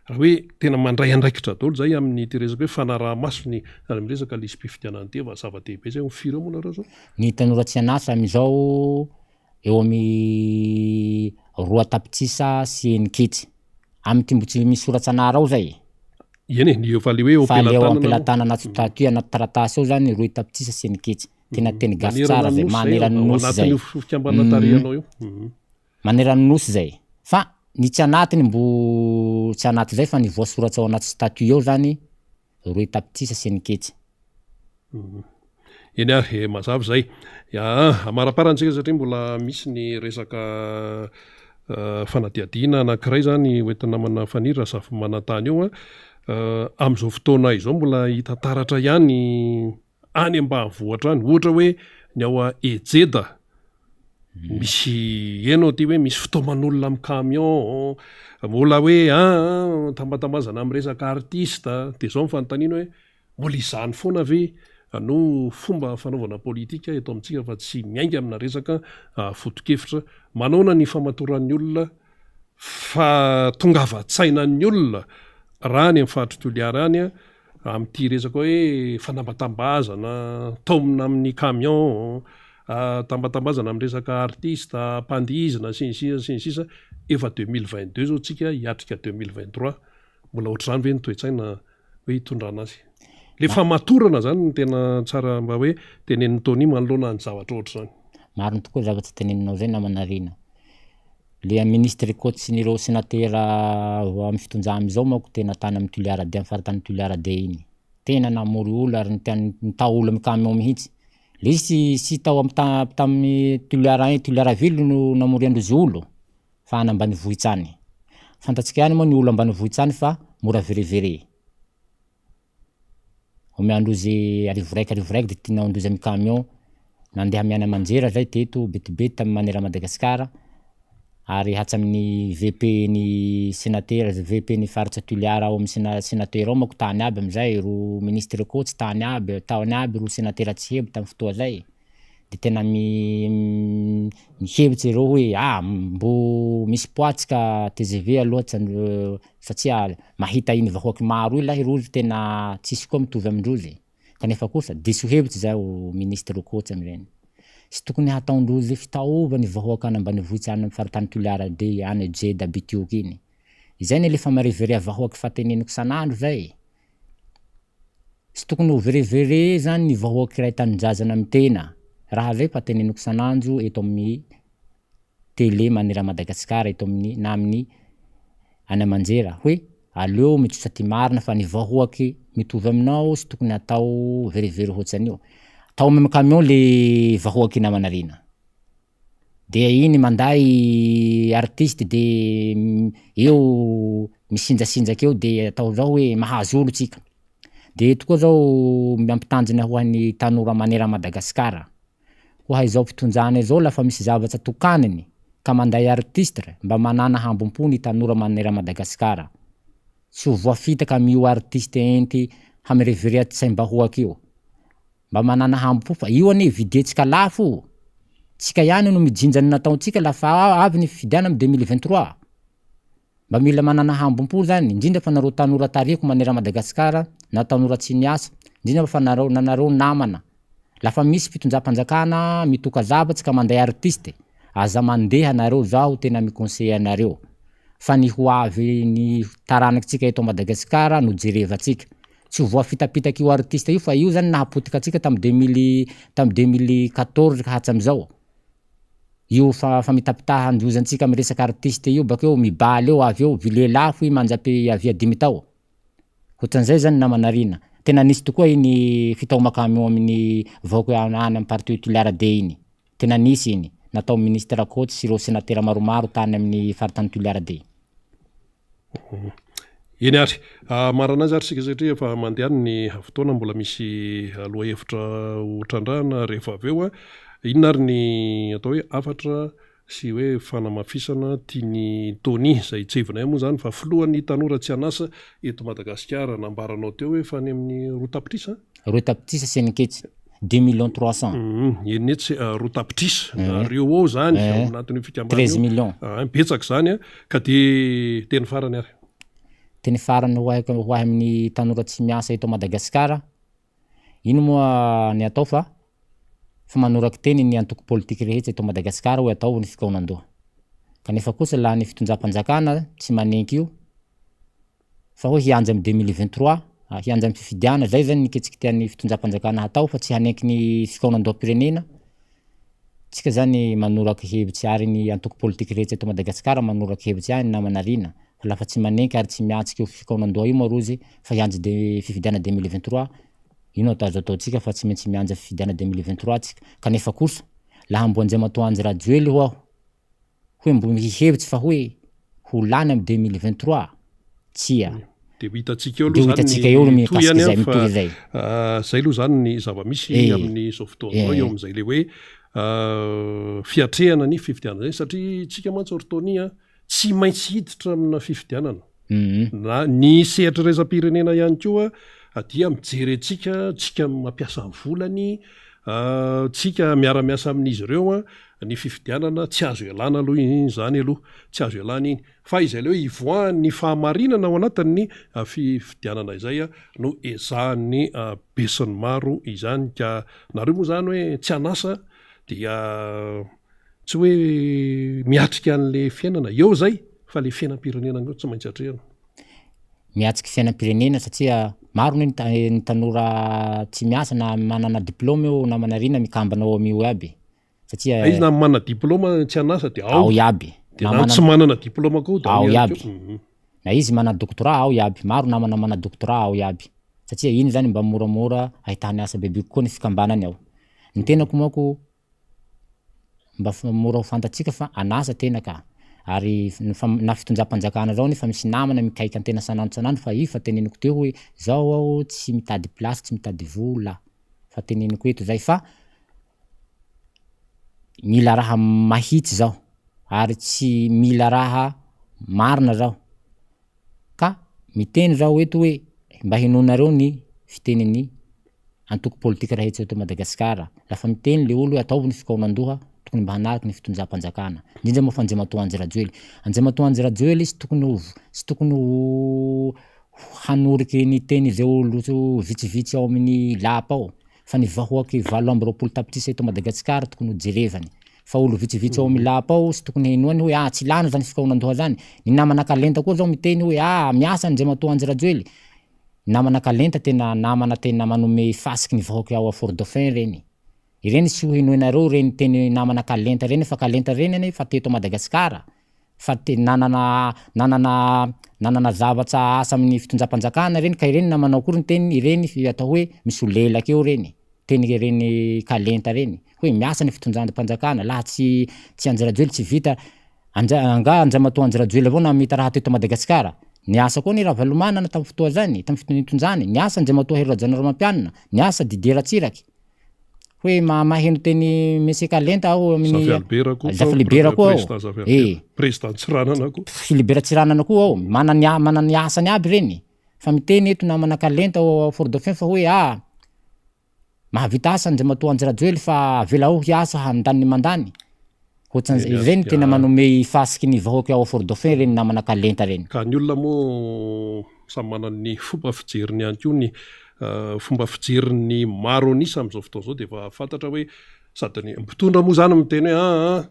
raha hoe tena mandray andraikitra daholo zay amin'ny ty resaka hoe fanaraha-maso ny resaka lisy-pifidianana ty, zava-dehibe zay eo amin'ny firy moa nareo zao. Ny tanora tsy anasa amizao eo amin'ny 2 tapitrisa sy eniketsy amin'ny ty mbo tsy misoratsy anara ao zay. Eny ny efa le hoe fa le ao ampelatana anaty taty anaty taratasy ao zany 2 tapitrisa sy eniketsy, tena teny gasy tsara zay, maneranonosy zay. Maneranonosy zay. Fa ny tsy anatiny mbo tsy anaty zay, fa ny voasoratsy ao anaty statut ao zany 2 tapitrisa sy eniketsy. Eny ary mazava zay. Amaraparantsika satria mbola misy ny resaka fanadiadiana anankiray zany hoentina namana Fanira Safy Manantany io am'izao fotoana izao mbola hita taratra ihany any ambanivohitra any, ohatra hoe ny ao Ejeda misy eno ty hoe misy fitoaman'olona amin'ny camion, mbola hoe tambatamazana amin'ny resaka artista, de zao mifanontaniana hoe mbola izany foana ve no fomba fanaovana politika eto amintsika fa tsy miainga amina resaka foto-kevitra, manaona ny famatoran'ny olona, fa tongavan-tsainan'ny olona raha ny amin'ny fahatry Toliara any amin'ity resaka hoe fanambatambazana taomina amin'ny camion, tambatambazana amin'ny resaka artista, mpandihizina sy ny sisa, efa 2022 zao tsika hiatrika 2023, mbola ohatr'izany ve ny toe-tsaina hoe hitondrana azy? Le famatorana zany ny tena tsara mba hoe tenenin'ny Tony manoloana ny zavatra ohatr'izany. Mariny tokoa zavatsy teneninao zay namanarina. Le ministre Koty sy nireo sénatera amin'ny fitonja amizao manko tena tany amin'ny Toliara-D, amin'ny faritany Toliara-D iny. Tena namory olo ary nitao olo amin'ny camion mihitsy. Le izy sy tao tamin'ny Toliara-Ville no namoriandrozy olo fa any ambanivohitsy any. Fantatsika ihany moa ny olo ambanivohitsy any fa mora verevere. Omeandrozy arivo raiky de tinaondrozy amin'ny camion nandeha miana manjera zay teto betibety tamin'ny manera Madagasikara ary hatsamin'ny VP ny sénateur VP ny faritra Toliara ao amin'ny sénateur ao manko tany aby amizay ro ministre Kotsy tany aby ro sénateur Tsihebo tamin'ny fotoa zay. De tena mihevitsy reo hoe mbo misy poatsika TGV aloha satria mahita iny vahoaky maro io lahy rozy tena tsisy koa mitovy amindrozy. Kanefa kosa diso hevitsy zao ministre Kotsy am'ireny. Sy tokony hataondrozy fitaova ny vahoaka any ambanivohitsy any amin'ny faritany Toliara-D any Jeda Bitioky iny. Izay ny lefa marevere vahoaky fateneniko sanandro zay. Sy tokony ho verevere zany ny vahoaky ray tanindrazana amin'ny tena. Raha zay fateneniko sanandro eto amin'ny télé manera Madagasikara eto amin'ny na amin'ny any Manjera hoe aleo mitsosa ty marina fa ny vahoaky mitovy aminao sy tokony atao verevere hoatsan'io. Tao amin'ny camion le vahoaky namanarina. De iny manday artiste de eo misinjasinjaky eo de atao zao hoe mahazo olo tsika. De eto koa zao mampitanjina ho an'ny tanora manera Madagasikara. Ho haizao fitonjana zao lafa misy zavatsy tokaniny ka manday artiste mba manana hambom-po ny tanora manera Madagasikara. Tsy ho voafitaka amin'io artiste enty hamirevere tsaim-bahoaky io. Mba manana hambom-po fa io ane videtsika lafo. Tsika ihany no mijinjany nataontsika lafa avy ny fifidiana amin'ny 2023. Mba mila manana hambom-po zany, indrindra fa nareo tanora tariko manera Madagasikara, na tanora tsy niasa, indrindra fa nareo namana. Lafa misy fitonjam-panjakana mitoka zavatsy ka manday artiste, aza mandeha nareo zaho tena miconseille anareo. Fa ny ho avy ny taranakitsika eto Madagasikara no jerevatsika. Tsy ho voafitapitaky io artiste io fa io zany nahapotika atsika tamin'ny 2014 ka hatsamizao. Io fa mitapitaha androzantsika amin'ny resaka artiste io bakeo mibaly eo avy eo vile lafo i manjapy avia 10 tao. Hoatran'izay zany namanarina. Tena nisy tokoa iny fitaoma-camion amin'ny vahoaky any amin'ny parti Toliara-D iny. Tena nisy iny. Natao ministre Kotsy sy ireo sénateur maromaro tany amin'ny faritany Toliara-D. Eny ary maranazy ary sika satria efa mandehany ny fotoana mbola misy aloha hevitra ho trandrahana rehefa avy eo inona ary ny atao hoe afatra sy hoe fanamafisana tiany Tony zay tsevina moa zany fa filohan'ny tanora tsy anasa eto Madagasikara nambaranao teo hoe fa any amin'ny rotapitrisa rotapitrisa Seniketsy 2,300,000. Eny etsy rotapitrisa reo ao zany anatin'ny fikambana 13 millions. Betsaka zany ka de teny farany ary. Teny farany ho amin'ny tanora tsy miasa eto Madagasikara. Ino moa ny atao fa manoraky teny ny antoko politika rehetra eto Madagasikara hoe atao ny fikaonandoha. Kanefa kosa laha ny fitonjam-panjakana tsy manenky io fa hoe hianja amin'ny 2023, hianja amin'ny fifidiana, zay zany niketsiky tian'ny fitonjam-panjakana hatao fa tsy hanenky ny fikaonandoha-pirenena. Tsika zany manoraky hevitsy ary ny antoko politika rehetra eto Madagasikara manoraky hevitsy ihany namanarina. Fa lafa tsy manenky ary tsy miatsika io fikaonandoha io moa rozy fa hianja fifidiana 2023. Ino atazo ataotsika fa tsy maintsy mianja fifidiana 2023 tsika. Kanefa kosa laha mbo Andriamatoa Anjy Rajoely ho aho hoe mbo mihevitsy fa hoe ho lany amin'ny 2023 tsia. De hitatsika eo aloha mitohy zay aloha zany ny zava-misy amin'ny zao fotoana eo amin'izay le hoe fiatrehana ny fifidianana zay satria tsika mantsy ortonia tsy maintsy hiditra amina fifidianana. Na ny sehatra raisam-pirenena ihany koa dia mijerentsika tsika mampiasa volany tsika miara-miasa amin'izy ireo ny fifidianana tsy azo ialana aloha zany aloha tsy azo ialana iny fa izay le hoe ivoahan'ny fahamarinana ao anatin'ny fifidianana izay no ezahan'ny besany maro izany ka nareo moa zany hoe tsy anasa dia tsy hoe miatrika an'le fiainana eo zay fa le fiainam-pirenena tsy maintsy atrehana. Miatriky fiainam-pirenena satria maro ny tanora tsy miasa na manana diplôma eo namanarina mikambana ao amin'io aby. satria izy na mana diplôma tsy anasa de ao iaby de na tsy manana diplôma koa de ao iaby na izy mana doctorat ao iaby maro namana mana doctorat ao iaby satria iny zany mba moramora ahitany asa bebe kokoa ny fikambanany ao ny tenako moako mba mora ho fantatsika fa anasa tena ka ary na fitonjam-panjakana zao nefa misy namana mikaiky antena sanandro fa ifa teneniko teo hoe zao ao tsy mitady place tsy mitady vola fa teneniko eto zay fa mila raha mahitsy zao ary tsy mila raha marina zao ka miteny zao eto hoe mba hinonareo ny fiteniny antoko politika raha hetsy eto Madagasikara lafa miteny le olo hoe ataovy ny fikaonan-doha tokony mba hanaraka ny fitonjam-panjakana indrindra moa fa Andriamatoa Anjirajoely Andriamatoa Anjirajoely sy tokony ho hanoriky ny teny zay olo vitsivitsy ao amin'ny lapa ao fa ny vahoaky 7 tapitrisa eto Madagasikara tokony ho jerevany fa olo vitsivitsy ao amin'ny lapa ao sy tokony henoany hoe tsy lano zany fikaonan-doha zany ny namana kalenta koa zao miteny hoe miasa Andriamatoa Anjirajoely namana kalenta tena namana tena manome fasiky ny vahoaky ao a Fort Dauphin reny ireny sy ho henoinareo reny teny namana kalenta reny fa kalenta reny fa teto Madagasikara fa nanana zavatra asa amin'ny fitonjam-panjakana reny ka ireny namanao kory ny teny ireny atao hoe misy olelaka eo reny teny ireny kalenta reny hoe miasa ny fitonjam-panjakana laha tsy Anjirajoely tsy vita anga Andriamatoa Anjirajoely avao namita raha teto Madagasikara niasa koa ny Ravalomanana tamin'ny fotoa zany tamin'ny fitonjany niasa Andriamatoa Herojanoro Mampianina niasa Didier Ratsiraky hoe maheno teny Monsieur Kalenta ao amin'ny Zafy Libera koa ao président Tsiranana koa Libera Tsiranana koa ao mana ny asany aby reny fa miteny eto namana Kalenta ao Fort Dauphin fa hoe mahavita asa Andriamatoa Anjirajoely fa avela ao hiasa handany mandany reny tena manome fasiky ny vahoaky ao Fort Dauphin reny namana Kalenta reny ka ny olona moa samy manany fomba fijeriny ihany koa ny fomba fijeriny maro anisa am'izao fotoana zao de efa fantatra hoe sady ny mpitondra moa zany miteny hoe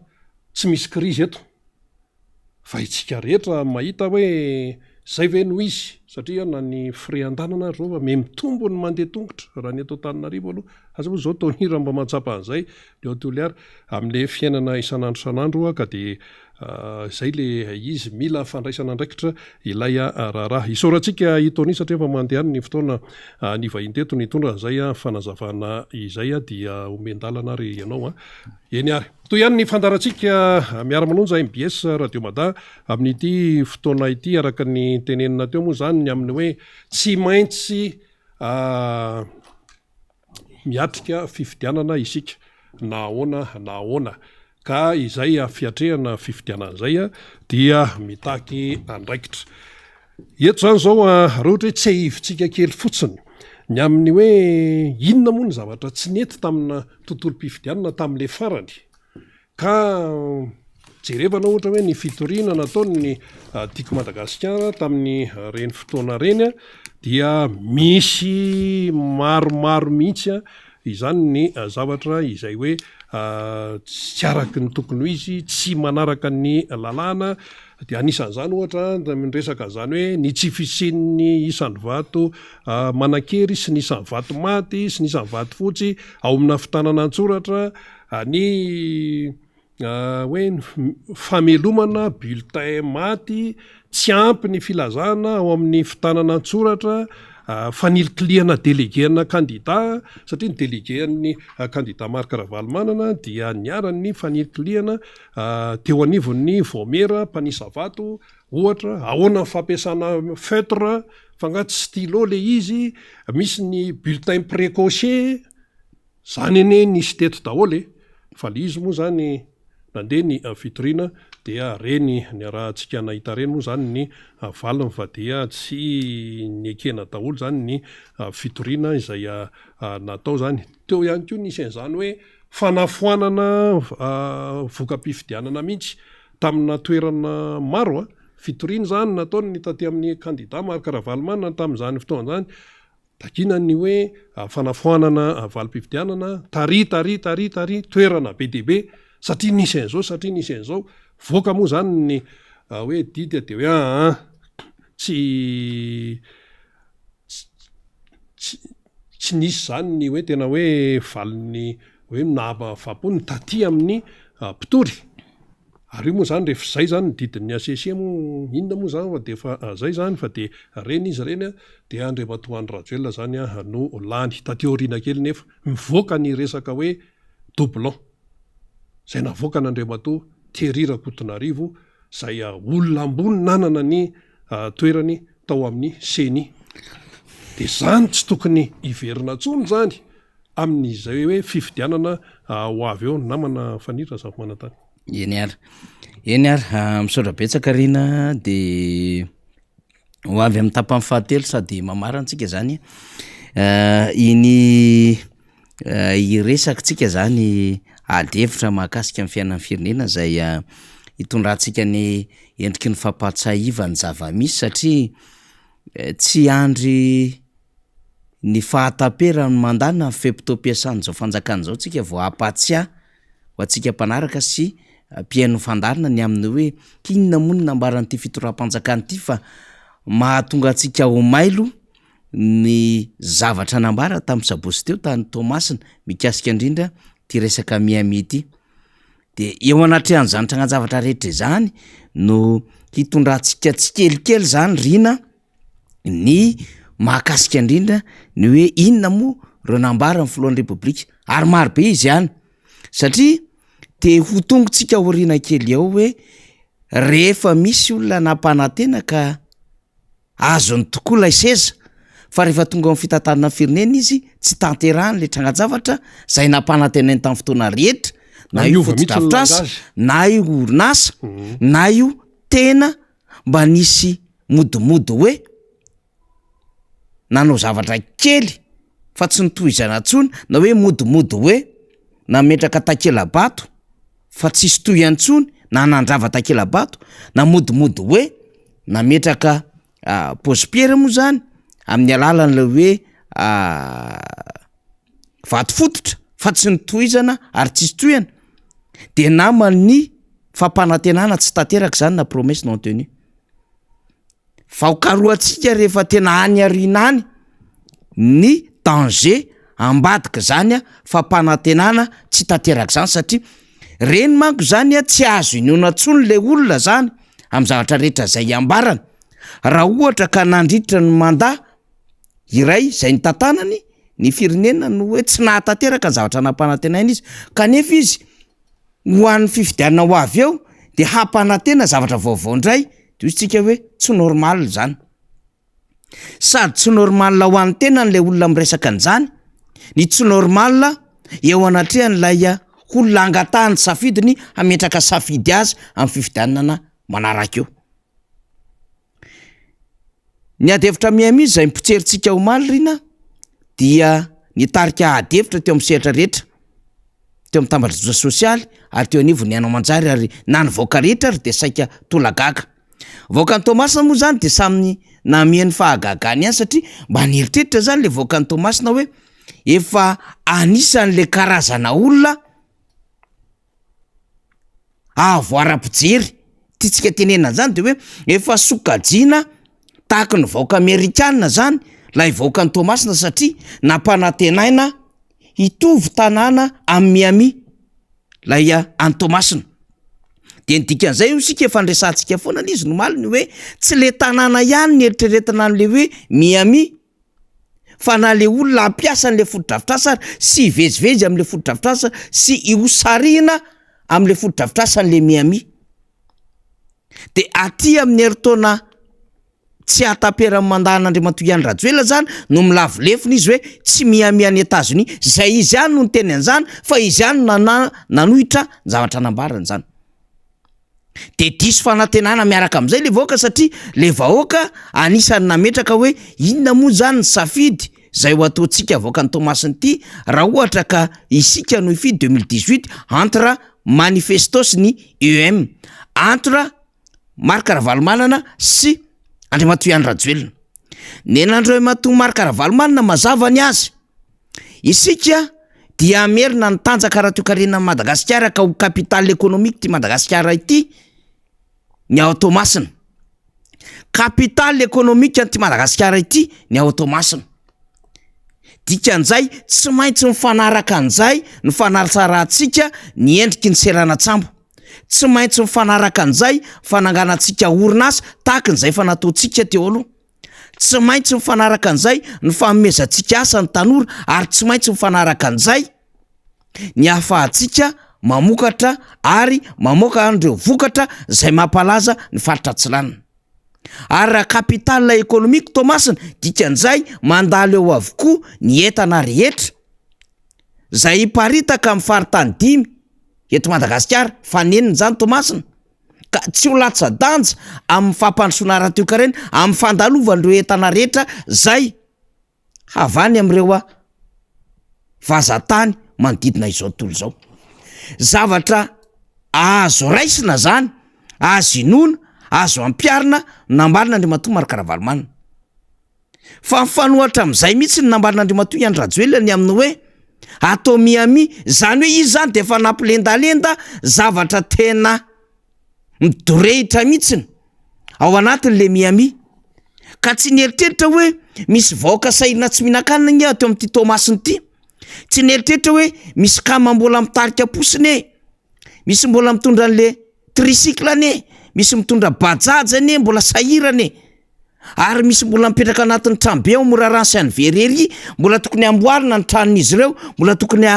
tsy misy krizy eto fa itsika rehetra mahita hoe zay ve no izy satria na ny fire-andanana rova mitombo ny mandeha tongotra raha ny eto Antananarivo aloha aza moa zao taonira mba mahatsapa an'izay de hoteliara amin'le fiainana isanandro ka de zay le izy mila fandraisana andraikitra ilay raharaha isaorantsika itony satria efa mandehany ny fotoana ny vahinteto ny tondra zay fanazavana izay dia omendalana ary ianao eny ary toy ihany ny fandarantsika miara-manonja MBS Radio Mada amin'ity fotoana ity araka ny tenenina teo moa zany ny amin'ny hoe tsy maintsy miatrika fifidianana isika na ahoana ka izay fiatrehana fifidianan'izay dia mitaky andraikitra eto zany zao raha ohatra hoe tsy ahivitsika kely fotsiny ny amin'ny hoe inona moa ny zavatra tsy nety tamina tontolo-pifidianana tam'le farany ka jerevana ohatra hoe ny fitoriana nataony tiako Madagasikara tamin'ny reny fotoana reny dia misy maromaro mihitsy izany ny zavatra izay hoe tsy araky ny tokony ho izy tsy manaraka ny lalàna de anisan'izany ohatra resaka zany hoe ny tsy fisian'ny isan'ny vato manan-kery sy ny isan'ny vato maty sy ny isan'ny vato fotsy ao amina fitanana an-tsoratra ny hoe famelomana bulletin maty tsy ampy ny filazana ao amin'ny fitanana an-tsoratra faniliklihana déléguéna candidat satria ny déléguén'ny candidat Marc Ravalomanana dia niarany faniliklihana teo anivon'ny Vaomera mpanisa vato ohatra ahoana ny fampiasana feutre fangatsy stylo le izy misy ny bulletin précoché zany ene nisy teto daholo fa le izy moa zany nandeha ny fitoriana dia reny ny rahantsika nahita reny moa zany ny valiny fa dia tsy ny ekena daholo zany ny fitoriana izay natao zany teo ihany koa nisy an'izany hoe fanafoanana voka-pifidianana mihitsy tamina toerana maro fitoriana zany nataony ny taty amin'ny candidat Marc Ravalomanana tamin'izany fotoana zany takina ny hoe fanafoanana valim-pifidianana tary toerana be dia be satria nisy an'izao voaka moa zany ny hoe didy de hoe tsy nisy zany ny hoe tena hoe valin'ny hoe navapo ny taty amin'ny mpitory. Ary io moa zany rehefa zay zany didin'ny ACC moa inona moa zany fa de fa zay zany fa de reny izy reny de Andriamatoa Rajoelina zany no lany tateoriana kely nefa mivoaka ny resaka hoe doublon zay navoaka n'Andriamatoa Thierry Rakotonarivo zay olona ambony nanana ny toerany tao amin'ny CENI. De zany tsy tokony iverina tsony zany amin'izay hoe fifidianana ho avy eo namana fanira zafy manantany. Eny ary misaotra betsaka rina de ho avy amin'ny tapany fahatelo sady mamarantsika zany iny iresakitsika zany adevitra mahakasika amin'ny fiainan'ny firenena zay hitondrantsika ny endriky ny fampatsiahivany zava-misy satria tsy andry ny fahatapera ny mandana fempitom-piasany zao fanjakana zao tsika vao apatsiah ho atsika mpanaraka sy mpiaino fandarina ny amin'ny hoe kinona moa ny nambaran'ity fitoram-panjakana ity fa mahatonga atsika ho mailo ny zavatra nambara tamin'ny sabosy teo tany Tomasina mikasika indrindra ty resaka Miami ity. De eo anatrehan'izany tranazavatra rehetra zany no hitondrantsika tsikelikely zany rina ny mahakasika indrindra ny hoe inona moa reo nambara ny filohan'ny repoblika ary maro be izy ihany satria de ho tongotsika oriana kely ao hoe rehefa misy olona nampanantena ka azony tokoa lay seza fa rehefa tonga amin'ny fitantanana firenena izy tsy tanterahany le tranazavatra zay nampanantenainy tamin'ny fotoana rehetra na io fotodrafitrasa na io orinasa na io tena mba nisy modomody hoe nanao zavatra kely fa tsy nitohizana ntsony na hoe modomody hoe nametraka takela-bato fa tsisy toy antsony na nandrava takela-bato na modomody hoe nametraka pôsipierra moa zany amin'ny alalan'la hoe vato fototra fa tsy nitohizana ary tsisy toyana de namany fampanantenana tsy tanteraka zany na promesse non tenue fa hokaroatsika rehefa tena any arinany ny danger ambadika zany fampanantenana tsy tanteraka zany satria reny manko zany tsy azo inoana tsony le olona zany amin'ny zavatra rehetra zay ambarana raha ohatra ka nandritra ny manda iray zay ny tantanany ny firenena no hoe tsy nahatanteraka ny zavatra nampanantenaina izy kanefa izy ho an'ny fifidianana ho avy eo de hampanantena zavatra vaovao indray de izitsika hoe tsy normal zany sady tsy normal ho an'ny tena n'lay olona miresaka an'izany ny tsy normal eo anatrehan'lay olona angatahany safidiny hametraka safidy azy amin'ny fifidianana manaraka eo. Ny adevitra Miami izy zay mipotseritsika ho maly rina dia nitarika adevitra teo amin'ny sehatra rehetra teo amin'ny tambajotso sosialy ary teo anivo ny anao manjary ary na nivoaka rehetra ary de saika tolagaga. Voaka ny Tomasina moa zany de samy namiany fahagagany ihany satria mba nieritreritra zany le voaka ny Tomasina hoe efa anisan'le karazana olona avoara-pijery tiatsika tenena zany de hoe efa sokajiana tahaka ny vahoaka Amerikanina zany lay vahoaka ny Tomasina satria nampanantenaina hitovy tanàna amin'ny Miami lay any Tomasina. De nidikan'izay io sika efa nresantsika foana izy no maliny hoe tsy le tanàna ihany ny eritreretina an'le hoe Miami fa na le olona ampiasa an'le fotodrafitrasa sy vezivezy amin'le fotodrafitrasa sy iosarina amin'le fotodrafitrasa an'le Miami. De aty amin'ny eritaona tsy atapera mandan'Andriamatoa Rajoelina zany no milavolefona izy hoe tsy Miami any États-Unis zay izy ihany no niteny an'izany fa izy ihany nanohitra zavatra nambarany zany. De diso fanantenana miaraka amin'izay le vahoaka satria le vahoaka anisany nametraka hoe inona moa zany ny safidy zay ho ataontsika vahoaka ny Tomasina ity raha ohatra ka isika no hifidy 2018 entre Manifesto sy ny UEM, entre Marc Ravalomanana sy Andriamatoa Rajoelina. Nen'Andriamatoa Marc Ravalomanana mazava ny azy isika dia merina ny tanjaka raha toekarenan'i Madagasikara ka ho capitale économique ty Madagasikara ity ny ao Tomasina. Capitale économique ty Madagasikara ity ny ao Tomasina. dikan'izay tsy maintsy mifanaraka an'izay ny fanaratsarahantsika ny endriky ny seranatsambo, tsy maintsy mifanaraka an'izay fananganantsika orinasa tahaka n'izay fa nataontsika teo aloha, tsy maintsy mifanaraka an'izay ny fanomezantsika asa ny tanora, ary tsy maintsy mifanaraka an'izay ny ahafahantsika mamokatra ary mamoaka andreo vokatra zay mampalaza ny faritra Antsiranana. Ary raha kapitala ekonomika Tomasina, dikan'izay mandalo eo avokoa ny entana rehetra zay hiparitaka amin'ny faritany 5 eto Madagasikara, faneniny zany Tomasina, ka tsy ho latsa-danja amin'ny fampandrosoana ara-toe-karena amin'ny fandalovan'ireo entana rehetra zay havany amin'ireo vazantany manodidina izao tontolo izao. Zavatra azo raisina zany, azo inona, azo ampiarina nambalin'Andriamatoa Marc Ravalomanana. Fa mifanohatra amin'izay mihitsy ny nambalin'Andriamatoa Iany Rajoelina ny amin'ny hoe atao miami, zany hoe izy zany de efa nampilendalenda zavatra tena midorehitra mihitsiny ao anatin'le miami, ka tsy nieritreritra hoe misy vahoaka sahirina tsy mihinan-kanina ny teo amin'ity Tomasina ity, tsy nieritreritra hoe misy kama mbola mitarika posiny, misy mbola mitondra an'le tricycle ane, misy mitondra bajaja ane mbola sahirane, ary misy mbola mipetraka anatin'ny tranobe ao Morarano sy any Verery, mbola tokony amboarina ny tranon'izy ireo, mbola tokony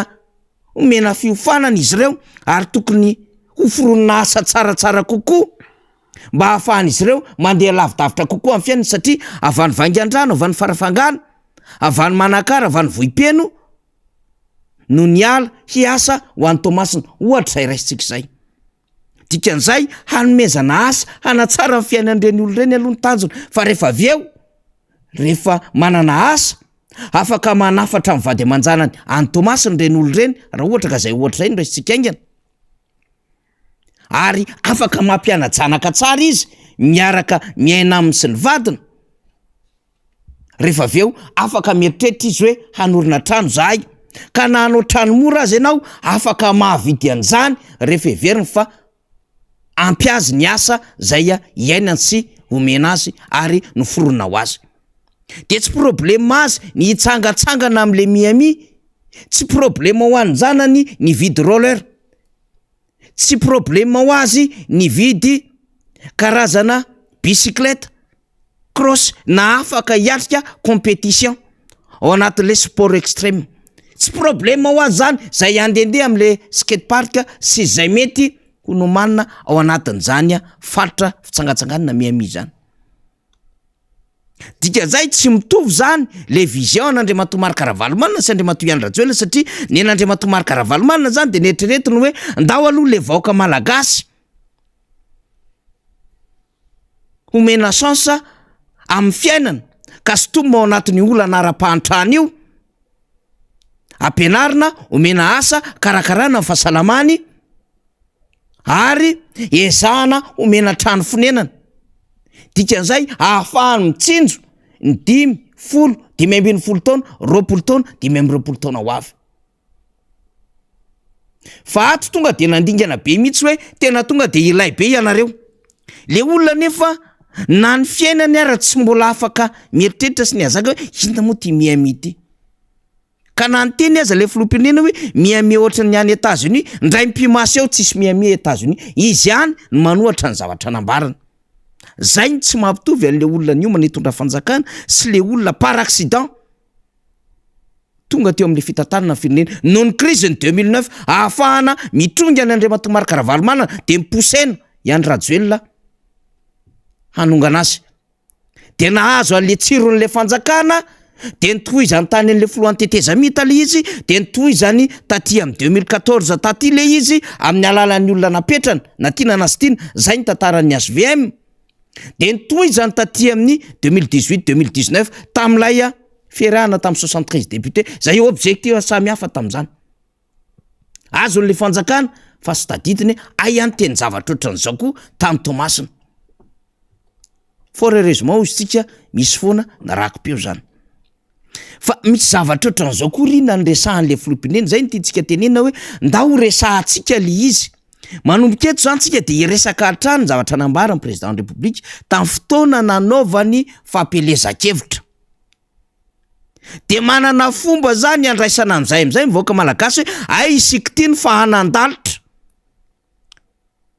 omena fiofanana izy ireo, ary tokony hoforonina asa tsaratsara kokoa mba hahafahan'izy ireo mandeha lavidavitra kokoa amin'ny fiainana, satria avany vaingan-drano, avany farafangana, avany manakara, avany vohipeno no niala hiasa ho an'ny Tomasina, ohatra zay raisitsika izay. Dikan'izay hanomezana asa hanatsara ny fiainan'ireny olo ireny aloha ny tanjona, fa rehefa avy eo, rehefa manana asa afaka manafatra amin'ny vady aman-janany any Tomasina ireny olo ireny, raha ohatra ka zay ohatra zay no raisitsika aingana, ary afaka mampiana-janaka tsara izy miaraka miaina aminy sy ny vadina. Rehefa avy eo afaka mieritreritra izy hoe hanorina trano zahay, ka na hanao trano mora azy ianao afaka mahavidy an'izany rehefa heveriny fa ampy azy ny asa zay iainany sy omena azy ary noforona ho azy. De tsy problema azy ny hitsangatsangana amin'le miami, tsy problema ho an'ny zanany ny vidy roller, tsy problema ho azy ny vidy karazana bicyclette, cross na afaka hiatrika compétition ao anatin'le sport extrême, tsy problema ho azy zany zay andendeha amin'le skatepark sy zay mety ho nomanina ao anatin'izany faritra fitsangatsanganana miami zany. Dikan'izay tsy mitovy zany le vision an'Andriamatoa Marc Ravalomanana sy Andriamatoa Iany Rajoelina, satria ny an'Andriamatoa Marc Ravalomanana zany de neritreretiny hoe ndao aloha le vahoaka malagasy homena chance amin'ny fiainana, ka sotomina ao anatin'ny olana ara-pahantrana io, ampianarina omena asa karakarana ny fahasalamany, ary ezahana omena trano fonenana. Dikan'izay ahafahany mitsinjo ny 5, 10, 15 taona, 20 taona, 20 taona ho avy. Fa ato tonga de nandingana be mihitsy hoe tena tonga de ilay be ianareo. Le olona nefa na ny fiainany ara tsy mbola afaka mieritreritra sy ny azaka hoe inona moa ty miami ity, ka na ny teny aza le filoham-pirenena hoe miami ohatra ny any États-Unis, ndray mpimasy eo tsisy miami États-Unis, izy ihany no manohatra ny zavatra nambarana. Zay ny tsy mampitovy an'le olona ny omana hitondra fanjakana sy le olona par accident tonga teo amin'le fitantanana ny firenena noho ny crise ny 2009, ahafahana mitronga ny Andriamatoa Marc Ravalomanana de miposaina Iany Rajoelina hanongana azy, de nahazo an'le tsiron'le fanjakana, de nitohizany tany an'le filohan'ny tetezami Italia izy, de nitohizany taty amin'ny 2014 taty le izy amin'ny alalan'ny olona napetrana na tiana na sy tiana, zay ny tantaran'ny SVM, de nitohizany taty amin'ny 2018-2019 tam'lay fiarahana tamin'ny 73 député, zay objectif samy hafa tam'izany. Azon'le fanjakana fa sy tadidiny ay any teny zavatra ohatran'izao koa tamin'ny Tomasina. Fort heureusement izy tsika misy foana narako peo zany. Fa misy zavatra ohatran'izao koa ry nandresahan'le filoham-pirenena, zay ny tiantsika tenena hoe ndao resahantsika le izy. Manomboka eto zany tsika de iresaka hatrany zavatra nambarany président de république tamin'ny fotoana nanaovany fampelezan-kevitra. de manana fomba zany andraisana am'izay am'izay mivoaka malagasy hoe ay isika ty ny fahanandalitra.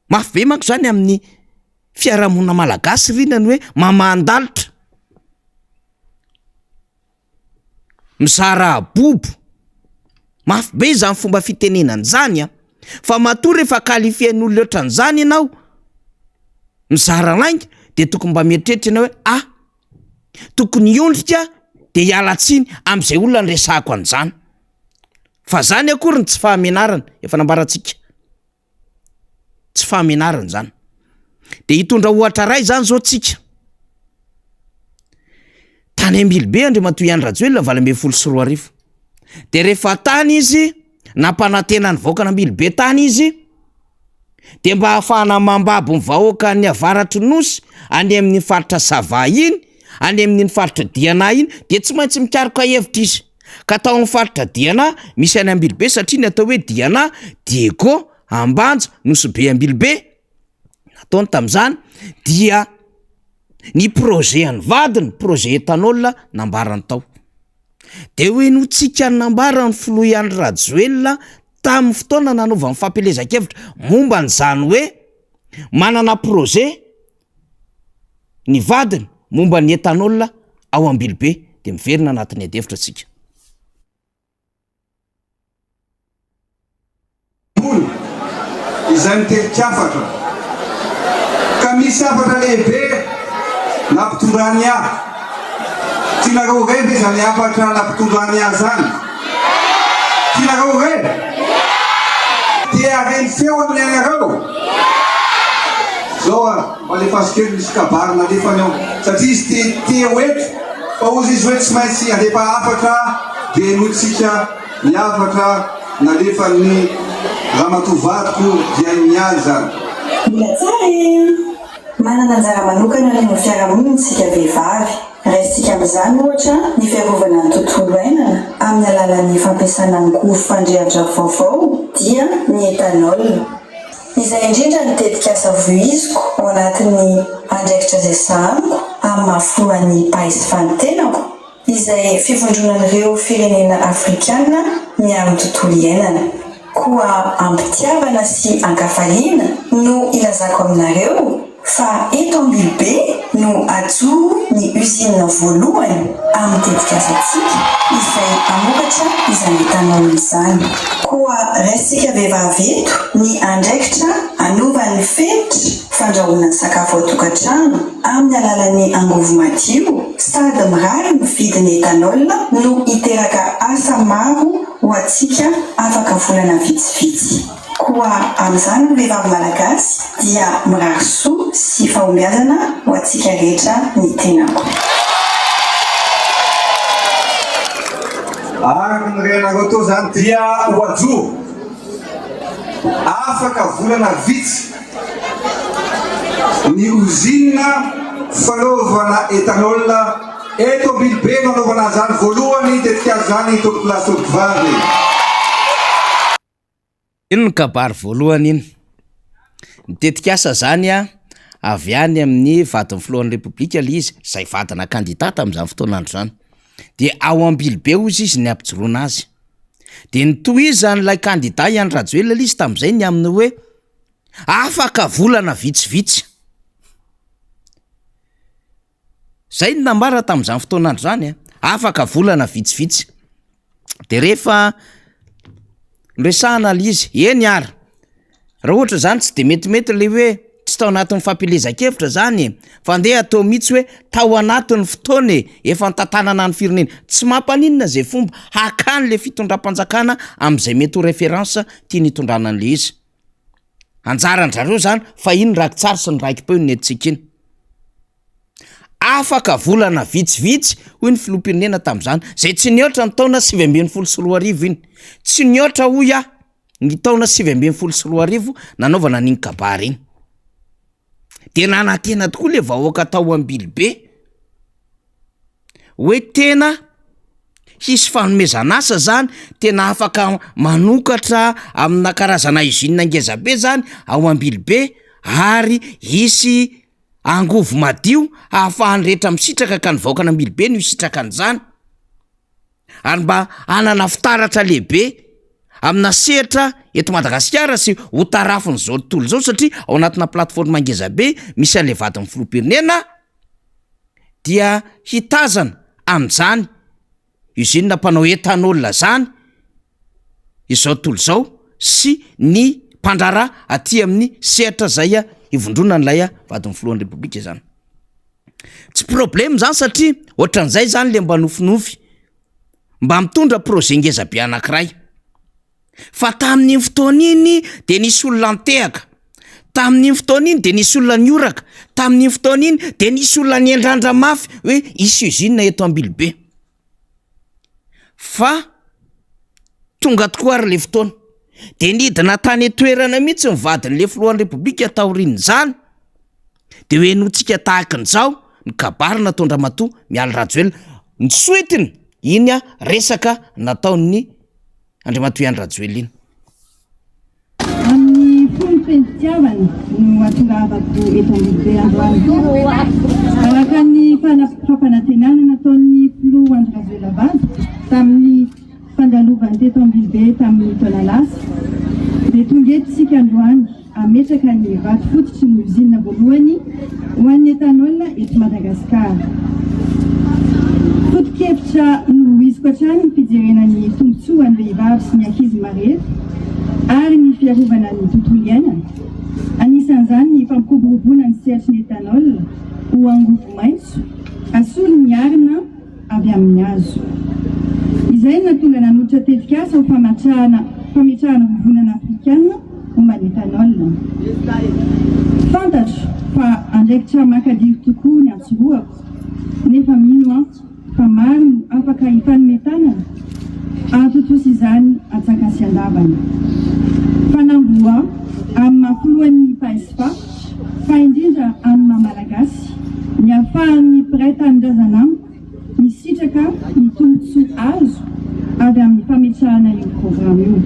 Mafy be manko zany amin'ny fiarahamonina malagasy rinany hoe mamandalitra, mizara bobo. Mafy be zany fomba fitenenana zany a, fa matoa rehefa kalifian'olona ohatran'izany ianao mizara lainga de tokony mba mieritreritra ianao hoe tokony iondrika de hialatsiny am'izay olona nyresahako an'izany. Fa zany akory tsy fahamenarana, efa nambarantsika, tsy fahamenarana zany. De hitondra ohatra ray zany zao tsika. Tany Ambilobe Andriamatoa Andry Rajoelina 2024. De rehefa tany izy nampanantena ny vahoaka Ambilobe tany izy, de mba ahafahana mambabo ny vahoaka ny avaratry nosy any amin'ny faritra Sava iny, any amin'ny faritra Diana iny, de tsy maintsy mikaroka hevitra izy. Ka tao amin'ny faritra Diana misy any Ambilobe satria ny atao hoe Diana, Diego, Ambanja, Nosy be Ambilobe. Nataony tam'izany dia ny projet any vadiny, projet etanol nambarany tao. De hoe no tsika nambara ny filoha Andry Rajoelina tamin'ny fotoana nanaova ny fampelezan-kevitra momba n'izany hoe manana projet ny vadiny momba ny etanol ao Ambilobe, de miverina anatin'ny adevitra tsika. Izay miterik-afatra ka misy afatra lehibe nampitondrany ahy. Tianareo ve be zany afatra nampitondrany ahy zany? Tianareo ve? Dia areny feo amin'ny anareo. Zao malefaso kely misy kabary nalefany ao satria izy tia hoeto, fa ozy izy hoe tsy maintsy alefa afatra de notsika ny afatra nalefan'ny ramatoavadiko dia niazy zany. Mila tsara manana anjara manokana ny fiarahamonina tsika vehivavy. Raisitsika amin'izany ohatra ny fiarovana ny tontolo iainana amin'ny alalan'ny fampiasana ny kovy fandrehatra vaovao dia ny etanol. Izay indrindra ny tetikasa voiziko ao anatin'ny andraikitra izay sahaniko amin'ny mahafoan'ny paisy fantenako, izay fivondronan'ireo firenena afrikana ny amin'ny tontolo iainana. Koa ampitiavana sy ankafaliana no ilazako aminareo fa eto Ambilobe no ajoro ny usine voalohany amin'ny tetikasantsika izay amokatra izany etanol izany. Koa raisitsika vehivavy eto ny andraikitra anovan'ny fenitra fandrahoana ny sakafo ao-tokantrano amin'ny alalan'ny angovo madio sady mirary ny vidiny etanol no hiteraka asa maro ho antsika afaka volana vitsivitsy. Koa amin'izany vehivavy malagasy dia mirary soa sy fahombiazana ho antsika rehetra ny tenako. Ary ny renareo tô zany dia ho ajoro afaka volana vitsy ny usine fanaovana etanol eto Ambilobe nanaovana zany voalohany tetikasa zany tompolasy tompovavy. Ino ny kabary voalohany iny? Ny tetikasa zany avy any amin'ny vadin'ny filohan'ny repoblika le izy, zay vadina kandidata amin'izany fotoanandro zany. De ao Ambilobe ozy izy ny ampijoroana azy. De nytoy izy zany lay kandida Andry Rajoelina le izy tam'izay ny aminy hoe afaka volana vitsivitsy. Zay ny nambara tam'izany fotoanandro zany afaka volana vitsivitsy. De rehefa resahana le izy, eny ara, raha ohatra zany tsy de metimety le hoe tsy tao anatin'ny fampelezan-kevitra zany, fa ndeha atao mihitsy hoe tao anatin'ny fotoana efa nitantanana ny firenena, tsy mampaninona zay fomba hakany le fitondram-panjakana am'izay mety ho référence tia nitondrana an'le izy. Anjaran-drareo zany fa iny raky tsara sy ny raiky peo ny etsika iny. Afaka volana vitsivitsy hoy ny filoham-pirenena tam'izany, zay tsy nihoatra ny taona 2024 iny. Tsy nihoatra hoy ny taona 2024 nanaovana n'iny kabary iny. De nanantena tokoa le vahoaka tao Ambilobe hoe tena hisy fanomezan'asa zany, tena afaka manokatra amina karazana usine ngezabe zany ao Ambilobe, ary hisy angovo madio ahafahany rehetra misitraka ka ny vahoaka Ambilobe no hisitraka an'izany. ary mba anana fitaratra lehibe amina sehatra eto Madagasikara sy ho tarafin'izao tontolo zao satria ao anatina plateforme ngeza be misy an'le vadin'ny filoham-pirenena dia hitazana amin'izany usine mpanao etanol zany izao tontolo zao sy ny mpandrara aty amin'ny sehatra zay ivondrona n'lay vadin'ny filohan'ny repoblika zany. Tsy problème zany satria ohatran'izay zany le mba nofinofy mba mitondra projet ngeza be anankiray. Fa tamin'iny fotoana iny de nisy olona nitehaka, tamin'iny fotoana iny de nisy olona nioraka, tamin'iny fotoana iny de nisy olona niendrandra mafy hoe isy usine eto Ambilobe. Fa tonga tokoa ary le fotoana de nidina tany toerana mihitsy ny vadin'le filohan'ny repoblika taoriany zany de hoe notsika tahakan'izao ny kabary nataondra matoa Mialy Rajoelina ny soetiny iny resaka nataon'ny Andriamatoa Iany Rajoelina iny. Amin'ny fomba fitiavana no atongavako eto Ambilobe androany. Araka ny fampanantenana nataon'ny filoha Andry Rajoelina Vavy tamin'ny fandalovany teto Ambilobe tamin'ny taona lasa dia tonga eto isika androany ametraka ny vato fototry ny usine voalohany ho an'ny etanol eto Madagasikara. Foto-kevitra no iziko hatrany ny fijerena ny tombotsoa ny vehivavy sy ny ankizy marety ary ny fiarovana ny tontolo iainana. Anisan'izany ny fampikoboroboana ny sehatry ny etanol ho angovo maitso asolo ny arina avy amin'ny hazo. Izay natonga nanolotra tetikasa ho fametrahana vovonana afrikanina momba ny etanol. Fantatro fa andraikitra makadiro tokoa ny antsoroako nefa mino fa maro no afaka hifanometanana antotosa izany atsaka sy andavana. Fanamboa amin'ny mahafilohan'ny PAESFA fa indrindra amin'ny malagasy ny ahafahan'ny mpiray tanindrazana amiko misitraka ny tombotsoa azo avy amin'ny fametrahana io programa io.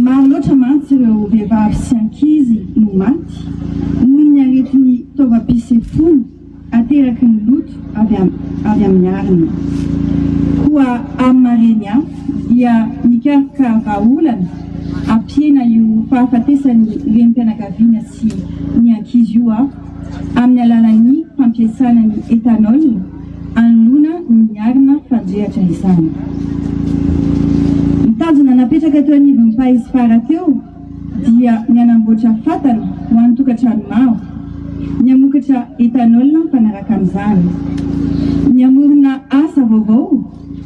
Maro loatra mantsy ireo vehivavy sy ankizy no maty noho ny aretin'ny taovam-pisefony ateraky ny loto avy amin'ny arina. Koa amin'ny mareny hafa dia nikaroka vahaolana ampiena io fahafatesan'ny renim-pianakaviana sy ny ankizy io amin'ny alalan'ny fampiasana ny etanol anoloana ny arina fandrehatra izany. Mitazona napetraka teo anivon'ny PAESFA teo dia ny anamboatra fatana ho an'ny tokantrano maro, ny amokatra etanol mifanaraka amin'izany, ny amorona asa vaovao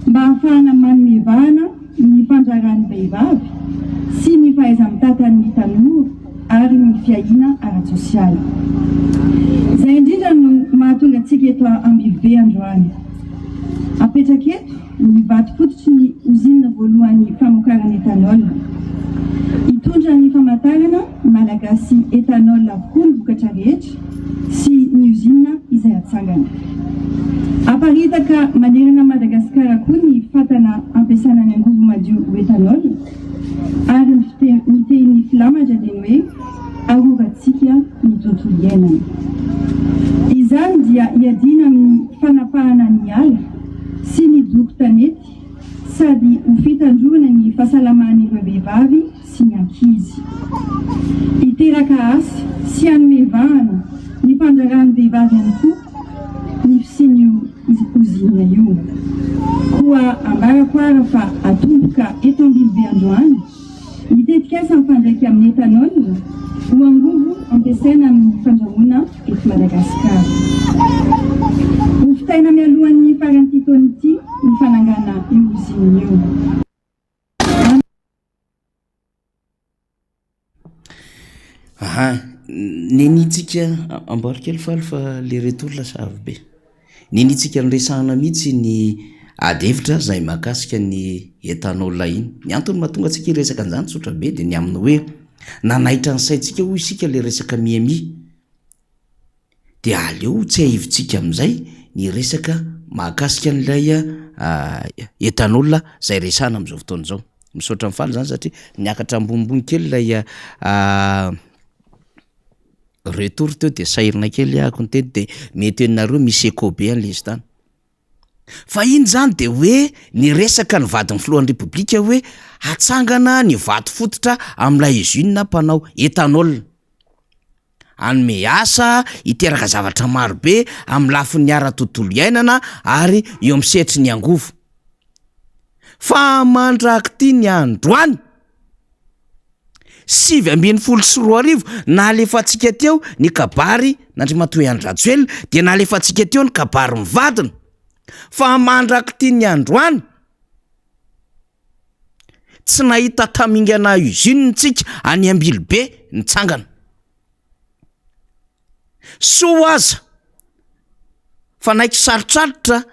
mba ahafahana manomevahana ny fandraran'ny vehivavy sy ny fahaiza-mitatany tanora ary ny fiahiana ara-tsosialy. Izay indrindra no mahatonga antsika eto Ambilobe androany. Apetraka eto ny vato fototry ny usine voalohany famokarana etanol. Hitondra ny famantarana malagasy etanol avokoa ny vokatra rehetra sy ny usine izay atsangana. Aparitaka manerana Madagasikara koa ny fatana ampiasana ny angovo madio etanol ary ny teny filamatra dia ny hoe arovatsika ny tontolo iainana. Izany dia hiadina amin'ny fanapahana ny ala sy ny doko tanety sady ho fitandroana ny fahasalaman'ireo vehivavy sy ny ankizy. Hiteraka asa sy hanomevahana ny fandraran'ny vehivavy ihany koa ny fisian'io usine io. Koa ambarako ara fa atomboka eto Ambilobe androany ny tetikasa mifandraika amin'ny etanol ho angovo ampiasaina amin'ny fandrahoana eto Madagasikara. Ho fitaina mialohan'ny faran'ity taona ity ny fanangana io usine io. Nenitsika amboarikely faly fa le retorla sarobe. Nenitsika nyresahana mihitsy ny adevitra zay mahakasika ny etanol iny. Ny antony mahatonga antsika hiresaka an'izany tsotra be dia ny amin'ny hoe nanaitra ny saintsika hoy isika le resaka miami. Dia aleo tsy ahivitsika amin'izay ny resaka mahakasika an'ilay etanol zay resahana amin'izao fotoana izao. Misaotra mifaly zany satria niakatra ambonimbony kely ilay retour teo dia sahirana kely ahako ny teny dia mety enareo misy écho be an'le izy tany. fa iny zany de hoe ny resaka ny vadin'ny filohan'ny repoblika hoe hatsangana ny vato fototra am'ilay usine mpanao etanol. Anome asa iteraka zavatra marobe amin'ny lafin'ny ara-tontolo iainana ary eo amin'ny setry ny angovo. Fa mandraky ny androany 7:24 nalefatsika teo ny kabary nandrimatoe Andratsoela dia nalefatsika teo ny kabary mivadina. Fa mandraky ny androany tsy nahita tamingana usine-tsika any Ambilobe nitsangana. Soa aza fa naiky sarotrarotra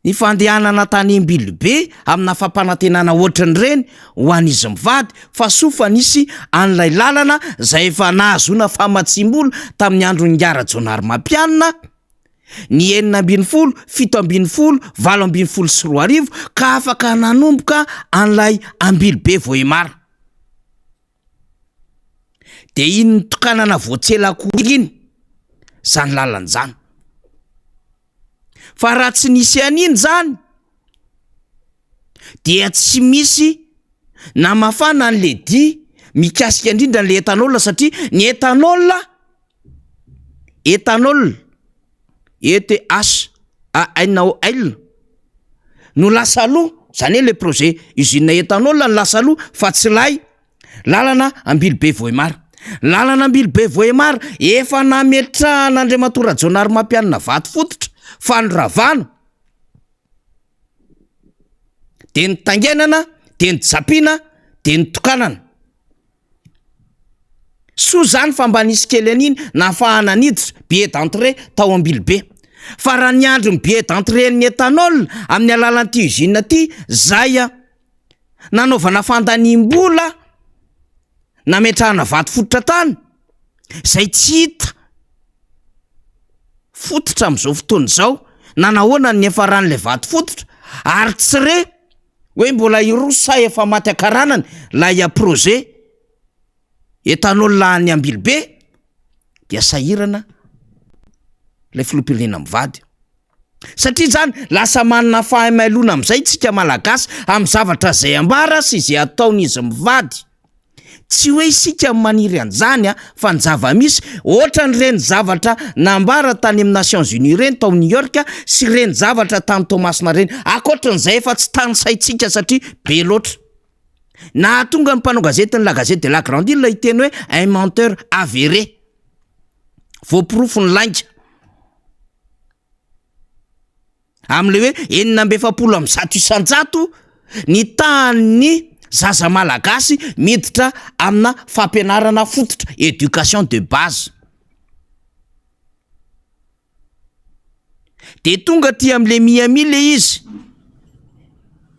ny fandehanana tany Ambilobe amina fampanantenana ohatran'ireny ho an'izy mivady fa soa fa nisy an'ilay lalana zay efa nahazona famatsim-bola tamin'ny andron'ny Rajonary Mampianina ny 9:20, 7:20, 8:20 sy 10 ka afaka nanomboka an'ilay Ambilobe Vohemara. De iny nitokanana voatselako iny zany lalan'izany. Fa raha tsy nisy an'iny zany dia tsy misy na mafana an'le di mikasika indrindra an'le etanol satria ny etanol ETHANOL no lasa aloha zany hoe le projet usine etanol no lasa aloha fa tsy lay lalana Ambilobe Vohemara. Lalana Ambilobe Vohemara efa nametrahana Andriamatoa Rajonary Mampianina vato fototra fa noravana de nitangenana de nijapina de nitokanana. So zany fa mba nisy kely an'iny nahafahana niditra billet d'entrée tao Ambilobe. Fa raha ny andro ny billet d'entrée ny etanol amin'ny alalan'ity usine ty zay nanaovana fandaniam-bola nametrahana vato fototra tany zay tsy hita fototra am'izao fotoana zao na nahoana ny efaran'le vato fototra ary tsy re hoe mbola irosa efa maty akaranany lay projet etanol any Ambilobe dia sahirana lay filoham-pirenena mivady. Satria zany lasa manana fahamailona am'izay tsika malagasy amin'ny zavatra zay ambara sy izay ataon'izy mivady. Tsy hoe isika maniry an'izany fa ny zava-misy ohatran'ireny zavatra nambara tany amin'ny Nations Unies reny tao New York sy ireny zavatra tany Tomasina reny akoatran'izay efa tsy tany saitsika satria be loatra. Na tonga ny mpanao gazety ny La Gazette de la Grande Île iteny hoe un menteur avéré, voapirofo ny lainga am'le hoe 970 ny tany zaza malagasy miditra amina fampianarana fototra éducation de base. De tonga ty am'le Miami le izy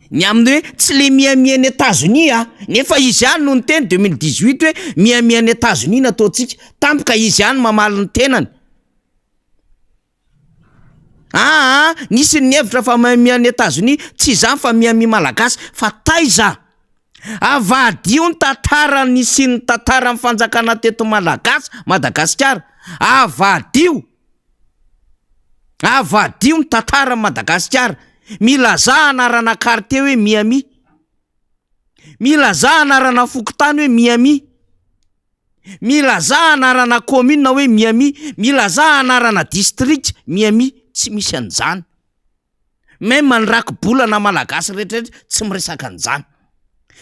ny amin'ny hoe tsy le Miami any États-Unis nefa izy ihany no niteny 2018 hoe Miami any États-Unis nataontsika tampoka izy ihany mamaly ny tenany. Nisy ny hevitra fa Miami any États-Unis tsy zany fa Miami malagasy fa taiza avadio ny tantara nisy ny tantara amin'ny fanjakana teto malagasy Madagasikara. Avadio ny tantara Madagasikara. Milaza anarana quartier hoe Miami, milaza anarana fokotany hoe Miami, milaza anarana commune hoe Miami, milaza anarana district Miami. Tsy misy an'izany. Même ny rakobolana malagasy rehetrarehetra tsy miresaka an'izany.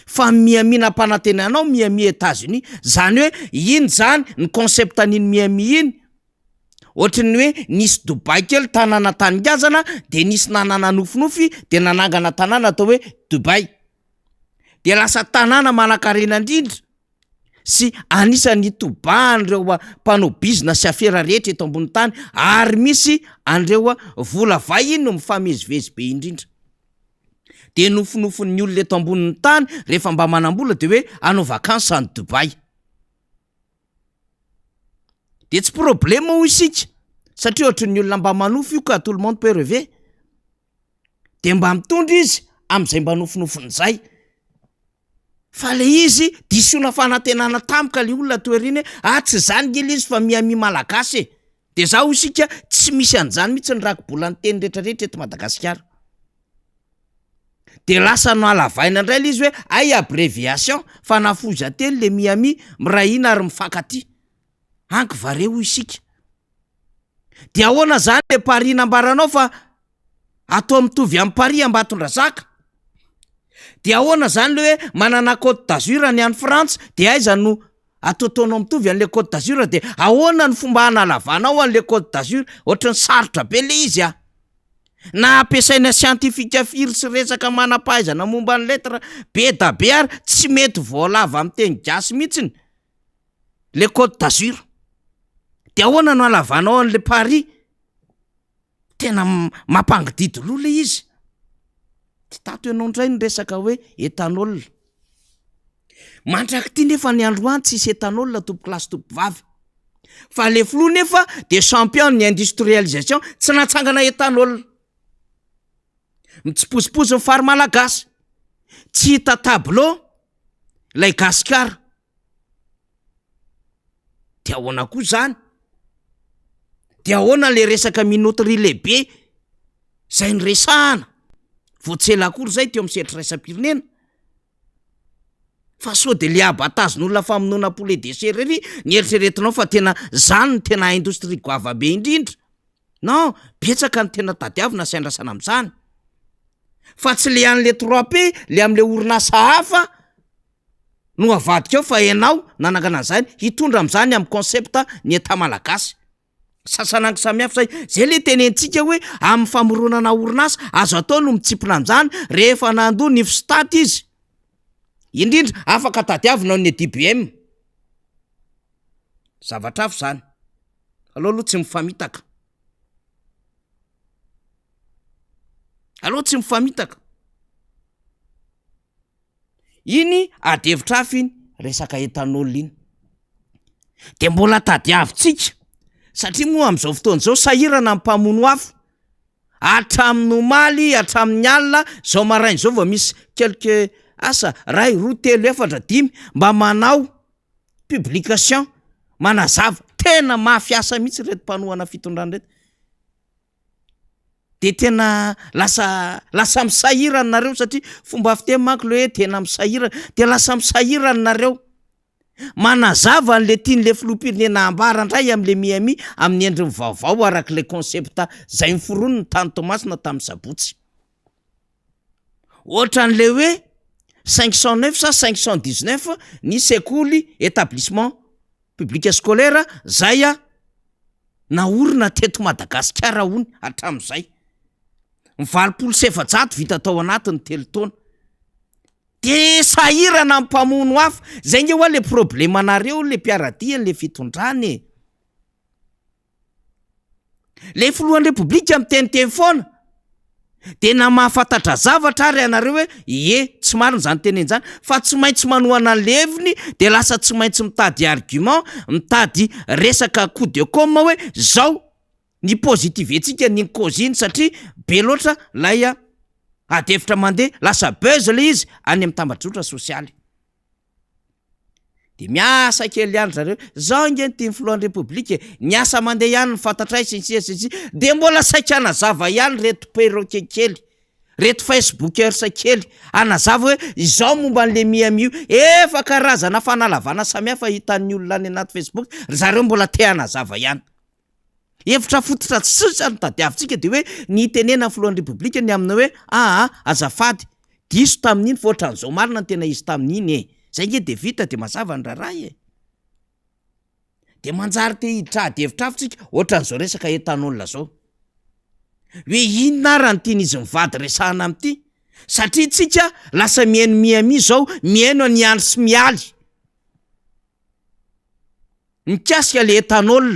Fa Miami nampanantenanao Miami États-Unis zany hoe iny zany ny concept an'iny Miami iny. Ohatrany hoe nisy Dubai kely tanàna taningazana de nisy nanana nofinofy de nanangana tanàna atao hoe Dubai. De lasa tanàna manan-karena indrindra sy anisany tobahan'ireo mpanao business sy afera rehetra eto ambony tany ary misy an'ireo vola vahiny no mifamezivezy be indrindra. De nofinofin'ny olona eto ambonin'ny tany rehefa mba manambola de hoe anao vakansa any Dubai. De tsy problème ho isika satria ohatran'ny olona mba manofy io ka tout le monde peut rêver. De mba mitondra izy am'izay mba nofinofin'izay. Fa le izy disona fanantenana tampoka le olona toeriny tsy zany gely izy fa Miami malagasy. de zaho isika tsy misy an'izany mihitsy ny rakobolany teny rehetrarehetra eto Madagasikara. De lasa no alavaina indray le izy hoe ay abréviation fanafozanteny le miami mirahina ary mifankaty. Anky vareo isika. De ahoana zany le Paris nambaranao fa atao mitovy amin'ny Paris Ambatondrazaka? De ahoana zany le hoe manana Côte d'Azur ny any Frantsa de aiza no ataotaonao mitovy an'le Côte d'Azur? De ahoana ny fomba analavanao an'le Côte d'Azur? Ohatrany sarotra be le izy a. Na ampiasaina siantifika firy sy resaka manam-pahaizana momba ny letra be da be ary tsy mety voalava amin'ny teny gasy mihitsiny le Côte d'Azur. De ahoana no alavanao an'le Paris? Tena mampangididy le izy. Ty tato ianao ndray ny resaka hoe éthanol. Mandraky ty nefa ny androany tsisy éthanol tompo lasy tompo vavy. Fa le filoha nefa de champion ny industrialisation tsy natsangana éthanol. Mitsiposiposy ny fary malagasy. Tsy hita tableau lay gasikara. De ahoana koa zany? De ahoana le resaka minoterie lehibe zay ny resahana? Voatsela akory zay teo amin'ny sehatry raisam-pirenena. Fa sao de le abatazon'olona famonoana poulet de chair ery nieritreretinao fa tena zany ny tena industrie goava be indrindra. Non, betsaka ny tena tadiavina sy andrasana amin'izany. Fa tsy le an'le 3P, le am'le orinasa hafa no avadika ao fa ianao nanangana an'izany hitondra amin'izany amin'ny concepta ny eta malagasy. Sasanangy samihafa zay le tenentsika hoe amin'ny famoronana orinasa azo atao no mitsipona amin'izany rehefa nando ny fstat izy. Indrindra afaka tadiavina ny DBM. Zavatra hafa zany. Aloha tsy mifamitaka. Aloha tsy mifamitaka. Iny adevitra hafa iny resaka éthanol iny. De mbola tadiavitsika. Satria moa amin'izao fotoana izao sahirana amin'ny mpamono afo. Hatramin'ny omaly, hatramin'ny alina, zao maraina zao vao misy quelque asa ray, roa, telo, efatra, dimy mba manao publication, manazava. Tena mafiasa mihitsy reto mpanohana fitondrana reto. De tena lasa misahirana nareo satria fomba fiteny manko le hoe tena misahirana. De lasa misahirana nareo. Manazava an'le tian'le filoham-pirenena ambarandray am'le miami amin'ny endriny vaovao araka le concepta zay niforoniny tany Tomasina tamin'ny Sabotsy. Ohatran'le hoe 509 sa 519 ny sekoly établissement public scolaire zay naorina teto Madagasikara hony hatramin'izay. 700 vita tao anatiny telo taona. De sahirana amin'ny mpamono hafa. Zay nge hoa le problemanareo le mpiaradiany le fitondrany. Le filohan'ny republika amin'ny teniteny foana. De na mahafantatra zavatra ary anareo hoe tsy marina zany teneny zany fa tsy maintsy manohana leviny de lasa tsy maintsy mitady argument, mitady resaka coup de com hoe zao ny positive etsika ny cause satria be loatra lay adevitra mandeha lasa buzz le izy any amin'ny tambajotran sosialy. De miasa kely ihany zareo, zao nge ty filohan'ny republika, niasa mandeha ihany ny fantatray sy de mbola saika anazava ihany reto perroquet kely, reto facebookers kely, anazava hoe izao momba an'le miamio, efa karazana fanalavana samihafa hitan'ny olona any anaty Facebook, zareo mbola te anazava ihany. Hevitra fototra sisa ny tadiavitsika de hoe ny tenena filohan'ny republika ny amina hoe azafady, diso tamin'iny fa ohatran'izao marina ny tena izy tamin'iny Zay nge de vita de mazava ny raray De manjary te hiditra hevitra avitsika ohatran'izao resaka éthanol zao. Hoe inona ary ny tian'izy mivady resahana am'ty? Satria tsika lasa mihaino miami zao, mihaino ny andro sy mialy. Mikasika le éthanol.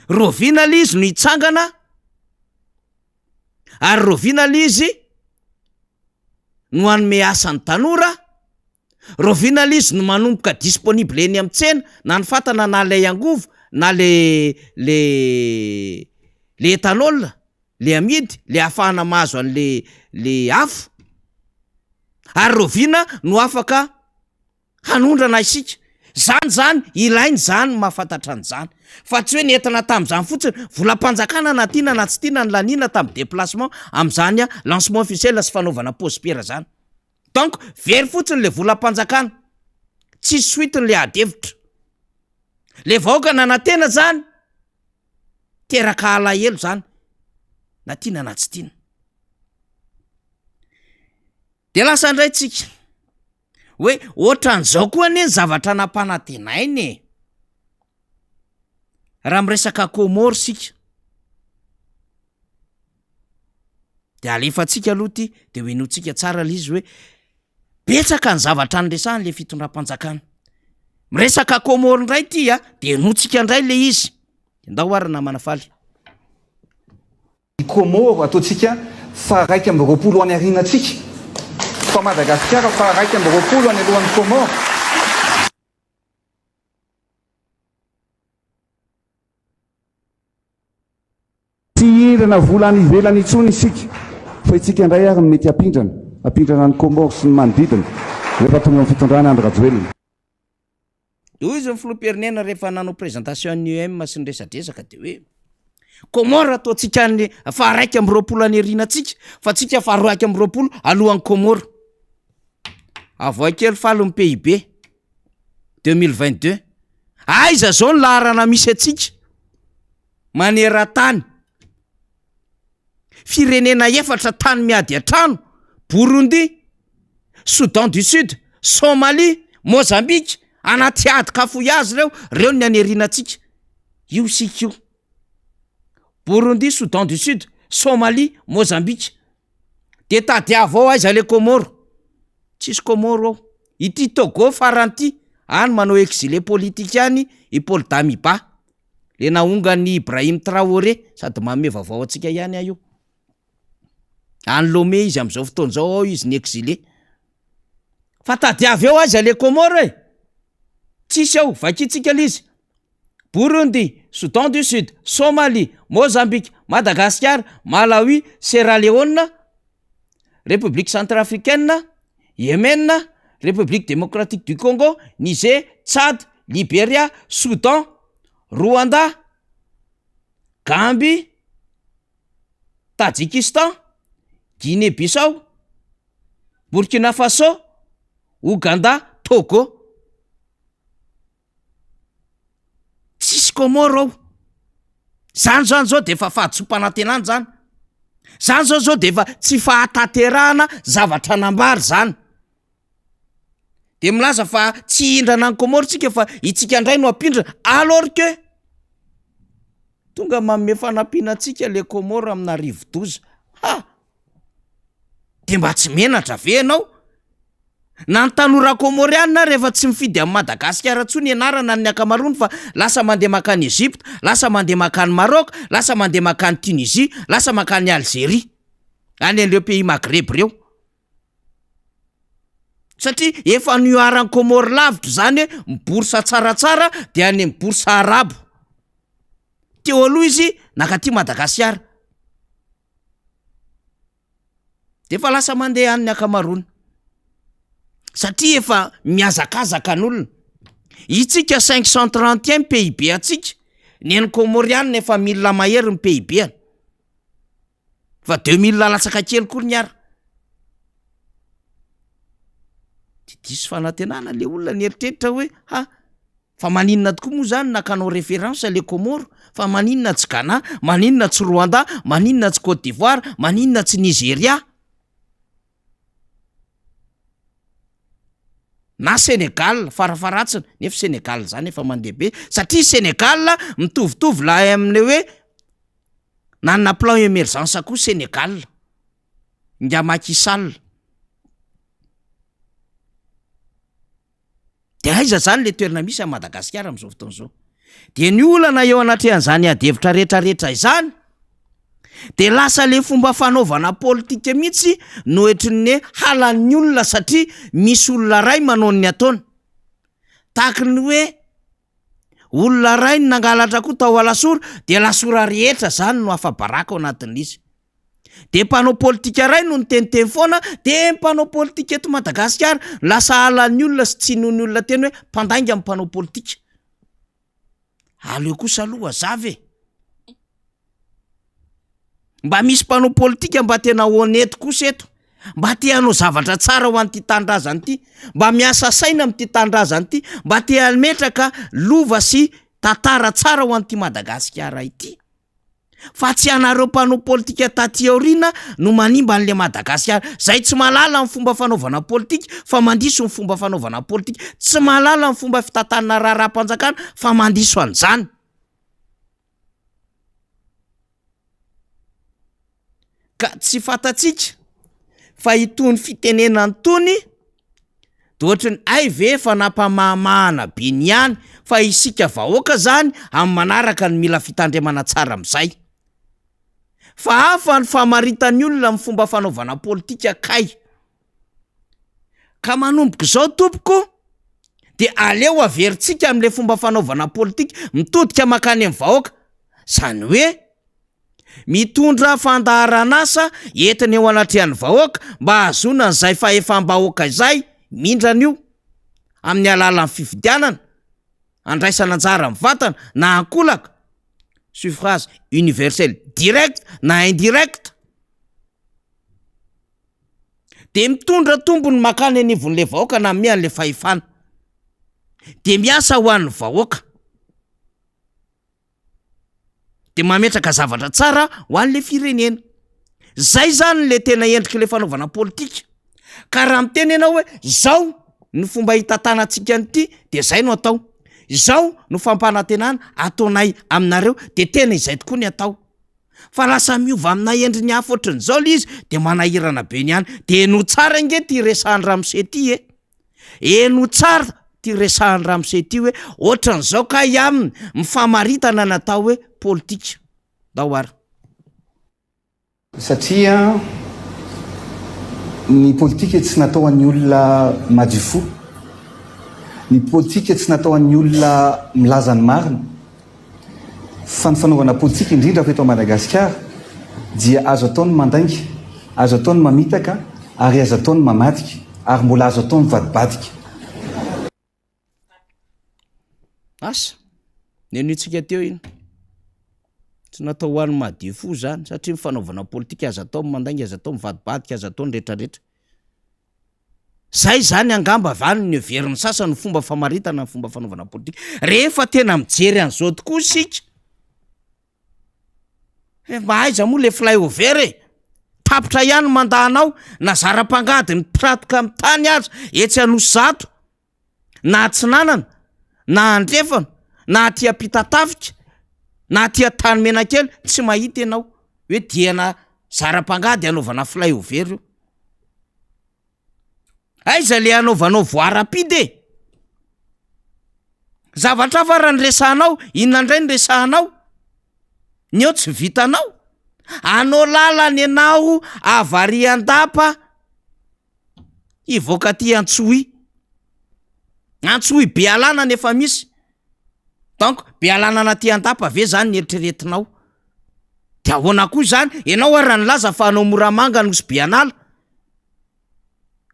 Rovina l'izy no hitsangana, ary rovina l'izy no anome asa ny tanora, rovina l'izy no manomboka disponible eny amin'ny tsena, na ny fatana na lay angovo, na le éthanol, le amidy, le afahana mahazo an'le afo. Ary rovina no afaka hanondrana isika. zany ilainy zany mahafantatra an'izany fa tsy hoe nentina tamin'izany fotsiny volam-panjakana na tiana na tsy tiana ny lanina tamin'ny déplacement amin'izany a lancement officiel sy fanaovana pospera zany donc very fotsiny le volam-panjakana tsy soitiny le adevitra le vahoaka nanantena zany teraka alahelo zany na tiana na tsy tiana de lasa indray tsika hoe ohatran'izao koa anie ny zavatra nampanantenainy raha miresaka Comore sika de alefatsika aloha ty de hoenotsika tsara le izy hoe betsaka ny zavatra nyresahany le fitondram-panjakana miresaka Comore ndray ty a de enotsika ndray le izy ndao ary namana faly Comore ataotsika fa 120 any arinatsika fa Madagasikara fa 120 any alohan'ny Comore tsy hirana vola any ivelany itsony isika fa itsika indray ary mety apindrana ny Comore sy ny manodidina rehefa tonga amin'ny fitondrana Andry Rajoelina. Hoy izy ny filoham-pirenena rehefa nanao présentation ny UM sy ny resadresaka de hoe Comore ataotsika ny fa 120 any arinatsika fa tsika fa 220 alohan'ny Comore avoakely falo ny PIB 2022 aiza zao ny laharana misy atsika maneran-tany firenena efatra tany miady atrano Burundi, Soudan du Sud, Somalie, Mozambique anaty ady kafoyazy reo ny anerinantsika io sika io Burundi, Soudan du Sud, Somalie, Mozambique de tadiavo ao aiza le Comore tsisy Comore ao ity Togo faranty any manao exilé politique any i Paul Damiba le naongany Ibrahim Traoré sady manome vaovao atsika ihany ayo any Lomé izy am'izao fotoan'izao ao izy ny exilé fa tadiavy ao aiza le Comore tsisy ao vakitsika lizy Burundi, Soudan du Sud, Somalie, Mozambique, Madagascar, Malawi, Sierra Leone, République centrafricaine, Yémen, République démocratique du Congo, Niger, Tchad, Libéria, Soudan, Rwanda, Gambie, Tadjikistan, Guinée-Bissau, Burkina Faso, Ouganda, Togo. Tsisy Comore ao. Zany zao de fa fahadisompanantenany zany. Zany zao de fa tsy fahataterahana zavatra nambary zany. De milaza fa tsy hindrana ny Comore tsika fa itsika ndray no apindrana alors que tonga manome fanampianatsika le Comore amina rivo-doza. Ha! De mba tsy menatra ve ianao? Na ny tanora Comoriana rehefa tsy mifidy amin'ny Madagasikara tsony ianarana ny akamarony fa lasa mandeha makany Egypte, lasa mandeha makany Maroc, lasa mandeha makany Tunisie, lasa makany Algérie. Any an'ireo pays Maghreb reo. Satria efa nioaran'ny Comore lavitra zany hoe miborsa tsaratsara de any amin'ny borsa arabo. Teo aloha izy nakaty Madagasikara. De fa lasa mandeha any akamarony. Satria efa miazakazaka n'olona. Itsika 531 PIB atsika, ny an'ny Comoriana efa 1000 mahery ny PIB. Fa 2000 latsaka kely kory niara. Diso fanantenana le olona nieritreritra hoe ha fa maninona tokoa moa zany nakanao référence le Comore, fa maninona tsy Ghana, maninona tsy Rwanda, maninona tsy Côte d'Ivoire, maninona tsy Nigeria. Na Sénégal farafaratsiny, nefa Sénégal zany efa mandeha satria Sénégal mitovitovy laha aminy hoe nanana plan émergence koa Sénégal. Nga Macky Sall. De aiza zany le toerana misy a Madagasikara am'izao fotoan'izao. De ny olana eo anatrehan'izany adevitra rehetrarehetra izany de lasa le fomba fanaovana politika mihitsy no ohatrin'ny halan'ny olona satria misy olona ray manao ny ataony. Tahaka ny hoe olona ray nangalatra koa tao alasora de lasora rehetra zany no afabaraka ao anatin'izy. de mpanao politika ray no nyteniteny foana de mpanao politika eto Madagasikara lasa alan'ny olona sy tsy nohon'ny olona teny hoe mpandainga amin'ny mpanao politika. Aleo kosa aloha zavy mba misy mpanao politika mba tena honnête kosa eto, mba te hanao zavatra tsara ho an'ity tandrazany ity, mba miasa saina amin'ity tandrazany ity, mba te hametraka lova sy tantara tsara ho an'ity Madagasikara ity. Fa tsy anareo mpanao politika taty aoriana no manimba an'le Madagasikara, zay tsy malala ny fomba fanaovana politika fa mandiso ny fomba fanaovana politika, tsy malala ny fomba fitantanana raharaham-panjakana fa mandiso an'izany. Ka tsy fatatsika fa itony fitenenany tony de ohatrany ay ve fa nampamahamahana be niany fa isika vahoaka zany amin'ny manaraka ny mila fitandremana tsara amin'izay. Fa hafa ny famaritan'ny olona amin'ny fomba fanaovana politika kay. Ka manomboka izao tompoko de aleo averintsika amin'le fomba fanaovana politika mitodika makany amin'ny vahoaka, zany hoe mitondra fandaharan'asa entiny eo anatrehan'ny vahoaka mba hahazoana an'izay fahefam-bahoaka izay mindrana io amin'ny alalan'ny fifidianana, andraisana anjara mivantana na ankolaka, suffrage universel direct na indirect, de mitondra tombony makany anivon'le vahoaka na ame an'le fahefana, de miasa ho an'ny vahoaka, de mametraka zavatra tsara ho an'le firenena. Zay zany le tena endrika le fanaovana politika. Ka raha miteny ianao hoe zao ny fomba hitantanantsika an'ity de zay no atao, zao no fampanantenana ataonay aminareo de tena izay tokoa ny atao. Fa lasa miova amina endriny hafa ohatran'izao le izy de manahirana be niany. De no tsara nge ty resahan'ny Ramose ty no tsara ty resahan'ny Ramose ty hoe ohatran'izao ka aminy mifamaritana natao hoe politika. Daoara. Satria ny politika tsy natao an'ny olona madifo, ny politika tsy natao an'ny olona milaza ny marina, fa ny fanaovana politika indrindra fa eto Madagasikara dia azo ataony mandainga, azo ataony mamitaka, ary azo ataony mamadika, ary mbola azo ataony vadibadika. Asa nenitsika teo iny tsy natao ho an'ny madio fo zany, satria mifanaovana politika azo atao mandainga, azo atao mivadibadika, azo atao rehetrarehetra. Zay zany angamba vany ny heverin'ny sasany fomba famaritana ny fomba fanaovana politika. Rehefa tena mijery an'izao tokoa isika, mahaiza moa le flyover tapitra ihany mandahanao na zara-pangady ny piratoka amin'ny tany aza etsy Anosy Zato na Atsinanana na Andrefana na aty Ampitatafika na aty Tany Menakely, tsy mahita ianao hoe diana zara-pangady anaovana flyover io. Aiza le anaovanao voarapide? Zavatra fa raha ny resahanao, inona indray ny resahanao? Ny eo tsy vitanao. Anao lalany ianao avary andapa ivoaka ty Antsohy. Antsohy be alana nefa misy. Donc be alana anaty andapa ve zany ny eritreretinao? De ahoana koa zany? Ianao raha nilaza fa anao Moramanga nosy be anala,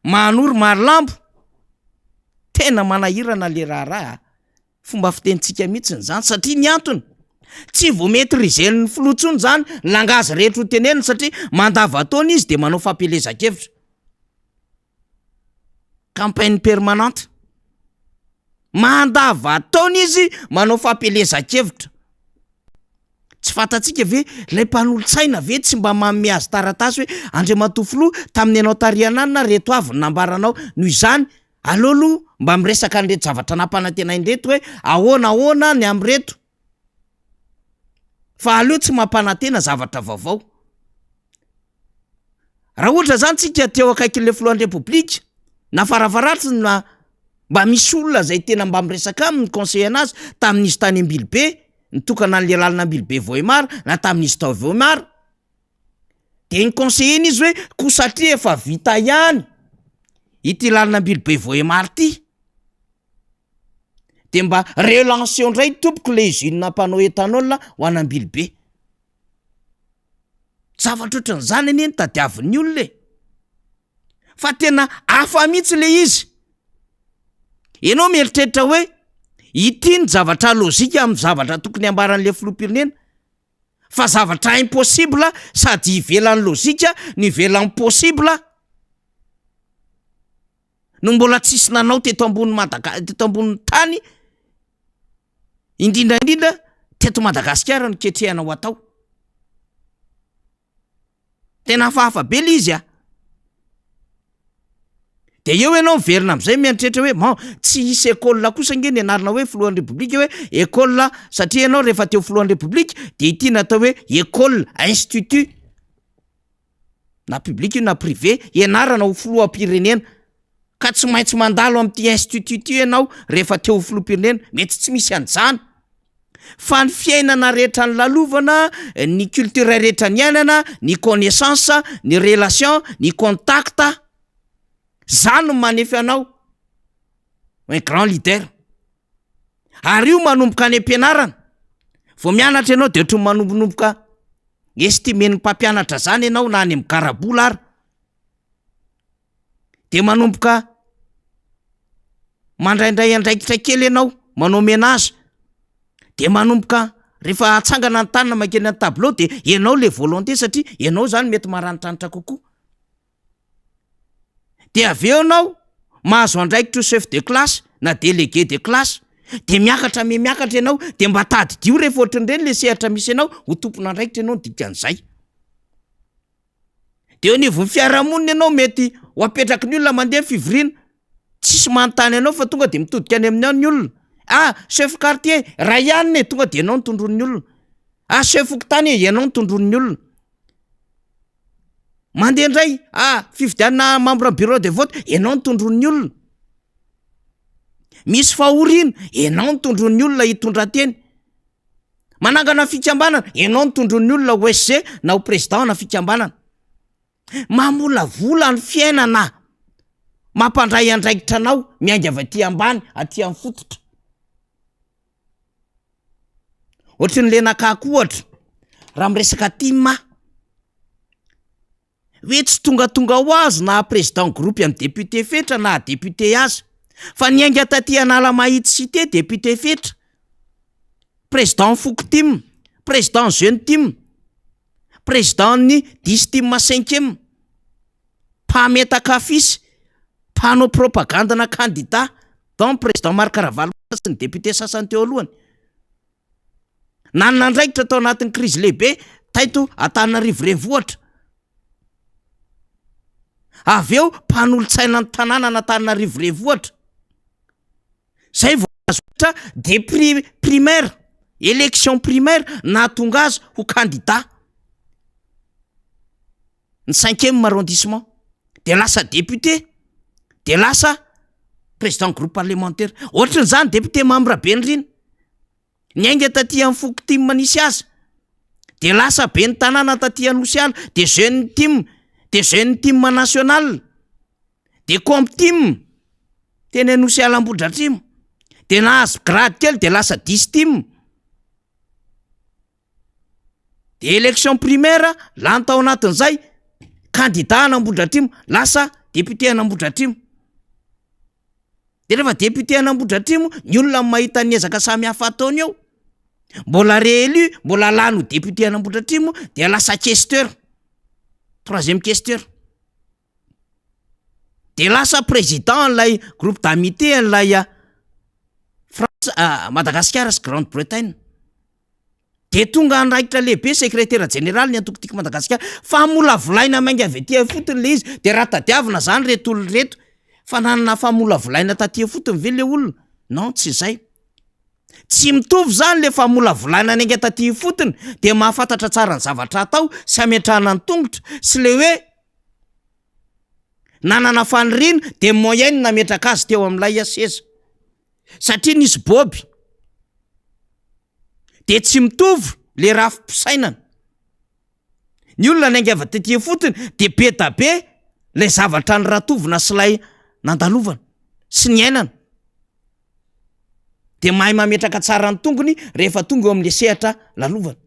Mahanoro Marilambo, tena manahirana le raharaha. Fomba fitenitsika mihitsy zany, satria ny antony tsy vo maîtriser-ny filotsony zany langazy rehetra ho teneniny, satria mandavataona izy de manao fampelezan-kevitra, campagne permanente. Mandavataona izy manao fampelezan-kevitra. Tsy fatatsika ve lay mpanolo-tsaina ve tsy mba manome azy taratasy hoe Andriamatoa Filoha tamin'ny anao tarianana reto avy ny nambaranao, noho izany alolo mba miresaka an'reto zavatra nampanantenainy reto hoe ahoana ny am'reto. Fa aleo tsy mampanantena zavatra vaovao. Raha ohatra zany tsika teo akaikin'le filohan'ny Repoblika na farafaratry na mba misy olona zay tena mba miresaka aminy conseiller anazy tamin'izy tany Ambilobe, nitokana an'le lalana Ambilobe Vohimar na tamin'izy tao Vohimar, de ny conseiller izy hoe ko satria efa vita ihany ity lalana Ambilobe Vohimar ty, de mba relancer ndray tompoko le usine mpanao etanol ho an'Ambilobe. zavatra ohatran'izany anie ny tadiavin'ny olona fa tena hafa mihitsy le izy. Ianao mieritreritra hoe ity ny zavatra lôzika amin'ny zavatra tokony ambaran'le filoham-pirenena, fa zavatra impossible sady ivelan'ny lôzika ny ivelan'ny possible no mbola tsisy nanao teto ambony tany, indrindraindrindra teto Madagasikara no ketrehana ho atao. Tena hafahafa be le izy de eo ianao miverina am'izay mieritreritra hoe tsy hisy école kosa nge ny anarana hoe filohan'ny repoblika hoe école, satria ianao rehefa teo filohan'ny repoblika de ity natao hoe école institut na public na privé ianarana ho filoham-pirenena, ka tsy maintsy mandalo amin'ity institut ianao rehefa teo filoham-pirenena. Mety tsy misy an'izany fa ny fiainana rehetra ny lalovana, ny culture rehetra ny ainana, ny connaissance, ny relation, ny contact, zany no manefy anao un grand leader. Ary io manomboka any am-pianarana, vao mianatra ianao de ohatry manombonomboka estimen'ny mpampianatra zany ianao na any amin'ny karabola ary, de manomboka mandraindray andraikitra kely ianao manao ménage, de manomboka rehefa atsangana ny tanina makeny ny tableau de ianao le volonté satria ianao zany mety maranitranitra kokoa. De aveo anao mahazo andraikitra chef de classe na délégué de classe, de miakatra ianao de mba tady dio rehefa ohatran'ireny le sehatra misy ianao ho tompona andraikitra ianao dikan'izay. De eo anivon'ny fiarahamonina ianao mety ho apetraky ny olona mandeha fivoriana, tsisy manontany anao fa tonga de mitodika any amin'ny ao ny olona. Chef quartier ray ihany tonga de ianao nitondron'ny olona. Chef okontany ianao nitondron'ny olona. Mandeha indray, fifidianana membre bureau de vote, ianao nitondron'ny olona. Misy fahoriana, ianao nitondron'ny olona hitondra teny. Manangana fikambanana, ianao nitondron'ny olona ho SG na ho président na fikambanana. Mamolavola ny fiainana, mampandray andraikitra anao miainga avy aty ambany aty amin'ny fototra. Ohatry ny lenakako ohatra, raha miresaka team, hoe tsy tonga ho azy na président groupe amin'ny député fetra na député azy, fa niainga taty anala mahitsy cité député fetra, président foko team, président jeune team, président ny 10 team 5e, mpametaka afisy, mpanao propagande na candidat, donc président Marc Ravalo sy ny député sasany teo alohany. Nanana andraikitra tao anatin'ny crise lehibe taito Antananarivo renivohitra. Aveo mpanolo-tsaina ny tanàna Antananarivo renivohitra. Zay vao azotra de primaire, élection primaire nahatonga azy ho candidat. Ny 5e arrondissement, de lasa député, de lasa président groupe parlementaire. Ohatran'izany député membre be ny riny. Niainga taty amin'ny foko team manisy azy, de lasa be ny tanàna taty anosy ala, de jeune team national, de comp team teny anosy ala Ambohidratrimo, de nahazo grade kely de lasa 10 team. De élection primaire lany tao anatin'izay, candidat an'Ambohidratrimo lasa député an'Ambohidratrimo. De rehefa député an'Ambohidratrimo, ny olona mahita ny ezaka samy hafa ataony eo, mbola réélu, mbola lany ho député an'Ambohidratrimo, de lasa questeur, 3e questeur. De lasa président an'ilay groupe d'amitié an'ilay France, Madagascar sy Grande-Bretagne. De tonga andraikitra lehibe secrétaire général ny antokotiko Madagasikara, fa molavolaina mainga avy aty fotony le izy, de raha tadiavina zany reto olona reto, fa nanana famolavolaina taty fotony ve le olona? Non, tsy zay. Tsy mitovy zany le famolavolaina nenga taty fotony de mahafantatra tsara ny zavatra atao sy ametrahana ny tongotra, sy le hoe nanana faniriana de moyenne nametraka azy teo amin'ilay seza. Satria nisy boby de tsy mitovy le raha fipisainana. Ny olona nenga avy taty fotony de be da be le zavatra ny ratovina sy lay nandalovana sy ny ainana. De mahay mametraka tsara ny tongony rehefa tonga eo amin'le sehatra lalovana.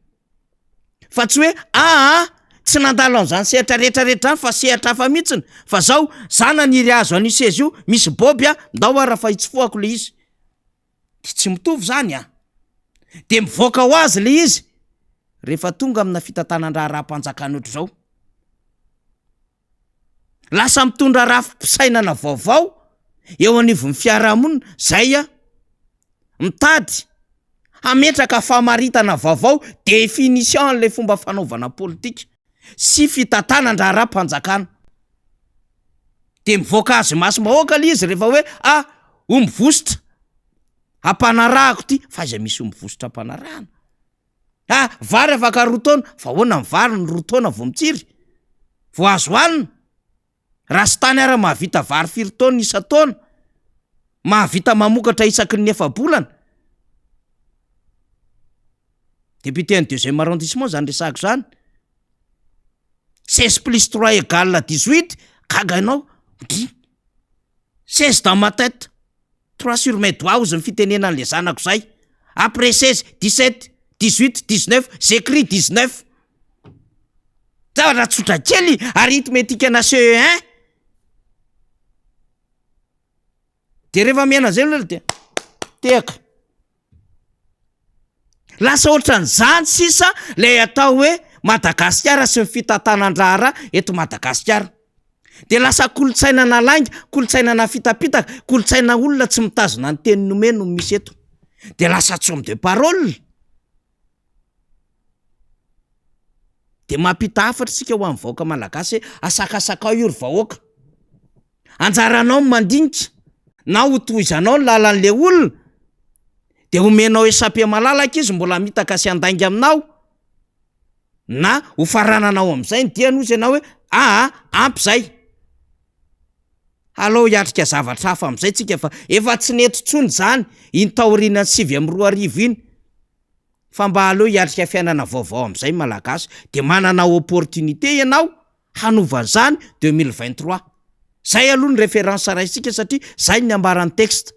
Fa tsy hoe tsy nandalo an'izany sehatra rehetrarehetra any fa sehatra hafa mihitsiny fa zao zana niry azo any seza io misy boby a ndao ara fa hitsofoako le izy de tsy mitovy zany a de mivoaka ho azy le izy rehefa tonga amina fitantanandraha raha-mpanjakany ohatr' zao lasa mitondra raha-pisainana vaovao eo anivon'ny fiarahamonina zay a mitady hametraka famaritana vaovao définition an'le fomba fanaovana politika sy fitantanandraha raha-mpanjakana de mivoaka azy masom-bahoaka le izy rehefa hoe ombivositra ampanarahako ty fa iza misy ombivositra ampanarahana vary afaka rotaona fa hoana mivary ny rotaona vo mitsiry vo azo hoanina raha sy tany ara mahavita vary firitaona isa-taona mahavita mamokatra isaky ny efa-bolana député ny 2e arrondissement zany resahako zany 16 plus 3 égale 18 kagainao 16 dans ma tête 3 sur mes doigts ozy ny fitenena an'le zanako zay après 16 17 18 19 j'écris 19 zavatra tsotra kely arithmétique ana CE1 de rehefa miaina zay loha de tehaka lasa ohatran'izany sisa le atao hoe Madagasikara sy ny fitantanandraha eto Madagasikara de lasa kolotsaina nalainga kolotsaina na fitapitaka kolotsaina olona tsy mitazona ny teny nomeno misy eto de lasa tsomme de parole de mampita hafatra sika ho amin'ny vahoaka malagasy asakasakao io ry vahoaka anjaranao mandinika na ho tohizanao ny lalan'le olona de omenao esape malalaka izy mbola mitaka sy andainga aminao na ho farananao am'izay ny dia nozy ianao hoe ampy zay alao hiatrika zavatra hafa am'izay tsika fa efa tsy neto tsony zany iny taoriana 7 iny fa mba aleo hiatrika fiainana vaovao am'izay malagasy de manana opportunité ianao hanovan'izany 2023 zay aloha ny référence raisika satria zay ny ambaran'ny texte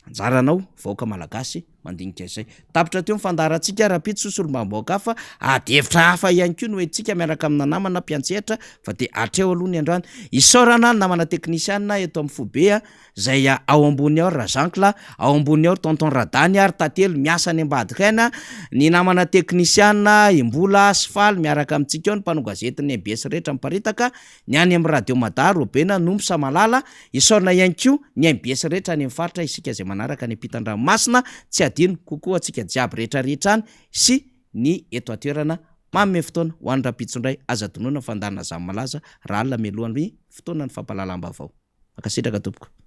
anjaranao vahoaka malagasy mandinika izay tapitra teo mifandarantsika rapity sosolombaboaka fa adevitra hafa ihany koa no hoentsika miaraka amina namana mpiantsehatra fa de atreo aloha ny androany isorana namana teknisianina eto amin'ny Fobea zay ao ambony ao Razankla ao ambony ao tonton Radany ary tatelo miasa ny ambadikaina ny namana teknisianina Imbola Sfaly miaraka amintsika ao ny mpanao gazety ny MBS rehetra miparitaka ny any amin'ny radio Madar Robena Nombo Samalala isorana ihany koa ny MBS rehetra any amin'ny faritra isika zay manaraka ny ampitan-dranomasina tsy adino kokoa atsika jiaby rehetrarehetra any sy ny eto atoerana manome fotoana ho an'ny rapitsondray aza tonoana fandanana zany malaza raha alina melohan'ny fotoana ny fampalalam-bavao makasitraka tompoko